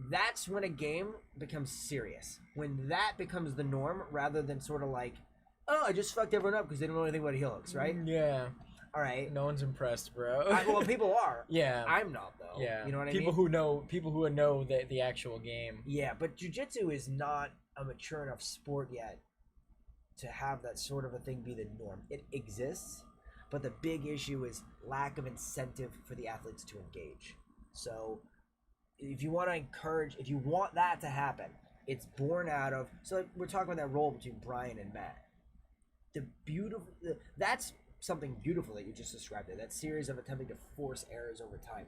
That's when a game becomes serious. When that becomes the norm rather than sort of like, oh, I just fucked everyone up because they don't know anything about heel hooks, right? Yeah. All right. No one's impressed, bro. Well, people are. Yeah. I'm not, though. Yeah. You know what I people mean? People who know the actual game. Yeah, but jiu-jitsu is not a mature enough sport yet to have that sort of a thing be the norm. It exists, but the big issue is lack of incentive for the athletes to engage. So if you want to encourage, if you want that to happen, it's born out of, so we're talking about that role between Brian and Matt. That's something beautiful that you just described there, that series of attempting to force errors over time.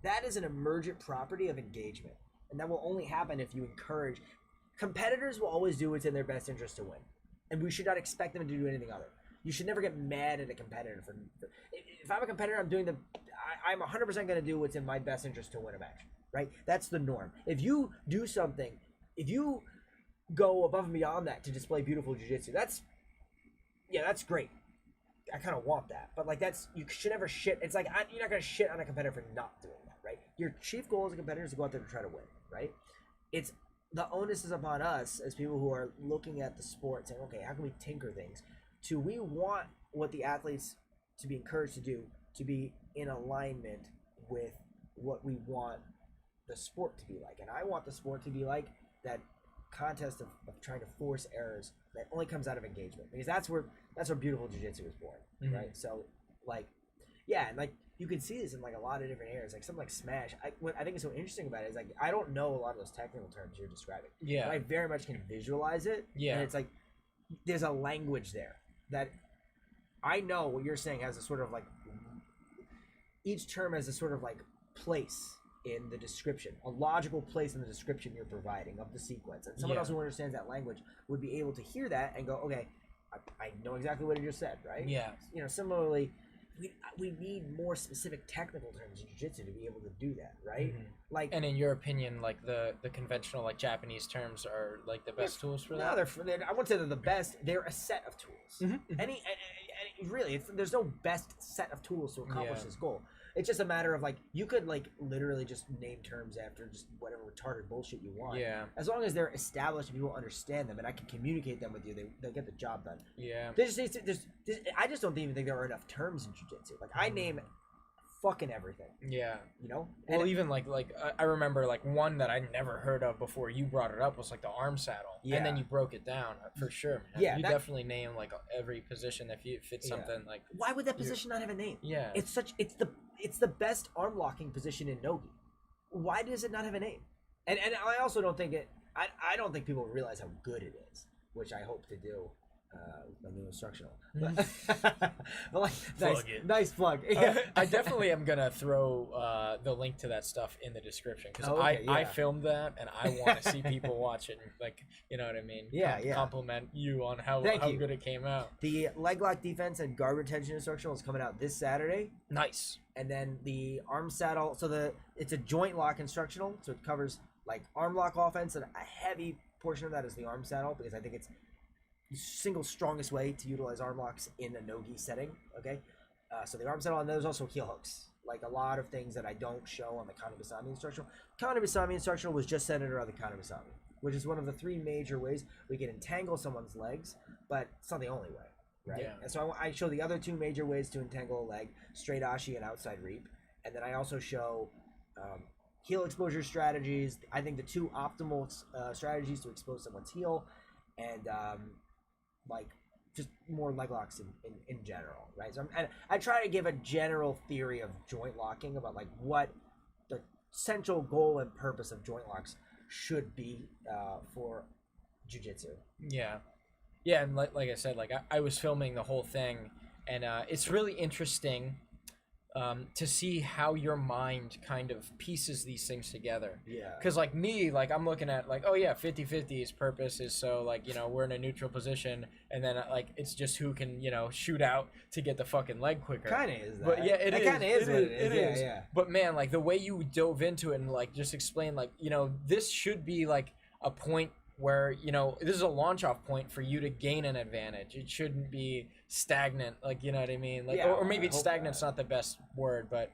That is an emergent property of engagement, and that will only happen if you encourage. Competitors will always do what's in their best interest to win, and we should not expect them to do anything other. You should never get mad at a competitor for if I'm a competitor, I'm 100% going to do what's in my best interest to win a match, right? That's the norm. If you do something, if you go above and beyond that to display beautiful jiu-jitsu, that's great. I kind of want that, but like you should never shit. It's like you're not going to shit on a competitor for not doing that, right? Your chief goal as a competitor is to go out there to try to win, right? It's the onus is upon us as people who are looking at the sport saying, okay, how can we tinker things? We want what the athletes to be encouraged to do to be in alignment with what we want the sport to be like. And I want the sport to be like that contest of trying to force errors that only comes out of engagement, because that's where beautiful jiu-jitsu is born, right? So like, yeah, and like you can see this in like a lot of different areas, like something like Smash. What I think is so interesting about it is like I don't know a lot of those technical terms you're describing. Yeah. But I very much can visualize it. Yeah. And it's like there's a language there that I know what you're saying has a sort of like, each term has a sort of like place in the description, a logical place in the description you're providing of the sequence. And someone else who understands that language would be able to hear that and go, okay, I know exactly what you just said, right? Yeah. You know, similarly, we need more specific technical terms in jiu-jitsu to be able to do that, right? Like, and in your opinion, like the conventional like Japanese terms are like the best tools for that? No, they're I wouldn't say they're the best. They're a set of tools. Any really, there's no best set of tools to accomplish this goal. It's just a matter of like, you could like literally just name terms after just whatever retarded bullshit you want. Yeah. As long as they're established and people understand them and I can communicate them with you, they'll get the job done. Yeah. I just don't even think there are enough terms in jiu-jitsu. Like I name fucking everything. Yeah. You know? Well, even like I remember like one that I never heard of before you brought it up was like the arm saddle. Yeah. And then you broke it down for sure. Man. Yeah, You that- definitely name like every position if you fit something like. Why would that position not have a name? Yeah. It's the best arm locking position in Nogi. Why does it not have a name? And I also don't think I don't think people realize how good it is, which I hope to do. My new instructional. But like, nice plug. I definitely am gonna throw the link to that stuff in the description because I filmed that and I want to see people watch it and like, you know what I mean? Compliment you on how good it came out. The leg lock defense and guard retention instructional is coming out this Saturday. Nice. And then the arm saddle, it's a joint lock instructional, so it covers like arm lock offense, and a heavy portion of that is the arm saddle, because I think it's the single strongest way to utilize arm locks in a no-gi setting. Okay, so the arm saddle, and there's also heel hooks, like a lot of things that I don't show on the Kanebasami instructional. Kanebasami instructional was just centered around the Kanebasami, which is one of the three major ways we can entangle someone's legs, but it's not the only way. right? Yeah. And so I show the other two major ways to entangle a leg: straight ashi and outside reap. And then I also show heel exposure strategies. I think the two optimal strategies to expose someone's heel, and like just more leg locks in general, right? So I try to give a general theory of joint locking about like what the central goal and purpose of joint locks should be for jiu-jitsu. Yeah, and like I said, like I was filming the whole thing, and it's really interesting to see how your mind kind of pieces these things together. Yeah. Because like me, like I'm looking at like, oh yeah, 50-50's purpose is so like, you know, we're in a neutral position, and then like it's just who can, you know, shoot out to get the fucking leg quicker. Kind of is that. But yeah, it kind of is what it is. It is. Yeah. But man, like the way you dove into it and like just explain like, you know, this should be like a point where, you know, this is a launch off point for you to gain an advantage. It shouldn't be stagnant, like, you know what I mean? Like, Yeah, or maybe I hope stagnant's not. not the best word, but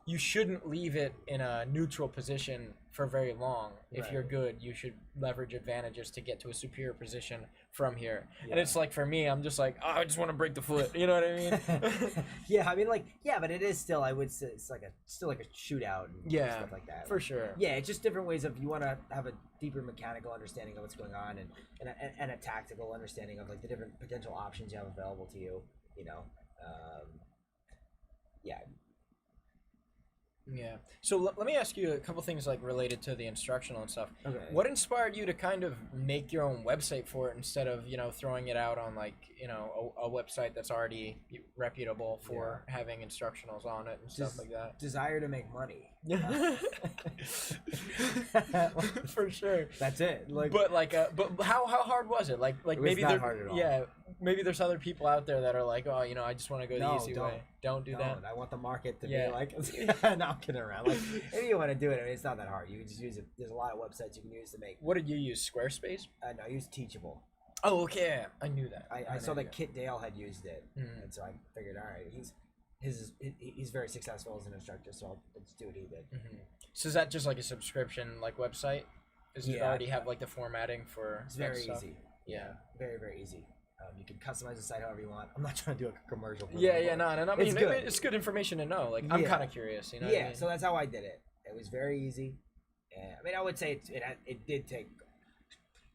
you shouldn't leave it in a neutral position for very long. If you're Right. good, you should leverage advantages to get to a superior position from here. And Yeah. it's like, for me, I'm just like, oh, I just want to break the foot. You know what I mean? Yeah, I mean, like, yeah, but it is still, I would say, it's like still like a shootout and Yeah, stuff like that. for sure. Yeah, it's just different ways of, you want to have a deeper mechanical understanding of what's going on, and a tactical understanding of like the different potential options you have available to you. You know, yeah. Yeah. So let me ask you a couple things like related to the instructional and stuff. Okay. What inspired you to kind of make your own website for it instead of, you know, throwing it out on like, you know, a website that's already reputable for having instructionals on it and stuff like that? Desire to make money. For sure. That's it. Like, But like, but how hard was it? Like It was maybe not there, hard at all. yeah, maybe there's other people out there that are like, oh, you know, I just want to go the No, easy don't. way. Don't do that. I want the market to Yeah. be like, no, I'm kidding around. Like, if you want to do it, I mean, it's not that hard. You can just use it. There's a lot of websites you can use to make. What did you use? Squarespace? No, I use Teachable. Oh, okay. I knew that. I saw that Kit Dale had used it, Mhm. and so I figured, all right, he's very successful as an instructor, so let's do what he did. Mm-hmm. So is that just like a subscription like website? Does it Yeah. already have like the formatting for? It's that very stuff? easy. Yeah. Very, very easy. You can customize the site however you want. I'm not trying to do a commercial. for Yeah, them, yeah, but no, I mean, it's good. it's good information to know. Like, I'm Yeah. kind of curious, you know. what I Yeah, mean? so that's how I did it. It was very easy. And, I mean, I would say it did take.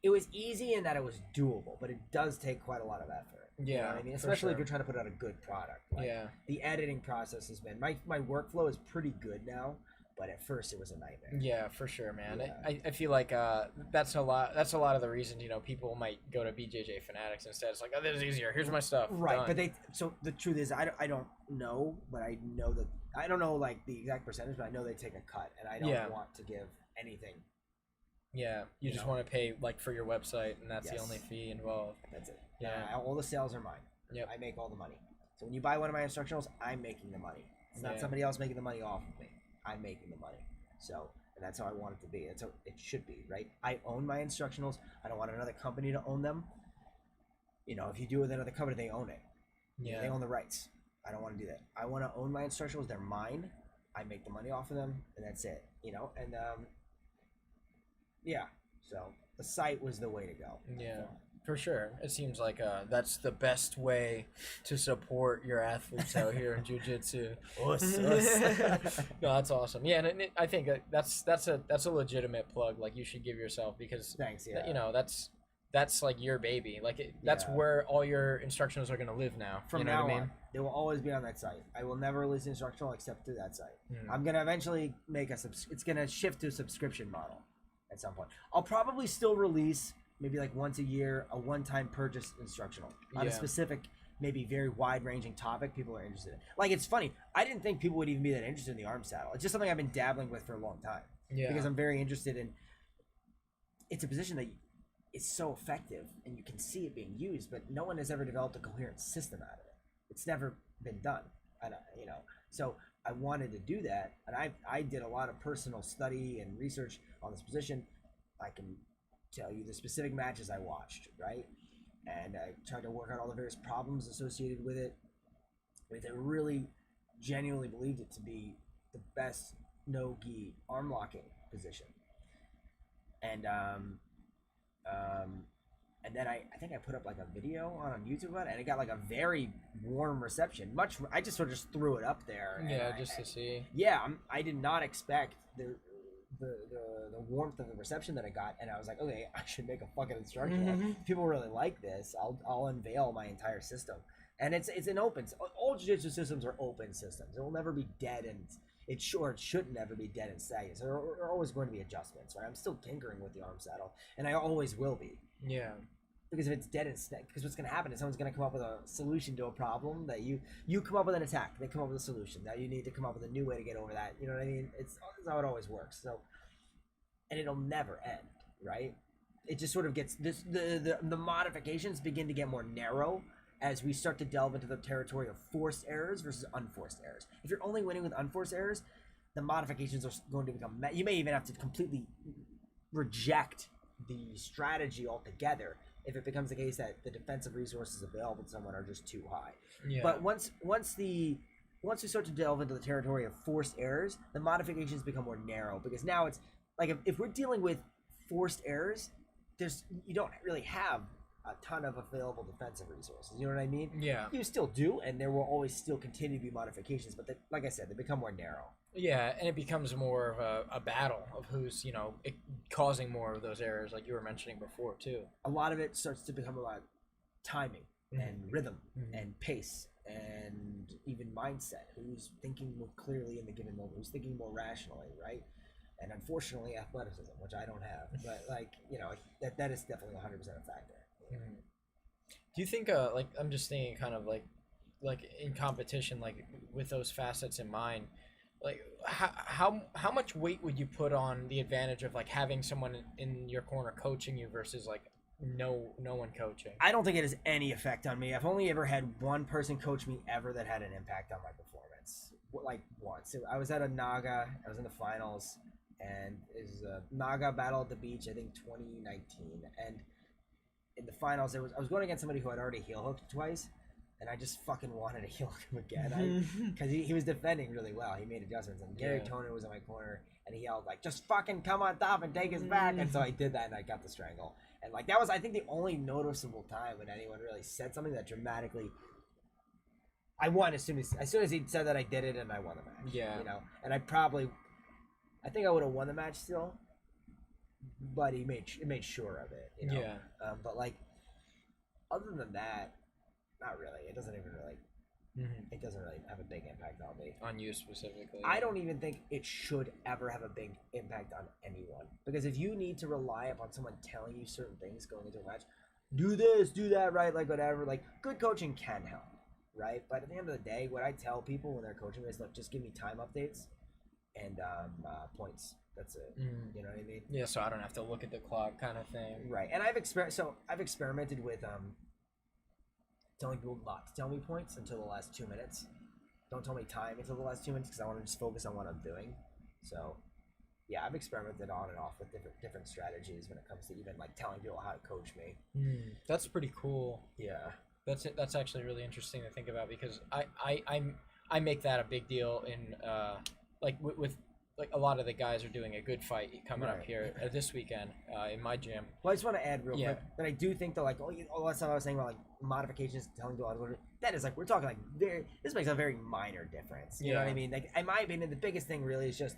It was easy in that it was doable, but it does take quite a lot of effort. You know Yeah, what I mean, for especially if sure. you're trying to put out a good product. Like, Yeah. The editing process has been my workflow is pretty good now, but at first it was a nightmare. Yeah, for sure, man. Yeah. I feel like that's a lot of the reasons, you know, people might go to BJJ Fanatics instead. It's like, oh, this is easier. Here's my stuff. Right, Done. but so the truth is, I don't know, but I know that I don't know like the exact percentage, but I know they take a cut, and I don't Yeah. want to give anything. Yeah, you just know? want to pay like for your website, and that's the Yes. only fee involved. That's it. Yeah. All the sales are mine. Yep. I make all the money. So when you buy one of my instructionals, I'm making the money. It's not Yeah. somebody else making the money off of me. I'm making the money. So, and that's how I want it to be. That's how it should be, right? I own my instructionals. I don't want another company to own them. You know, if you do it with another company, they own it. Yeah. They own the rights. I don't want to do that. I want to own my instructionals. They're mine. I make the money off of them, and that's it. You know, and yeah. So the site was the way to go. Yeah, for sure. It seems like that's the best way to support your athletes out here in jiu-jitsu. No, that's awesome. Yeah, and I think that's a legitimate plug. Like, you should give yourself, because Thanks. Yeah. you know, that's like your baby. Like, that's Yeah. where all your instructionals are gonna live now. From you know now what I mean? on, they will always be on that site. I will never release an instructional except through that site. Hmm. I'm gonna eventually make it's gonna shift to a subscription model at some point. I'll probably still release maybe like once a year a one-time purchase instructional on a Yeah. specific, maybe very wide-ranging topic people are interested in. Like, it's funny, I didn't think people would even be that interested in the arm saddle. It's just something I've been dabbling with for a long time. Yeah. Because I'm very interested in. It's a position that is so effective, and you can see it being used, but no one has ever developed a coherent system out of it. It's never been done, and you know. So I wanted to do that, and I did a lot of personal study and research on this position. I can tell you the specific matches I watched, right? And I tried to work out all the various problems associated with it. I really genuinely believed it to be the best no-gi arm locking position. And And then I think I put up like a video on YouTube about it, and it got like a very warm reception. I just sort of just threw it up there. Yeah, just to see. Yeah, I did not expect the warmth of the reception that I got, and I was like, okay, I should make a fucking instruction. If people really like this, I'll unveil my entire system. And it's an open. All jiu-jitsu systems are open systems. It will never be dead, and it shouldn't ever be dead and stagnant. So there are always going to be adjustments, right? I'm still tinkering with the arm saddle, and I always will be. Yeah. Because if it's dead and stagnant, because what's going to happen is someone's going to come up with a solution to a problem that you come up with an attack, they come up with a solution. Now you need to come up with a new way to get over that. You know what I mean? It's how it always works. So, and it'll never end, right? It just sort of gets the modifications begin to get more narrow as we start to delve into the territory of forced errors versus unforced errors. If you're only winning with unforced errors, the modifications are going to become. You may even have to completely reject the strategy altogether if it becomes the case that the defensive resources available to someone are just too high. Yeah. But once we start to delve into the territory of forced errors, the modifications become more narrow, because now it's like if we're dealing with forced errors, you don't really have a ton of available defensive resources. You know what I mean? Yeah. You still do, and there will always still continue to be modifications, but like I said, they become more narrow. Yeah, and it becomes more of a battle of who's, causing more of those errors, like you were mentioning before, too. A lot of it starts to become about timing and rhythm and pace and even mindset. Who's thinking more clearly in the given moment? Who's thinking more rationally, right? And unfortunately, athleticism, which I don't have. But, that is definitely 100% a factor. Mm-hmm. Do you think, I'm just thinking kind of like in competition, like with those facets in mind, like how much weight would you put on the advantage of like having someone in your corner coaching you versus like no one coaching? I don't think it has any effect on me. I've only ever had one person coach me ever that had an impact on my performance, like once. I was at a Naga. I was in the finals, and it was a Naga battle at the beach, I think 2019, and in the finals I was going against somebody who had already heel hooked twice. And I just fucking wanted to heel hook him again, because he was defending really well. He made adjustments, and Gary Toner was in my corner, and he yelled like, "Just fucking come on top and take his back!" And so I did that, and I got the strangle. And like that was, I think, the only noticeable time when anyone really said something that dramatically. I won as soon as he said that, I did it, and I won the match. Yeah, and I think I would have won the match still, but it made sure of it. Yeah. But like, other than that. Not really. It doesn't even really. It doesn't really have a big impact on me. On you specifically. I don't even think it should ever have a big impact on anyone. Because if you need to rely upon someone telling you certain things going into a match, do this, do that, right? Like whatever. Like good coaching can help, right? But at the end of the day, what I tell people when they're coaching is, look, just give me time updates and points. That's it. You know what I mean? Yeah. So I don't have to look at the clock, kind of thing. Right. And I've experimented with telling people not to tell me points until the last 2 minutes. Don't tell me time until the last 2 minutes, because I want to just focus on what I'm doing. So, yeah, I've experimented on and off with different strategies when it comes to even like telling people how to coach me. That's pretty cool. Yeah, that's actually really interesting to think about, because I make that a big deal in with like a lot of the guys are doing a good fight coming up here this weekend in my gym. Well, I just want to add real quick that I do think that like all that stuff I was saying about like modifications, telling people how to do it, that is like, we're talking like this makes a very minor difference. You know what I mean? Like in my opinion, the biggest thing really is just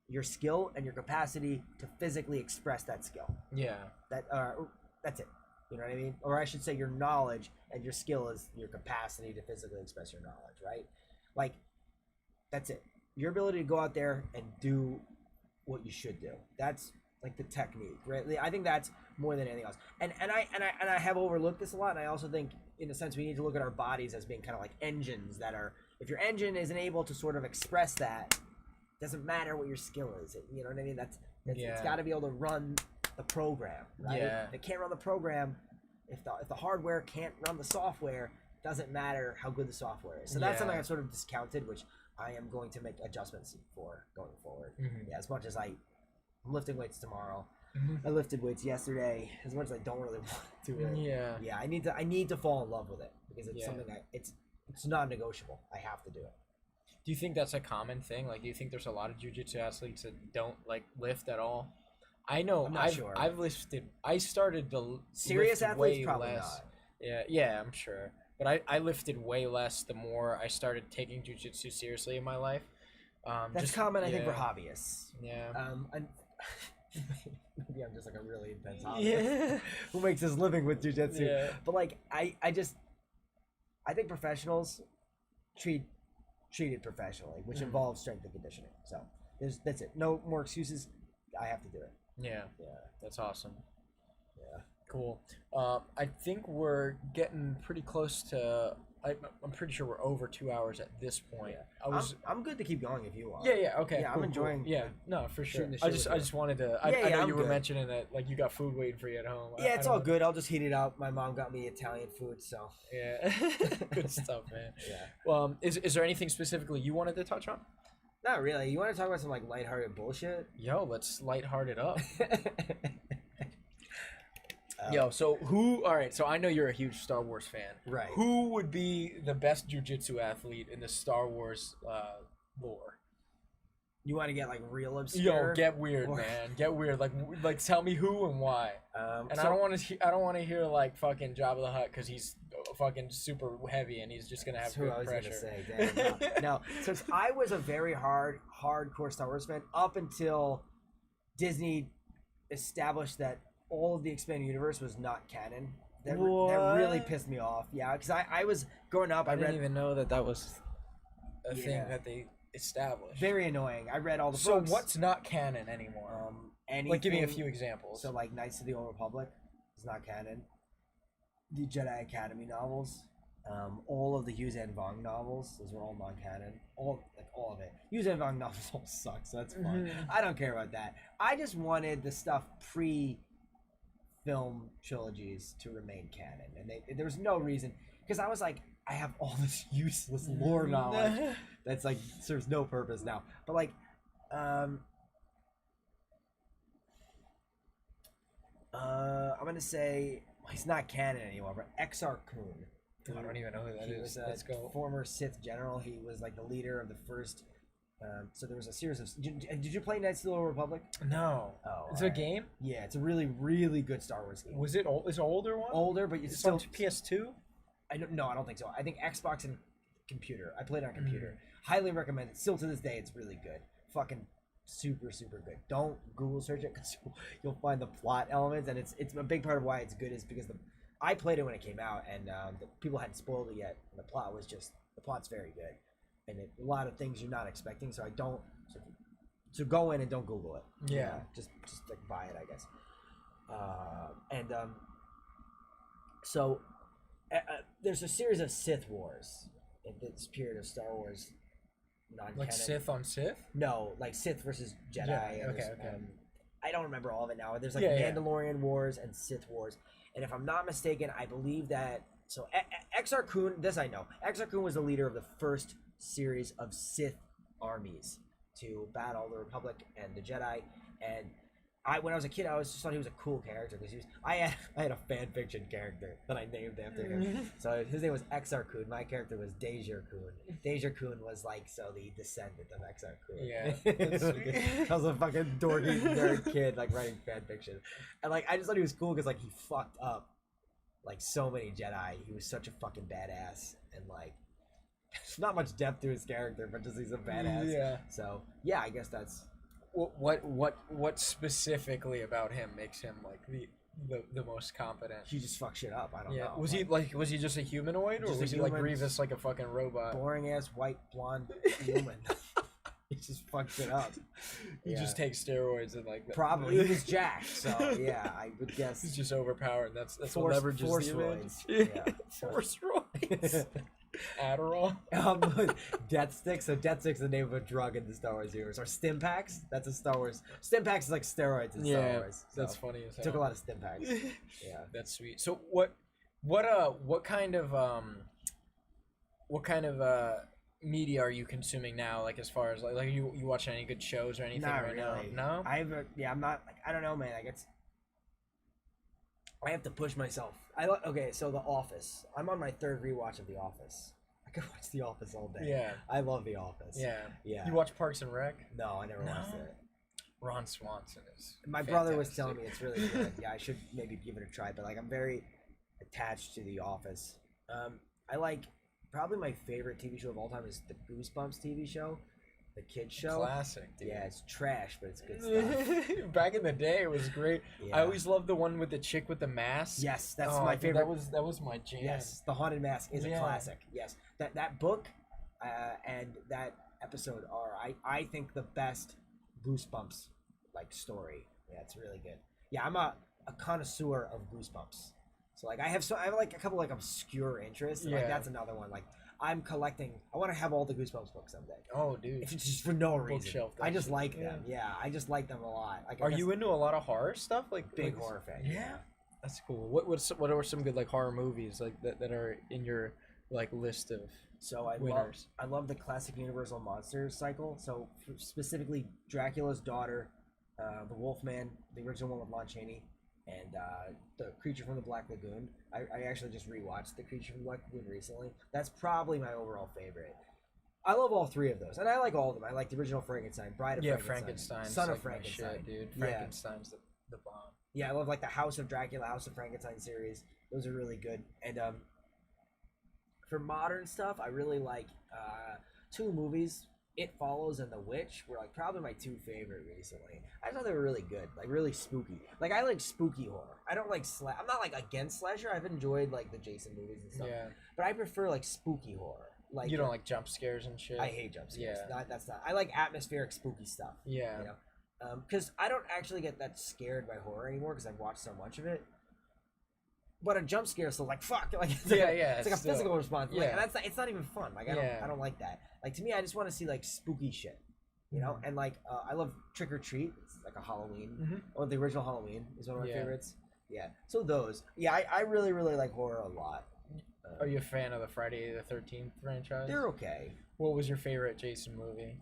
your skill and your capacity to physically express that skill. Yeah. That's it. You know what I mean? Or I should say your knowledge and your skill is your capacity to physically express your knowledge, right? Like, that's it. Your ability to go out there and do what you should do. That's like the technique, right? I think that's more than anything else. And I have overlooked this a lot. And I also think, in a sense, we need to look at our bodies as being kind of like engines that are. If your engine isn't able to sort of express that, doesn't matter what your skill is. You know what I mean? It's got to be able to run the program, right? Yeah. If it can't run the program, if the hardware can't run the software, doesn't matter how good the software is. So that's something I've sort of discounted, which I am going to make adjustments for going forward. Yeah, as much as I'm lifting weights tomorrow. I lifted weights yesterday. As much as I don't really want to do it. Yeah, I need to fall in love with it, because it's something it's non-negotiable. I have to do it. Do you think that's a common thing? Like, do you think there's a lot of jiu-jitsu athletes that don't like lift at all? I know. I'm not sure. I've lifted. I started to Serious lift athletes way probably less. not. Yeah, I'm sure. But I lifted way less the more I started taking jiu-jitsu seriously in my life. That's common, I think, for hobbyists. Yeah. Maybe I'm just like a really intense hobbyist Yeah. who makes his living with jiu-jitsu. Yeah. But like, I think professionals treat it professionally, which involves strength and conditioning. So that's it. No more excuses. I have to do it. Yeah. Yeah. That's awesome. Yeah. Cool. I think we're getting pretty close to. I'm pretty sure we're over 2 hours at this point. Yeah. I'm good to keep going if you are. Yeah. Okay. Yeah, cool, I'm enjoying. Cool. Yeah. No, for sure. shooting the I shit with you. just wanted to. I Yeah, know I'm you were good. mentioning that like you got food waiting for you at home. Yeah, it's all don't- good. I'll just heat it up. My mom got me Italian food, so. Yeah. Good stuff, man. Yeah. Well, is there anything specifically you wanted to touch on? Not really. You want to talk about some like lighthearted bullshit? Yo, let's lighthearted up. Oh. Yo, so who? All right, so I know you're a huge Star Wars fan. Right. Who would be the best jiu-jitsu athlete in the Star Wars lore? You want to get like real obscure? Yo, get weird, Or- man. Get weird. Like, tell me who and why. And so- I don't want to hear like fucking Jabba the Hutt because he's fucking super heavy and he's just gonna have That's who good I was pressure. gonna say. Damn, no. Since I was a very hardcore Star Wars fan up until Disney established that all of the expanded universe was not canon. That really What? pissed me off. Yeah, because I was growing up. I I didn't read even know that was a thing Yeah. that they established. very annoying. I read all the So books. what's not canon anymore? Anything, Like, give me a few examples. So like Knights of the Old Republic is not canon. The Jedi Academy novels, all of the Hughes and Vong novels, those were all non-canon. All of it. Hughes and Vong novels all suck, so that's fine. Mhm. I don't care about that. I just wanted the stuff pre-film trilogies to remain canon, and there was no reason because I was like, I have all this useless lore knowledge that's like serves no purpose now. But like, I'm gonna say he's not canon anymore, but Exar Kun. I don't even know who that He is. was Let's a go. former Sith general. He was like the leader of the first. So there was a series of. Did you play Knights of the Old Republic? No. Oh, It's a alright. game? Yeah, it's a really, really good Star Wars game. Was it old? Is it an older one? Older, but it's It's still. on PS2? I don't think so. I think Xbox and computer. I played it on computer. Highly recommend it. Still to this day, it's really good. Fucking super, super good. Don't Google search it because you'll find the plot elements, and it's a big part of why it's good is because I played it when it came out, and the people hadn't spoiled it yet. And the plot's very good, and a lot of things you're not expecting. So I don't. So go in and don't Google it. Yeah. Just like buy it, I guess. So there's a series of Sith Wars in this period of Star Wars non-canon. Like Sith on Sith? No, like Sith versus Jedi. Jedi, and okay, there's, okay. I don't remember all of it now. There's like Yeah, yeah. Mandalorian Wars and Sith Wars. And if I'm not mistaken, I believe that... So Exar Kun, this I know. Exar Kun was the leader of the first series of Sith armies to battle the Republic and the Jedi. And when I was a kid, I just thought he was a cool character because I had a fan fiction character that I named after him. So his name was Exar Kun. My character was Danaher Kun. Danaher Kun was like the descendant of Exar Kun. Yeah, that's sweet. I was a fucking dorky nerd kid like writing fan fiction, and like I just thought he was cool because like he fucked up like so many Jedi. He was such a fucking badass, and like there's not much depth to his character, but just he's a badass. Yeah. So yeah, I guess that's. What specifically about him makes him like the most competent? He just fucked shit up. I don't know. Was he just a humanoid, or Just a was he like human, Grievous, like a fucking robot? boring ass white blonde woman? He just fucked shit up. He Yeah. just takes steroids and like Probably he was jacked. So yeah, I would guess. he's just overpowered. That's what Force leverages the advantage. roids. Yeah. Force roids. Adderall. Death Sticks. So Death Sticks is the name of a drug in the Star Wars universe. Or Stim Packs. That's a Star Wars. Stim Packs is like steroids in Star Yeah, Wars. that's So funny as hell. took a lot of Stim Packs. Yeah. That's sweet. So what kind of media are you consuming now? Like as far as like you watching any good shows or anything Not right really. now? No. I'm not. Like, I don't know, man. I have to push myself. Okay, so The Office. I'm on my third rewatch of The Office. I could watch The Office all day. Yeah. I love The Office. Yeah. Yeah. You watch Parks and Rec? No, I never No? watched it. Ron Swanson is. My brother was fantastic. telling me it's really good. Yeah, I should maybe give it a try. But like, I'm very attached to The Office. I like probably my favorite TV show of all time is the Goosebumps TV show, the kids show. Classic, dude. Yeah, it's trash, but it's good stuff. Back in the day, it was great. Yeah. I always loved the one with the chick with the mask. Yes, that's Oh, my dude, favorite. That was my jam. Yes, The Haunted Mask is a Yeah. classic. Yes, that book and that episode are I think the best Goosebumps like story. Yeah, it's really good. Yeah, I'm a connoisseur of Goosebumps. So like I have like a couple like obscure interests. And, like Yeah. that's another one. Like I'm collecting. I want to have all the Goosebumps books someday. Oh, dude. If it's just for no reason. Bookshelf, I just shit. like Yeah. them. Yeah, I just like them a lot. Like, Are you into a lot of horror stuff? Like big like, horror fan? Yeah. That's cool. What are some good like horror movies like that are in your like list of So winners? I love the classic Universal Monsters cycle. So specifically Dracula's Daughter, the Wolfman, the original one with Lon Chaney, and the Creature from the Black Lagoon. I actually just rewatched the Creature from the Black Lagoon recently. That's probably my overall favorite. I love all three of those, and I like all of them. I like the original Frankenstein, Bride of Frankenstein, Son of like my Frankenstein, shit, dude. Yeah. Frankenstein's the bomb. Yeah, I love like the House of Dracula, House of Frankenstein series. Those are really good. And for modern stuff, I really like two movies. It Follows and The Witch were like probably my two favorite recently. I thought they were really good, like really spooky. Like I like spooky horror. I don't like I'm not like against slasher. I've enjoyed like the Jason movies and stuff. Yeah. But I prefer like spooky horror. Like You don't like jump scares and shit? I hate jump scares. Yeah. That's not. I like atmospheric spooky stuff. Yeah. You know, because I don't actually get that scared by horror anymore because I've watched so much of it. But a jump scare is still like fuck, like it's like it's like a still. physical response. Like, Yeah. and that's not, it's not even fun. Like I don't like that. Like to me, I just want to see like spooky shit, you know. And like I love Trick or Treat. It's like a Halloween, or the original Halloween is one of my favorites. Yeah. So those, yeah, I really like horror a lot. Are you a fan of the Friday the 13th franchise? They're okay. What was your favorite Jason movie?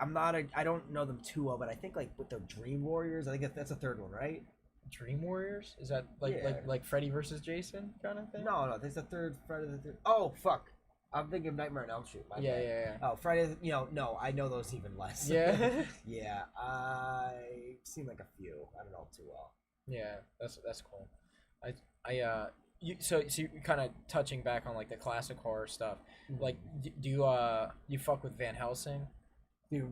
I'm not I don't know them too well, but I think like with the Dream Warriors, I think that's the third one, right? Dream Warriors? Is that like Yeah. like Freddy versus Jason kind of thing? No, that's the third Friday the third. Oh fuck, I'm thinking of Nightmare on Elm Street. My bad. Yeah. Oh, Friday. No, I know those even less. Yeah. Yeah, I've seen like a few. I don't know too well. Yeah, that's cool. So you're kind of touching back on like the classic horror stuff. Like, do you fuck with Van Helsing? The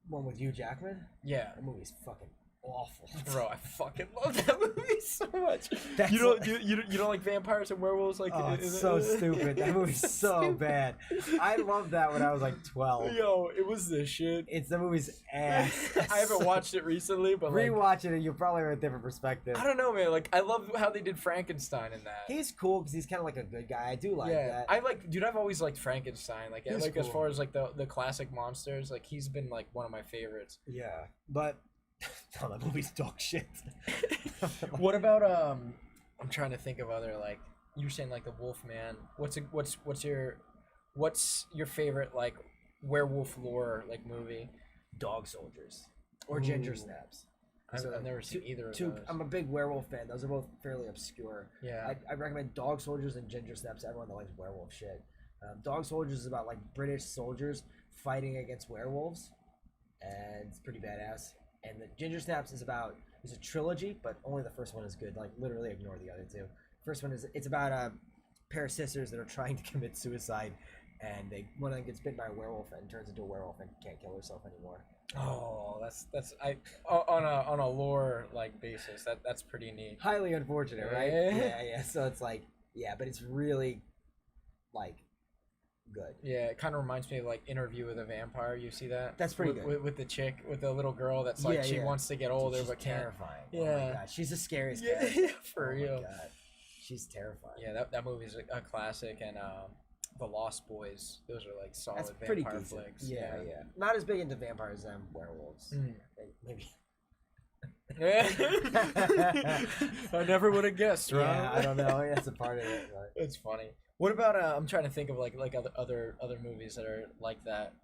one with Hugh Jackman. Yeah, That movie's fucking awful. bro, I fucking love that movie so much. That's You don't like vampires and werewolves? Like, Oh, it's so stupid. That movie's so stupid. bad. I loved that when I was like 12. Yo, it was the shit. It's the movie's ass. I haven't watched it recently, but like, Rewatch it and you'll probably have a different perspective. I don't know, man. Like, I love how they did Frankenstein in that. He's cool because he's kind of like a good guy. I do like that. I like, dude. I've always liked Frankenstein. Like, He's like as cool. far as like the classic monsters, like he's been like one of my favorites. Yeah, but no, that movie's dog shit. What about I'm trying to think of other like you were saying like the Wolfman. What's your favorite like werewolf lore like movie? Dog Soldiers or Ginger Ooh. Snaps. I've never seen either of those. I'm a big werewolf fan. Those are both fairly obscure. Yeah. I recommend Dog Soldiers and Ginger Snaps to everyone that likes werewolf shit. Dog Soldiers is about like British soldiers fighting against werewolves, and it's pretty badass. And the Ginger Snaps is a trilogy, but only the first one is good. Like literally ignore the other two. First one it's about a pair of sisters that are trying to commit suicide, and one of them gets bitten by a werewolf and turns into a werewolf and can't kill herself anymore. Oh, that's on a lore like basis. That's pretty neat. Highly unfortunate, right? Yeah. Yeah. So it's like, yeah, but it's really like good. Yeah, it kind of reminds me of like Interview with a Vampire. You see that? That's pretty with, good. With the chick, with the little girl that's like she wants to get older She's but can't. terrifying. Oh Yeah. my god, she's the scariest. Yeah, character. yeah, for Oh real. my god, she's terrifying. Yeah, that movie's a classic, and The Lost Boys. Those are like solid That's pretty vampire decent. flicks. Yeah. Not as big into vampires as werewolves. Mm. Maybe. I never would have guessed, right? Yeah, I don't know. That's a part of it. But... It's funny. What about I'm trying to think of like other movies that are like that.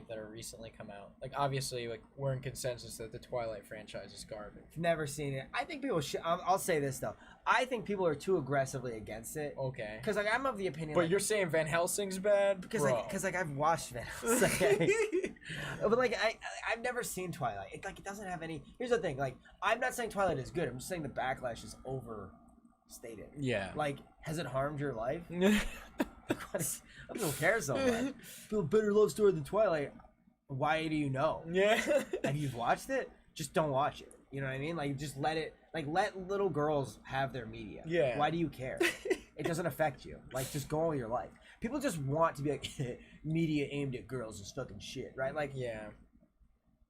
that are recently come out. Like obviously, like we're in consensus that the Twilight franchise is garbage. Never seen it. I think people should. I'll say this though. I think people are too aggressively against it. Okay. Because like I'm of the opinion. But like, you're saying Van Helsing's bad? because Bro. like I've watched Van Helsing. But like I've never seen Twilight. It doesn't have any. Here's the thing. Like I'm not saying Twilight is good. I'm just saying the backlash is overstated. Yeah. Like has it harmed your life? Who cares so much? Feel better love story than Twilight. Why do you know? Yeah. And you've watched it? Just don't watch it. You know what I mean? Like just let it. Like let little girls have their media. Yeah. Why do you care? It doesn't affect you. Like just go on with your life. People just want to be like media aimed at girls is fucking shit, right? Like Yeah.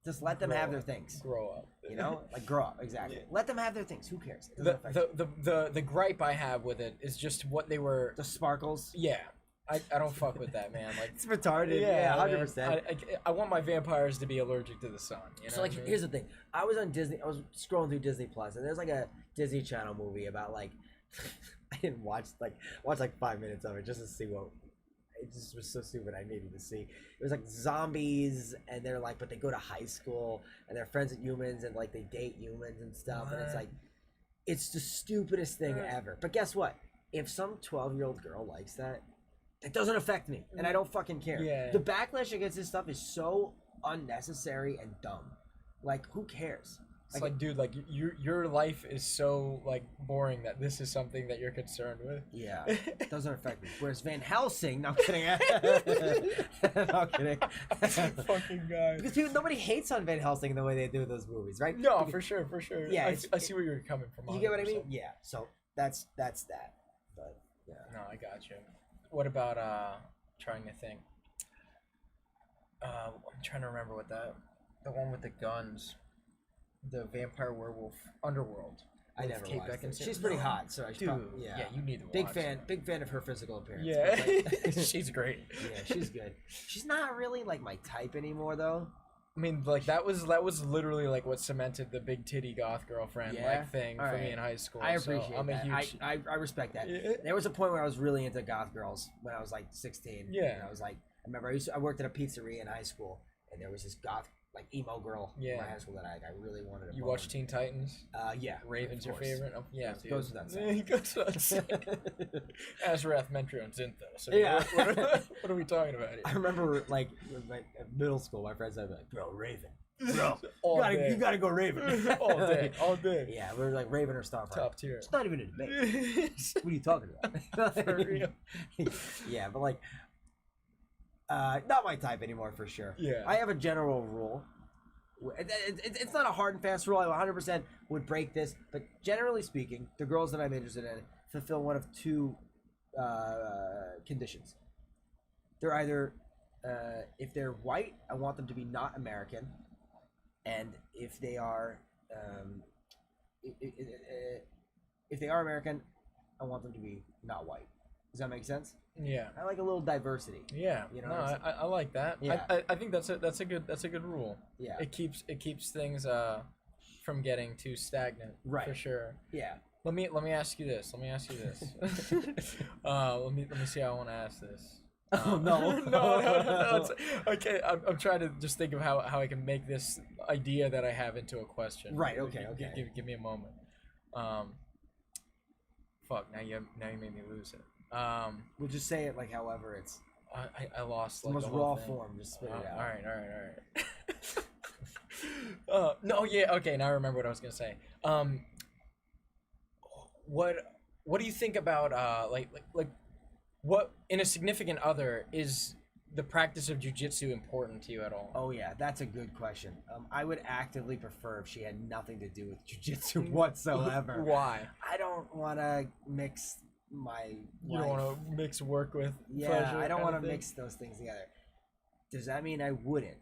just let them have their things. Grow up. You know, like grow up. Exactly. Yeah. Let them have their things. Who cares? It doesn't affect you. The gripe I have with it is just what they were. The sparkles. Yeah. I don't fuck with that, man. Like It's retarded. yeah, Yeah, 100%. man. I want my vampires to be allergic to the sun. You know So like, what I mean? here's the thing. I was on Disney. I was scrolling through Disney Plus, and there's like a Disney Channel movie about like I didn't watch like 5 minutes of it just to see what. It just was so stupid. I needed to see. It was like zombies, and they're like, but they go to high school, and they're friends with humans, and like they date humans and stuff, and it's like, it's the stupidest thing ever. But guess what? If some 12-year-old girl likes that, it doesn't affect me, and I don't fucking care. Yeah. The backlash against this stuff is so unnecessary and dumb. Like, who cares? It's like, dude, like your life is so like boring that this is something that you're concerned with. Yeah, it doesn't affect me. Whereas Van Helsing, no I'm kidding. No kidding. Fucking guy. Because nobody hates on Van Helsing the way they do those movies, right? No, Because- for sure, for sure. Yeah, I see where you're coming from. You get what I mean? 100%. Yeah. So that's that. But yeah. No, I got you. What about trying to think? I'm trying to remember what the one with the guns, the vampire werewolf underworld. I with never Kate watched it. Beckinsale. She's pretty hot, so I should Dude, probably, yeah, you need to big watch fan. it. Big fan of her physical appearance. Yeah, but, like- she's great. yeah, she's good. She's not really like my type anymore, though. I mean, like that was literally like what cemented the big titty goth girlfriend Yeah? like thing for Alright. me in high school. I so appreciate I'm that. a huge. I respect that. Yeah. There was a point where I was really into goth girls when I was like 16. Yeah. And I was like, I remember I worked at a pizzeria in high school, and there was this goth like emo girl in Yeah. my high school that I really wanted to. You bone. watch Teen Titans? Yeah. Raven's of your course. favorite? Oh, yeah, Goes dude. without saying. Goes without saying. Azrath, Mentrio, and Zinthos. So Yeah. what are we talking about I here? remember like in middle school, my friends would be like, "Bro, Raven, bro, All you day. gotta go Raven." all day, all day. Yeah, we were like Raven or Starfire. Top tier. It's not even a debate. What are you talking about? For real. Yeah, but like, not my type anymore for sure. Yeah. I have a general rule. It's not a hard and fast rule. I 100% would break this, but generally speaking, the girls that I'm interested in fulfill one of two conditions. They're either, if they're white, I want them to be not American, and if they are, if they are American, I want them to be not white. Does that make sense? Yeah. I like a little diversity. Yeah. You know no, what I'm I like that. Yeah. I think that's a good rule. Yeah. It keeps things from getting too stagnant. Right. For sure. Yeah. Let me ask you this. Let me see how I want to ask this. Oh no. no. It's, okay, I'm trying to just think of how I can make this idea that I have into a question. Right. Okay. Okay. Give me a moment. Fuck. Now you made me lose it. We'll just say it like however it's I lost the like most the whole raw thing. form. Just spit it out. All right. No, yeah, okay. Now I remember what I was gonna say. What do you think about like what in a significant other is the practice of jiu-jitsu important to you at all? Oh yeah, that's a good question. I would actively prefer if she had nothing to do with jiu-jitsu whatsoever. Why? I don't want to mix my. You don't want to mix work with Yeah, pleasure. I don't kind want of to thing? mix those things together. Does that mean I wouldn't?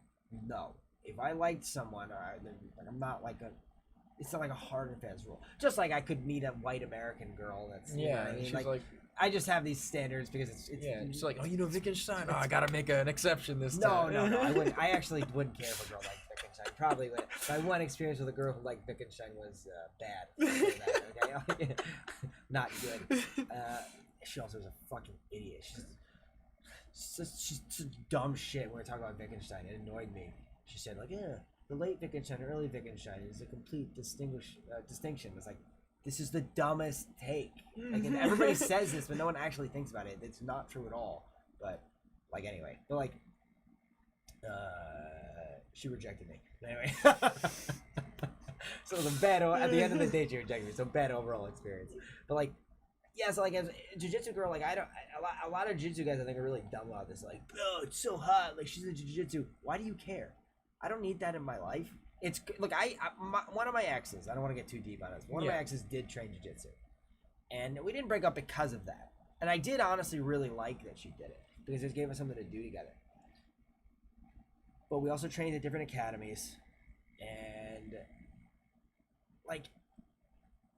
No. If I liked someone, then I'm not like a. It's not like a hard and fast rule. Just like I could meet a white American girl. That's you know Yeah, what I mean? she's Like, like I just have these standards because it's yeah, she's like, oh, you know Wittgenstein? Oh, I gotta make an exception this no, time. no, no. I wouldn't. I actually wouldn't care if a girl liked Wittgenstein. Probably would. My one experience with a girl who liked Wittgenstein was bad. I'll say that, okay? Not good. She also was a fucking idiot. she's such dumb shit when we talk about Wittgenstein. It annoyed me. She said like, yeah, the late Wittgenstein, early Wittgenstein is a complete distinction. It's like, this is the dumbest take. Like, and everybody says this, but no one actually thinks about it. It's not true at all. But like, anyway, but like, she rejected me. But anyway, so it was a bad. At the end of the day, she rejected me. So bad overall experience. But like, yeah. So like, as a jiu-jitsu girl, like a lot of jiu-jitsu guys I think are really dumb about this. Like, oh, it's so hot. Like, she's in jiu-jitsu. Why do you care? I don't need that in my life. It's look, one of my exes. I don't want to get too deep on this. One of my exes did train jiu-jitsu, and we didn't break up because of that. And I did honestly really like that she did it because it gave us something to do together. But we also trained at different academies, and like,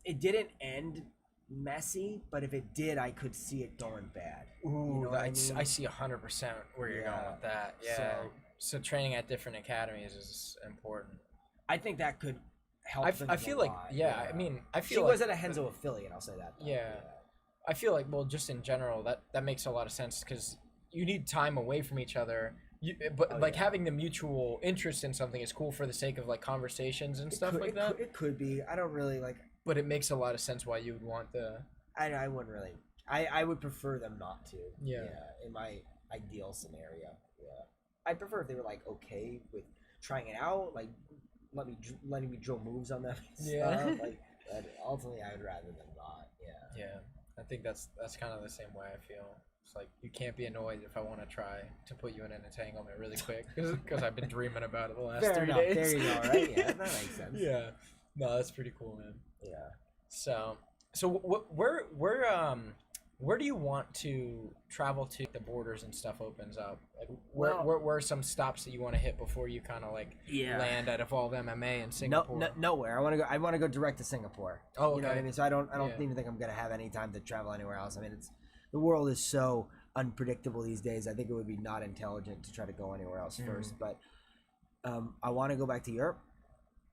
it didn't end messy, but if it did, I could see it going bad. Ooh, you know what I mean? I see 100% where you're going with that. Yeah. So training at different academies is important. I think that could help. I feel like, I mean, I feel she like was at a Henzo affiliate. I'll say that. Yeah. I feel like, well, just in general, that makes a lot of sense because you need time away from each other. Having the mutual interest in something is cool for the sake of like conversations and stuff like that. It could be. I don't really like. But it makes a lot of sense why you would want the. I wouldn't really. I would prefer them not to. Yeah. In my ideal scenario. Yeah. I'd prefer if they were like okay with trying it out, like letting me drill moves on them. But ultimately, I would rather than not. Yeah. Yeah. I think that's kind of the same way I feel. It's like you can't be annoyed if I want to try to put you in an entanglement really quick because I've been dreaming about it the last 3 days. There you go. Right? Yeah, that makes sense. Yeah. No, that's pretty cool, man. Yeah. So where do you want to travel to? The borders and stuff opens up. Like, where are some stops that you want to hit before you kind of like land at Evolve MMA in Singapore? Nowhere. I want to go direct to Singapore. Oh, okay. You know what I mean? So I don't even think I'm gonna have any time to travel anywhere else. I mean, the world is so unpredictable these days. I think it would be not intelligent to try to go anywhere else first. But I want to go back to Europe.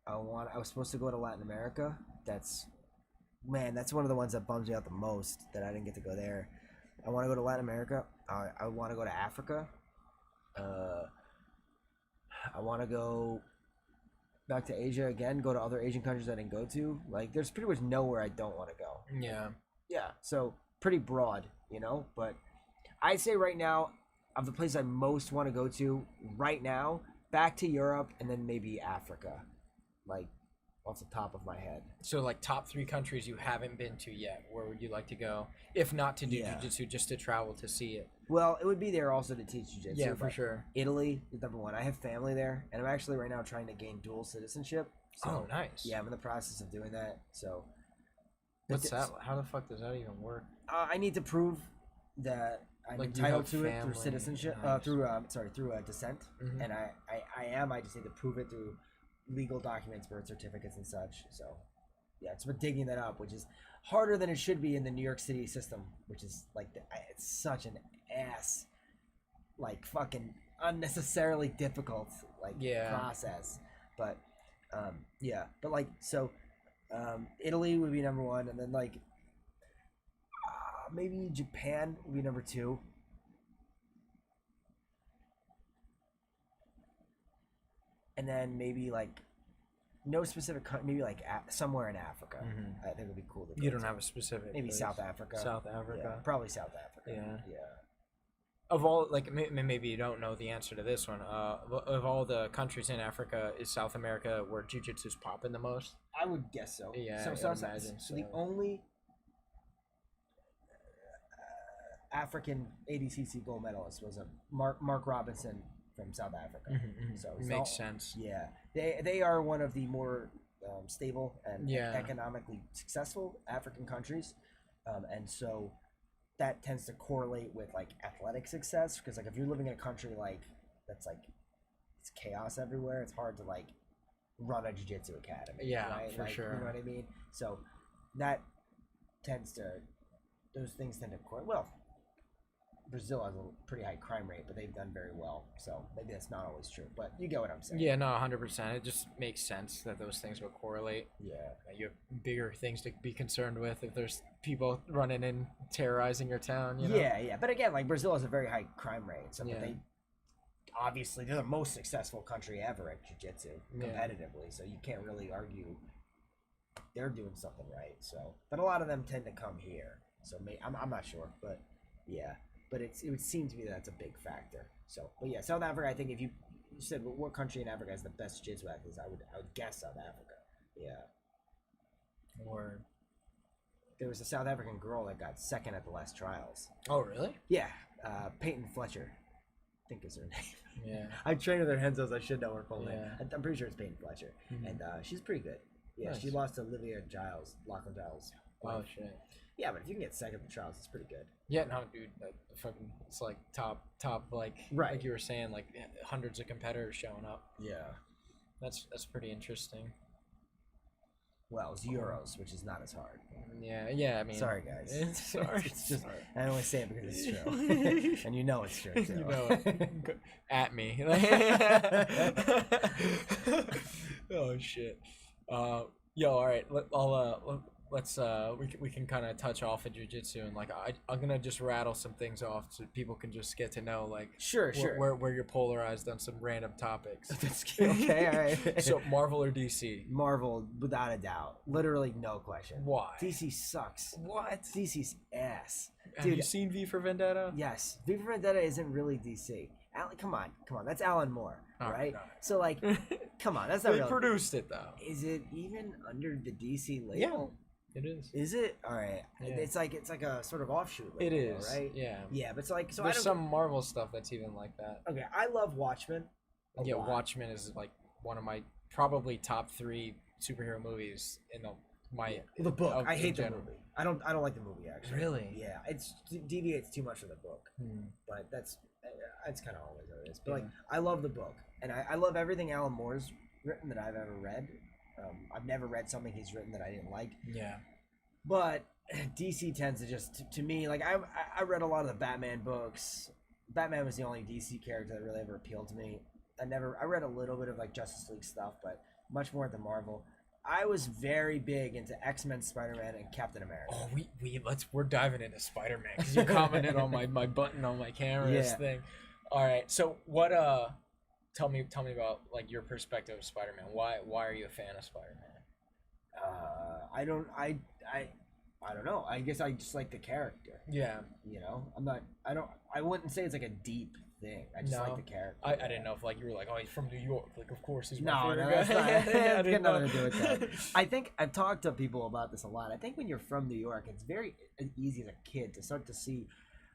I was supposed to go to Latin America. That's one of the ones that bums me out the most that I didn't get to go there. I want to go to Latin America. I want to go to Africa. I want to go back to Asia again, go to other Asian countries I didn't go to. Like, there's pretty much nowhere I don't want to go. Yeah. Yeah, so pretty broad, you know? But I'd say right now, of the places I most want to go to right now, back to Europe and then maybe Africa. Like, off the top of my head. So, like, top 3 countries you haven't been to yet. Where would you like to go? If not to do jiu-jitsu, just to travel to see it. Well, it would be there also to teach jiu-jitsu. Yeah, for sure. Italy is number 1. I have family there, and I'm actually right now trying to gain dual citizenship. So, oh, nice. Yeah, I'm in the process of doing that. So, what's that? How the fuck does that even work? I need to prove that I'm entitled to it through citizenship, nice. through descent, and I am. I just need to prove it through legal documents, birth certificates, and such. So, yeah, it's been digging that up, which is harder than it should be in the New York City system, which is like it's such an ass, like fucking unnecessarily difficult process. But but like so, Italy would be number 1, and then like maybe Japan would be number 2. And then maybe like no specific country, maybe like somewhere in Africa. I think would be cool to go. You don't have a specific maybe place. South Africa. South Africa. Yeah, probably South Africa. Yeah. Of all, like, maybe you don't know the answer to this one. Of all the countries in Africa, is South America where jiu-jitsu's popping the most? I would guess so. Yeah, so imagine. So the only African ADCC gold medalist was Mark Robinson from South Africa. So makes sense. Yeah, they are one of the more stable and economically successful African countries, and so that tends to correlate with like athletic success, because like if you're living in a country like that's like it's chaos everywhere, it's hard to like run a jiu-jitsu academy. Yeah, right? for sure. You know what I mean? So that those things tend to correlate. Well, Brazil has a pretty high crime rate, but they've done very well. So maybe that's not always true, but you get what I'm saying. Yeah, no, 100%. It just makes sense that those things would correlate. Yeah. You have bigger things to be concerned with if there's people running in terrorizing your town. You know? Yeah. But again, like Brazil has a very high crime rate, so Yeah. but they're the most successful country ever at jiu-jitsu competitively. So you can't really argue they're doing something right. So, but a lot of them tend to come here. So I'm not sure, but yeah. But it would seem to me that's a big factor. So, but yeah, South Africa. I think if you said what country in Africa has the best jiu-jitsu athletes, I would guess South Africa. Yeah. Or There was a South African girl that got second at the last trials. oh, really? Yeah, Peyton Fletcher, I think is her name. Yeah. I trained with her Henzos. I should know her full name. Yeah. I'm pretty sure it's Peyton Fletcher, and she's pretty good. Yeah, Nice. she lost to Olivia Lachlan Giles. Oh shit. Yeah, but if you can get second at the trials, it's pretty good. Yeah, no, dude, fucking, it's like top, like Right. like you were saying, like hundreds of competitors showing up. Yeah. That's pretty interesting. Well, it's Euros, which is not as hard. Yeah. I mean, Sorry, guys. Sorry. It's just I only say it because it's true, and you know it's true too. You know it. At me. Oh shit. Yo, all right. We can kind of touch off at jiu-jitsu, and like I'm gonna just rattle some things off so people can just get to know like Sure. where you're polarized on some random topics. Okay, all right. So Marvel or DC? Marvel, without a doubt, literally no question. Why? DC sucks. What? DC's ass. Have you seen V for Vendetta? Yes, V for Vendetta isn't really DC. Come on, that's Alan Moore, Oh, right? God. So like, come on, that's not They really. produced it though. Is it even under the DC label? Yeah, it is. Is it? All right. Yeah. It's like a sort of offshoot It label, is, though, right? yeah. Yeah, but it's like so. There's some Marvel stuff that's even like that. Okay, I love Watchmen. a Yeah, lot. Watchmen is like one of my probably top 3 superhero movies in The book. I in hate the general. movie. I don't like the movie actually. Really? Yeah, it deviates too much from the book. Hmm. But that's kind of always how it is. But like, Yeah. I love the book, and I love everything Alan Moore's written that I've ever read. I've never read something he's written that I didn't like. Yeah. But DC tends to just to me like I read a lot of the Batman books. Batman was the only DC character that really ever appealed to me. I read a little bit of like Justice League stuff, but much more at the Marvel. I was very big into X-Men, Spider-Man, and Captain America. Oh, we're diving into Spider-Man because you commented on my button on my camera's Yeah. thing. All right, so what tell me about like your perspective of Spider-Man. Why are you a fan of Spider-Man? I don't know. I guess I just like the character. Yeah. You know, I wouldn't say it's like a deep thing. I just like the character. I didn't know if like you were like, oh, he's from New York. Like, of course he's my No, favorite that's guy. not. I It's didn't got nothing know. to do with that. I think I've talked to people about this a lot. I think when you're from New York, it's very easy as a kid to start to see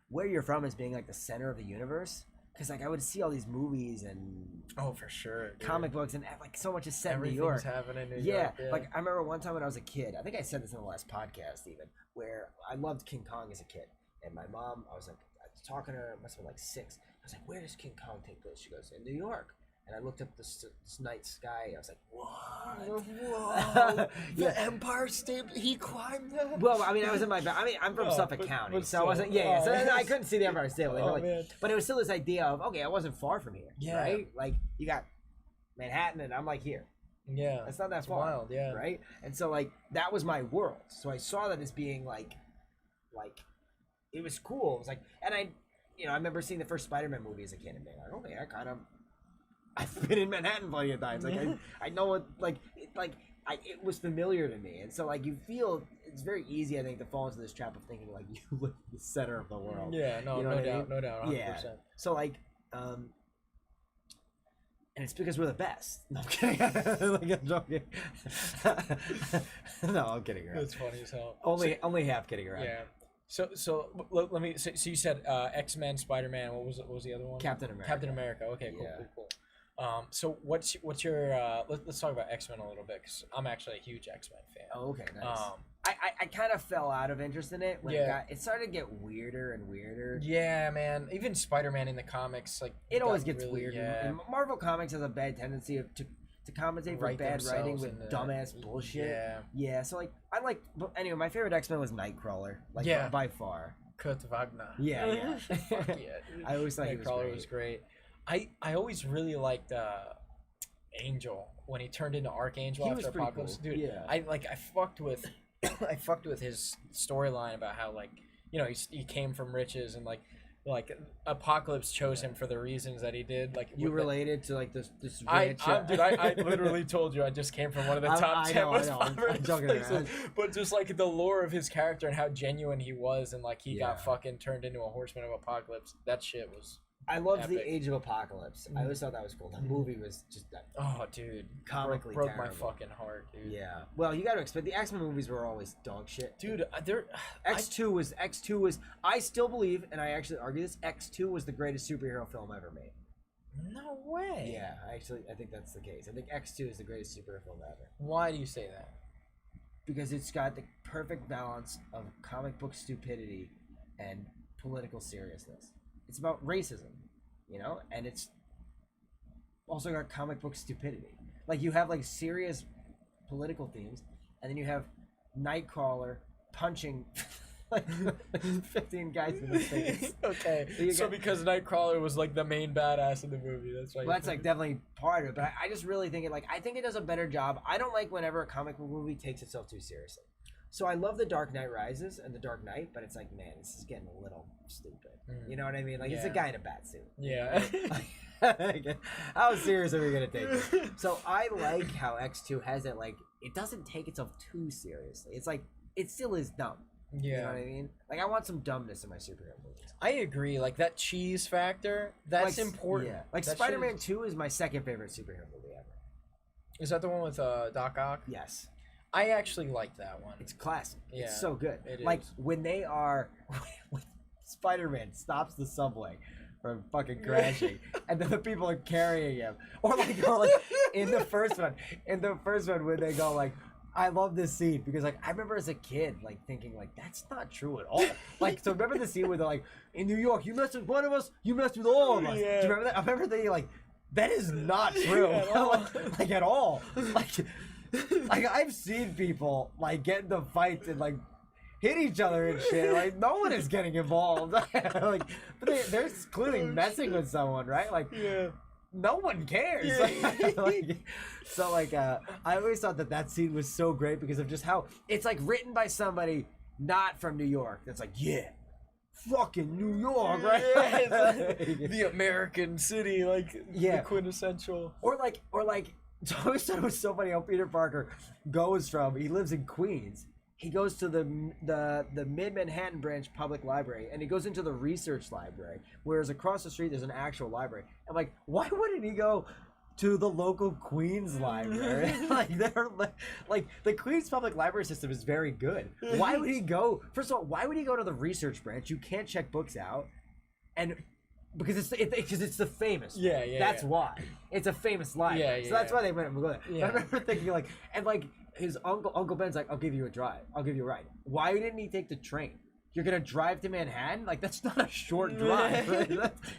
where you're from as being like the center of the universe. Because like I would see all these movies and Oh, for sure. Dude. comic books and like so much is set in New Everything's York. happening in New Yeah, York. like I remember one time when I was a kid. I think I said this in the last podcast even, where I loved King Kong as a kid, and my mom, I was talking to her. It must have been like 6. I was like, "Where does King Kong take place?" She goes, "In New York." And I looked up this night sky. I was like, "What? Whoa! Yeah. The Empire State. He climbed that. Well, I mean, I was in my. I'm from Oh, Suffolk County, but so I wasn't. still. Yeah. So Oh. I couldn't see the Empire State. Like, Oh, like, man. but it was still this idea of okay, I wasn't far from here. Yeah. Right. Like you got Manhattan, and I'm like here. Yeah. It's not that It's far. wild. Yeah. Right. And so like that was my world. So I saw that as being like it was cool. It was like, and I remember seeing the first Spider-Man movie as a kid and being like, okay, I've been in Manhattan plenty of times. Like I know what it was familiar to me, and so like you feel it's very easy, I think, to fall into this trap of thinking like you live in the center of the world. Yeah. No. You know no what I doubt. mean? No doubt. 100%. Yeah. So like, and it's because we're the best. No, I'm kidding. Like, I'm joking. No, I'm kidding around. That's funny as hell. Only half kidding around. Yeah. So let me. So you said X-Men, Spider-Man. What was the other one? Captain America. Captain America. Okay. Cool. Yeah. Cool. So what's your let's talk about X-Men a little bit because I'm actually a huge X-Men fan. Oh, okay, nice. I kind of fell out of interest in it when Yeah. it started to get weirder and weirder. Yeah, man. Even Spider-Man in the comics, like It always got gets really, weird. Yeah. And Marvel Comics has a bad tendency to compensate for Write bad writing themselves with in the- dumbass bullshit. Yeah. Yeah. So like but anyway, my favorite X-Men was Nightcrawler. Like Yeah. by far. Kurt Wagner. Yeah. Fuck yeah, dude. I always thought he was Nightcrawler great. was great. I always really liked Angel when he turned into Archangel He was after pretty Apocalypse. cool. Dude, Yeah. I fucked with I fucked with his storyline about how, like, you know, he came from riches and like Apocalypse chose him for the reasons that he did. Like, You with related to like this rich. I literally told you I just came from one of the top 10 most popular I'm joking places. around. But just like the lore of his character and how genuine he was, and like he Yeah. got fucking turned into a horseman of apocalypse. That shit was. I loved Epic. the Age of Apocalypse. I always thought that was cool. The movie was just Oh, dude, comically broke my terrible. fucking heart, dude. Yeah. Well, you got to expect the X-Men movies were always dog shit. Dude, they're X2 was. I still believe, and I actually argue this. X2 was the greatest superhero film ever made. no way. Yeah, I think that's the case. I think X2 is the greatest superhero film ever Why do you say that? because it's got the perfect balance of comic book stupidity and political seriousness. It's about racism, you know, and it's also got comic book stupidity. Like, you have like serious political themes, and then you have Nightcrawler punching like 15 guys in the face. Okay, You so got- because Nightcrawler was like the main badass in the movie, that's why. Well, that's like definitely part of it, but I just really think I think it does a better job. I don't like whenever a comic book movie takes itself too seriously. So I love The Dark Knight Rises and The Dark Knight, but it's like, man, this is getting a little stupid. You know what I mean? Like, it's a Yeah. guy in a bat suit. Yeah. How serious are we gonna take this? So I like how X2 has it. Like, it doesn't take itself too seriously. It's like, it still is dumb. You know what I mean? Like, I want some dumbness in my superhero movies. I agree. Like, that cheese factor, that's Like, important. Yeah. Like, That shit Spider-Man is- 2 is my second favorite superhero movie ever. Is that the one with Doc Ock? Yes. I actually like that one. It's classic. Yeah, It's so good. it Like, is. when they are, when Spider-Man stops the subway from fucking crashing, and then the people are carrying him, or like in the first one, when they go like, I love this scene because, like, I remember as a kid, like, thinking, like, that's not true at all. Like, so remember the scene where they're like, in New York, you messed with one of us, you messed with all of us. Yeah. Do you remember that? I remember thinking, like, that is not true. At all. like, at all. Like, I've seen people, like, get into fights and, like, hit each other and shit. Like, no one is getting involved. Like, but they're clearly messing with someone, right? Like, Yeah. no one cares. Yeah. I always thought that scene was so great because of just how it's like written by somebody not from New York. That's like, yeah, fucking New York, right? Yeah, it's like the American city, like, Yeah. the quintessential. or like, so I always thought it was so funny how Peter Parker he lives in Queens. He goes to the Mid-Manhattan branch public library, and he goes into the research library, whereas across the street there's an actual library. I'm like, why wouldn't he go to the local Queens library? Like, the Queens public library system is very good. Why would he go? First of all, why would he go to the research branch? You can't check books out, and because it's the famous one. Yeah, yeah, That's yeah. why it's a famous library. Yeah, yeah, so that's yeah. why they went and go there. Yeah. I remember thinking, like, and like his Uncle Ben's like, I'll give you a drive. I'll give you a ride. Why didn't he take the train? You're gonna drive to Manhattan? Like, that's not a short drive.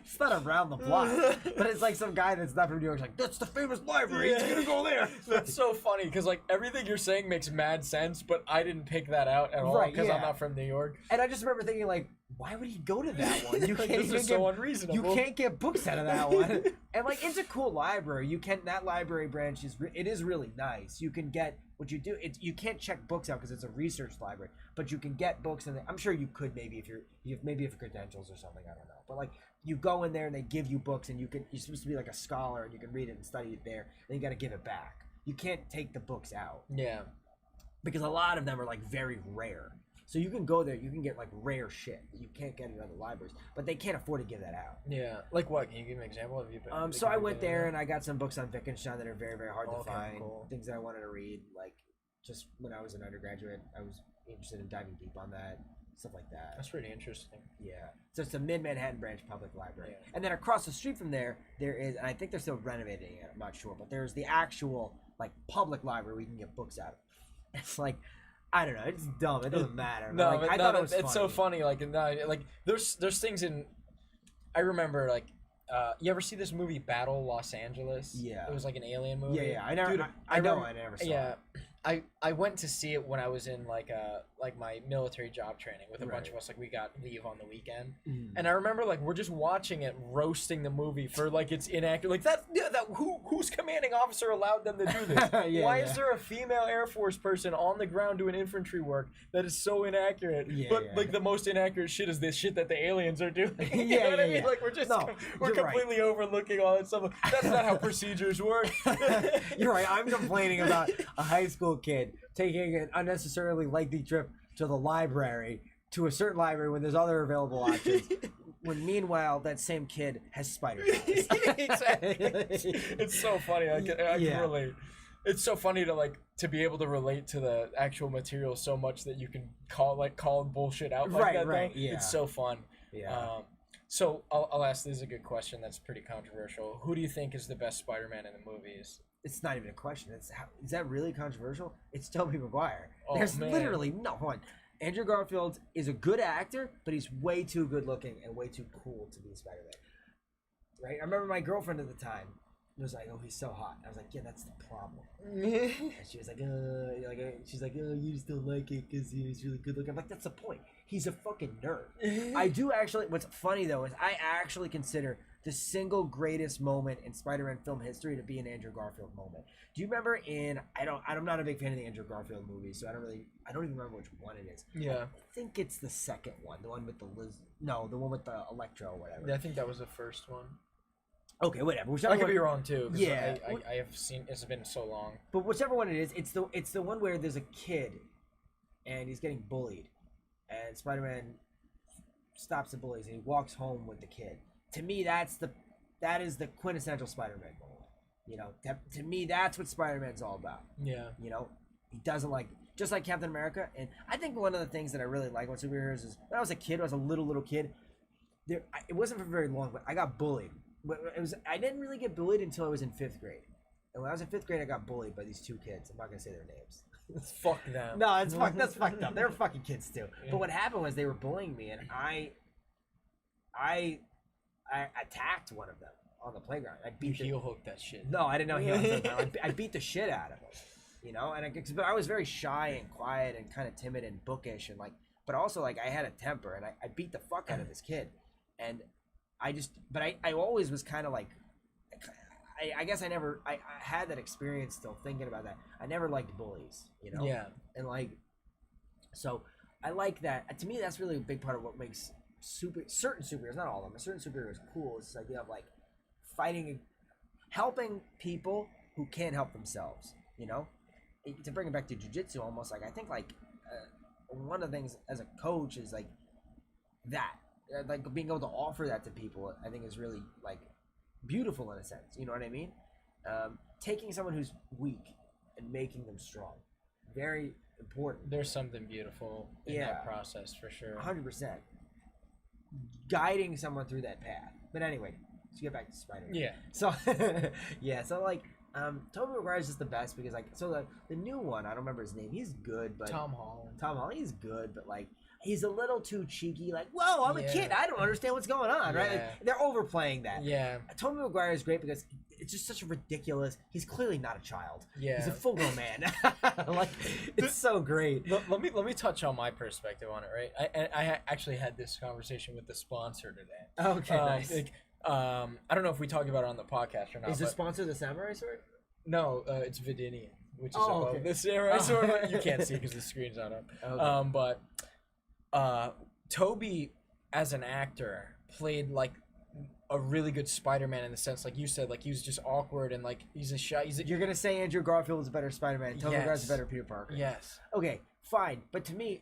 It's not around the block. But it's like some guy that's not from New York's like, that's the famous library. He's gonna go there. That's so funny because, like, everything you're saying makes mad sense, but I didn't pick that out at all Right, because I'm yeah. not from New York. And I just remember thinking, like, why would he go to that one? You Like, can't this even is so unreasonable. You can't get books out of that one. And like, it's a cool library. That library branch is really nice. You can get what you do. You can't check books out because it's a research library, but you can get books, and I'm sure you could maybe if you have credentials or something. I don't know, but like, you go in there and they give you books, and you're supposed to be like a scholar, and you can read it and study it there. Then you got to give it back. You can't take the books out Yeah. because a lot of them are like very rare. So you can go there, you can get like rare shit that you can't get in other libraries, but they can't afford to give that out. Yeah. Like what? Can you give me an example? Have you been, So I went there and I got some books on Wittgenstein that are very, very hard to Okay, find. cool. Things that I wanted to read, like just when I was an undergraduate, I was interested in diving deep on that, stuff like that. That's pretty interesting. Yeah. So it's the Mid-Manhattan Branch Public Library. Yeah. And then across the street from there is, and I think they're still renovating it, I'm not sure, but there's the actual like public library where you can get books out of. It's like, I don't know, it's dumb. It doesn't matter. No, like, but I thought it was it's so funny. Like, there's things in. I remember, like, you ever see this movie Battle Los Angeles? Yeah. It was like an alien movie. Yeah, yeah. I never. Dude, I know. I never saw Yeah, it. I went to see it when I was in like like my military job training with a bunch of us. Like we got leave on the weekend, Mm. and I remember like we're just watching it, roasting the movie for like it's inaccurate. Like whose commanding officer allowed them to do this? Why is there a female Air Force person on the ground doing infantry work that is so inaccurate? Like the most inaccurate shit is this shit that the aliens are doing. You know what I mean? Like we're just we're completely overlooking all that stuff. That's not how procedures work. You're right. I'm complaining about a high school kid taking an unnecessarily lengthy trip to the library, to a certain library when there's other available options. When meanwhile, that same kid has spider webs. Exactly. It's so funny. I can relate. It's so funny to be able to relate to the actual material so much that you can call bullshit out like that. Right. Though. Yeah. It's so fun. Yeah. So I'll ask. This is a good question. That's pretty controversial. Who do you think is the best Spider-Man in the movies? It's not even a question. Is that really controversial? It's Tobey Maguire. Oh, There's man. literally no one. Andrew Garfield is a good actor, but he's way too good looking and way too cool to be Spider-Man. Right? I remember my girlfriend at the time was like, "Oh, he's so hot." I was like, "Yeah, that's the problem." And she was like, she's like, "Oh, you just don't like it because he's really good looking." I'm like, "That's the point. He's a fucking nerd." I do actually. What's funny though is I actually consider the single greatest moment in Spider-Man film history to be an Andrew Garfield moment. Do you remember I'm not a big fan of the Andrew Garfield movies, so I don't even remember which one it is. Yeah. I think it's the second one, the one with the the one with the Electro or whatever. Yeah, I think that was the first one. Okay, whatever. I could be wrong too. 'Cause Yeah. I have seen. It's been so long. But whichever one it is, it's the one where there's a kid, and he's getting bullied, and Spider-Man stops the bullies and he walks home with the kid. To me, that is the quintessential Spider-Man moment. You know, to me, that's what Spider-Man's all about. Yeah. You know, he doesn't just like Captain America. And I think one of the things that I really like about superheroes is when I was a kid, I was a little kid. It wasn't for very long, but I got bullied. I didn't really get bullied until I was in 5th grade. And when I was in 5th grade, I got bullied by these two kids. I'm not gonna say their names. Fuck them. No, that's fucked up. They're fucking kids too. Yeah. But what happened was they were bullying me, and I attacked one of them on the playground. I beat heel hooked that shit. No, I didn't know heel hooked. I beat the shit out of him. You know, but I was very shy and quiet and kind of timid and bookish and but also I had a temper, and I beat the fuck out of this kid, and I always was kind of I guess I had that experience still thinking about that. I never liked bullies, you know? Yeah. And so I like that. To me, that's really a big part of what makes certain superheroes, not all of them, but certain superheroes cool. Is this idea of helping people who can't help themselves, you know? To bring it back to jiu-jitsu almost, I think one of the things as a coach is that. Being able to offer that to people, I think is really beautiful in a sense. You know what I mean? Taking someone who's weak and making them strong, very important. There's something beautiful in that process for sure. 100%. Guiding someone through that path. But anyway, let's get back to Spider-Man. Yeah. So Tobey Maguire is just the best because the new one, I don't remember his name. He's good, but Tom Holland. He's good, but he's a little too cheeky. Whoa, I'm a kid. I don't understand what's going on, right? They're overplaying that. Yeah. Tobey Maguire is great because it's just such a ridiculous. He's clearly not a child. Yeah. He's a full-grown man. It's so great. Let me touch on my perspective on it, right? I actually had this conversation with the sponsor today. Okay, nice. I don't know if we talked about it on the podcast or not. Is the sponsor the Samurai Sword? No, it's Vedinian, which is above the Samurai Sword. You can't see because the screen's not up. Okay. But Toby, as an actor, played a really good Spider-Man in the sense, like you said, he was just awkward and he's a shy. You're gonna say Andrew Garfield is a better Spider-Man. Tobey Maguire's a better Peter Parker. Yes. Okay, fine, but to me,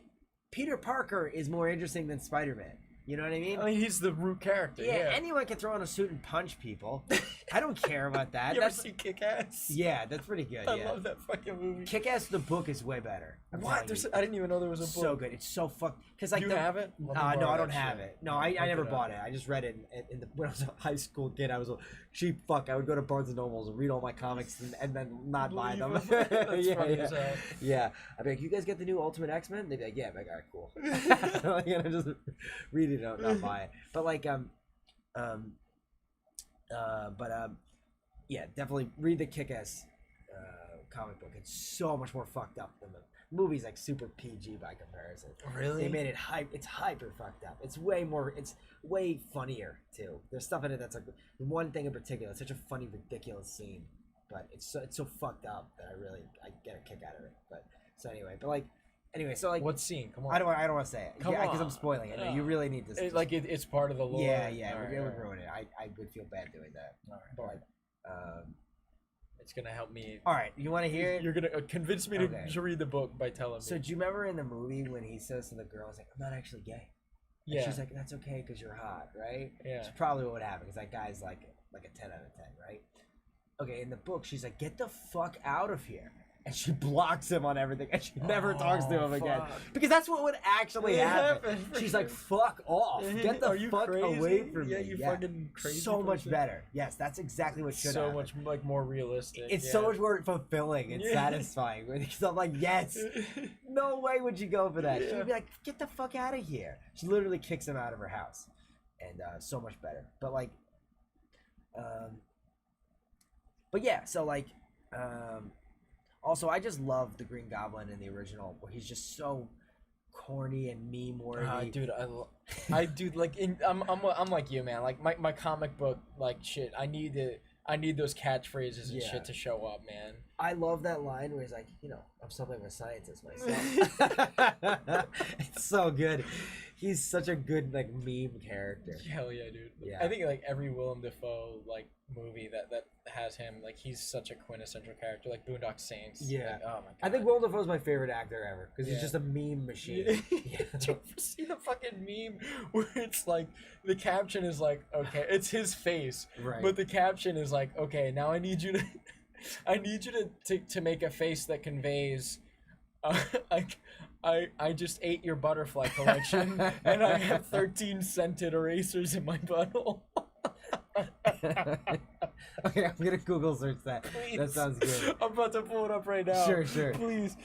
Peter Parker is more interesting than Spider-Man. You know what I mean? I mean, he's the root character. Yeah, anyone can throw on a suit and punch people. I don't care about that. You ever see Kick-Ass? Yeah, that's pretty good. I love that fucking movie. Kick-Ass, the book, is way better. What? I didn't even know there was a book. So good. It's so fucked. Do you have it? No, I don't have it. No, I never bought it. I just read it when I was a high school kid. I was a cheap fuck. I would go to Barnes and Nobles and read all my comics and then not buy them. Yeah. I'd be like, you guys get the new Ultimate X-Men? They'd be like, yeah. I'm like, all right, cool. And I just read it, not buy it. But yeah, definitely read the Kick-Ass comic book. It's so much more fucked up movie's like super PG by comparison. Really? They made it it's hyper fucked up. It's way funnier too. There's stuff in it that's like one thing in particular. It's such a funny, ridiculous scene, but it's so fucked up that I get a kick out of it. But so anyway, what scene? Come on. I don't want to say it. Come on, because I'm spoiling it. No, you really need to. It's part of the lore. Yeah, it would ruin it. I would feel bad doing that. All right. But it's gonna help me. All right, you want to hear it? You're gonna convince me to read the book by telling me. So do you remember in the movie when he says to the girl, "He's like, I'm not actually gay." And Yeah. she's like, "That's okay because you're hot, right?" Yeah. It's probably what would happen because that guy's like a 10 out of 10, right? Okay, in the book, she's like, "Get the fuck out of here." And she blocks him on everything, and she never talks to him again. Because that's what would actually happen. She's like, "Fuck off! Get the fuck away from me!" You fucking crazy. So much better. Yes, that's exactly what should happen. So much like more realistic. It's so much more fulfilling and satisfying. Because I'm like, yes, no way would you go for that. She'd be like, "Get the fuck out of here!" She literally kicks him out of her house, and so much better. But like, but yeah, so like, also, I just love the Green Goblin in the original, where he's just so corny and meme-worthy. Dude, I'm like you, man. Like my comic book, like shit. I need those catchphrases and shit to show up, man. I love that line where he's like, I'm something of a scientist myself. It's so good. He's such a good like meme character. Hell yeah, dude. Yeah. I think like every Willem Dafoe like movie that has him, like he's such a quintessential character, like Boondock Saints. Yeah. Like, oh my god. I think Willem Dafoe's my favorite actor ever because he's just a meme machine. Did you ever see the fucking meme where it's like the caption is like, okay, it's his face, Right. but the caption is like, okay, now I need you to make a face that conveys, I just ate your butterfly collection and I have 13 scented erasers in my butthole. Okay, I'm gonna Google search that. Please. That sounds good. I'm about to pull it up right now. Sure. Please.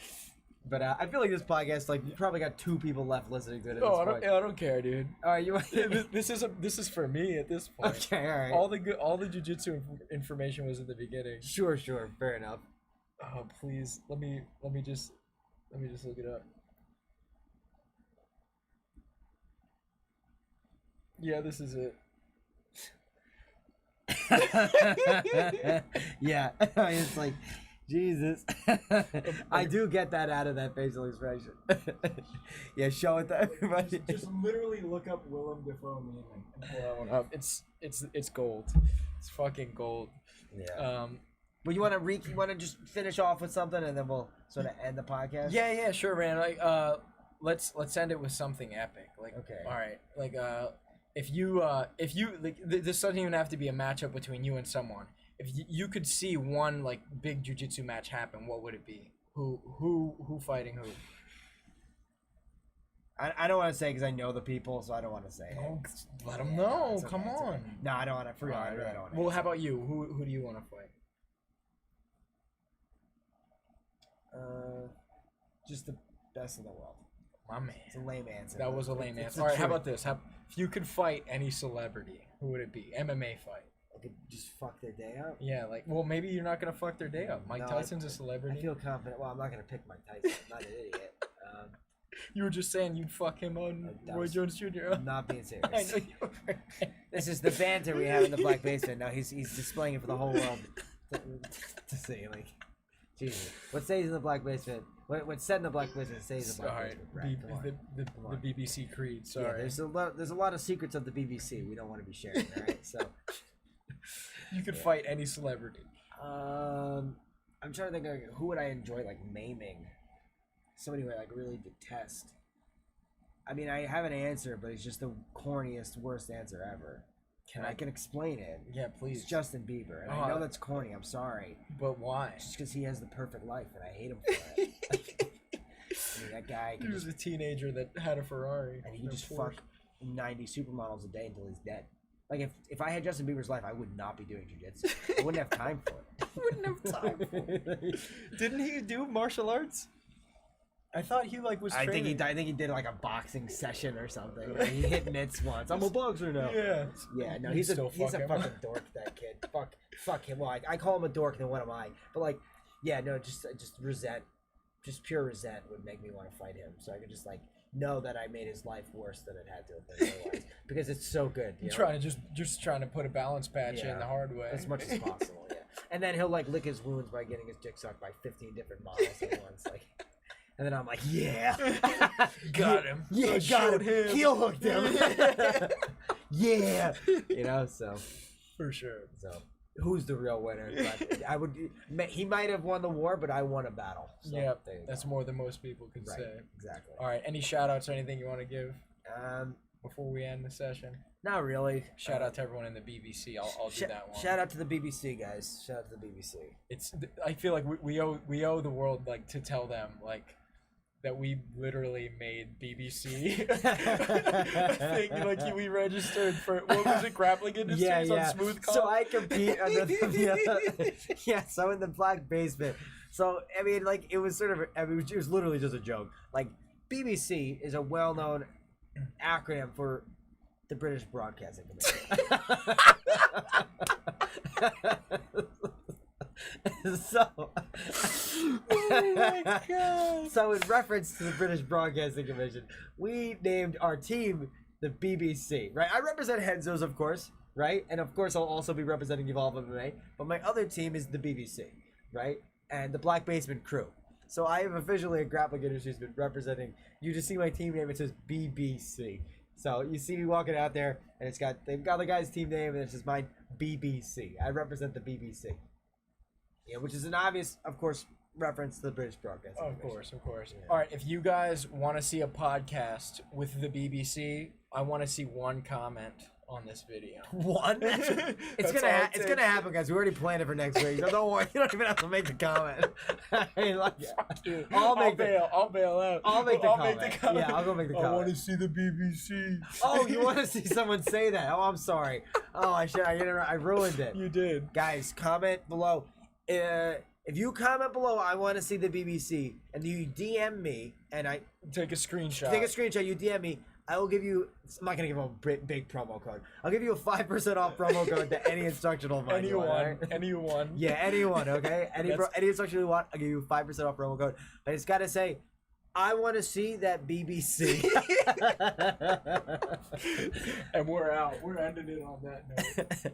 But I feel like this podcast, like, you probably got 2 people left listening to it at No, this point. I don't care, dude. All right, you. This is for me at this point. Okay, all right. All the jiu-jitsu information was at the beginning. Sure, fair enough. Oh, please, let me just look it up. Yeah, this is it. Yeah, it's like, Jesus. I do get that out of that facial expression. Yeah, show it to everybody. Just literally look up Willem Dafoe meme and pull that one up. It's gold. It's fucking gold. Yeah. But you want to just finish off with something and then we'll sort of end the podcast? Yeah, sure, man. Like, let's end it with something epic. Like, okay. All right. Like, if you like, this doesn't even have to be a matchup between you and someone. If you could see one like big jiu-jitsu match happen, what would it be? Who fighting who? I don't want to say because I know the people, so I don't want to say. Oh, let them know. Okay, Come on. Okay. No, I don't want to. For real, I really don't want to. Well, how about you? Who do you want to fight? Just the best in the world. My man. It's a lame answer. That was a lame answer. All right, how about this? If you could fight any celebrity, who would it be? MMA fight. I could just fuck their day up. Yeah, like, well, maybe you're not gonna fuck their day up. Mike Tyson's a celebrity. I feel confident. Well, I'm not gonna pick Mike Tyson. I'm not an idiot. You were just saying you'd fuck him on Roy Jones Jr. I'm not being serious. I know you were. This is the banter we have in the Black Basement. No, he's displaying it for the whole world to see. Like, Jesus, what stays in the Black Basement? What's said in the Black Basement stays in the Black Basement. Right, the BBC creed. Sorry. Yeah, there's a lot of secrets of the BBC we don't want to be sharing. All right, so you could fight any celebrity. I'm trying to think of who would I enjoy like maiming. Somebody who I like really detest. I mean, I have an answer, but it's just the corniest, worst answer ever. I can explain it. Yeah, please. It's Justin Bieber, and I know that's corny. I'm sorry. But why? Just because he has the perfect life, and I hate him for it. I mean, that guy. He was a teenager that had a Ferrari. And he can just fuck 90 supermodels a day until he's dead. Like, if I had Justin Bieber's life, I would not be doing jiu-jitsu. I wouldn't have time for it. Wouldn't have time for it. Didn't he do martial arts? I thought he like was training. I think he did like a boxing session or something. Like, he hit mitts once. I'm a boxer now. Yeah. Yeah. No, he's a fucking dork. That kid. Fuck him. Well, I call him a dork. Then what am I? But like, yeah, no, just resent just pure resent would make me want to fight him. So I could just like know that I made his life worse than it had to have been otherwise. Because it's so good. You know? Trying to just trying to put a balance patch in the hard way. As much as possible, yeah. And then he'll like lick his wounds by getting his dick sucked by 15 different models at once. Like, and then I'm like, yeah. Got him. Yeah, got him. Heel hooked him. Yeah. You know, so. For sure. So, who's the real winner? But he might have won the war, but I won a battle. So, yeah, that's more than most people could say. Exactly. All right, any shout outs or anything you want to give before we end the session? Not really. Shout out to everyone in the BBC. I'll do that one. Shout out to the BBC, guys. Shout out to the BBC. I feel like we owe the world like to tell them like that we literally made BBC thing. Like we registered for what was it, grappling industries on Smooth Comp? So I compete under so in the Black Basement. So I mean, like it was it was literally just a joke. Like BBC is a well-known acronym for the British Broadcasting Commission. So, oh my God. So in reference to the British Broadcasting Commission, we named our team the BBC, right? I represent Henzo's, of course, right? And of course, I'll also be representing Evolve MMA, but my other team is the BBC, right? And the Black Basement Crew. So I am officially a grappling industry's been representing. You just see my team name, it says BBC. So you see me walking out there, and they've got the guy's team name, and it's just mine, BBC. I represent the BBC. Yeah, which is an obvious, of course, reference to the British Broadcasting Commission. Of course. Yeah. All right, if you guys want to see a podcast with the BBC, I want to see one comment on this video. One? It's gonna happen, guys. We already planned it for next week, so don't worry. You don't even have to make the comment. I mean, like, I'll bail out. I'll make the comment. Yeah, I'll go make the comment. I want to see the BBC. Oh, you want to see someone say that? Oh, I'm sorry. Oh, I ruined it. You did. Guys, comment below. If you comment below, I want to see the BBC, and you DM me, and I take a screenshot. You DM me. I will give you. I'm not gonna give a big promo code. I'll give you a 5% off promo code to any instructional manual. Anyone. Yeah, anyone. Okay. Any instructional you want, I'll give you a 5% off promo code. But it's gotta say, I want to see that BBC. And we're out. We're ending it on that note.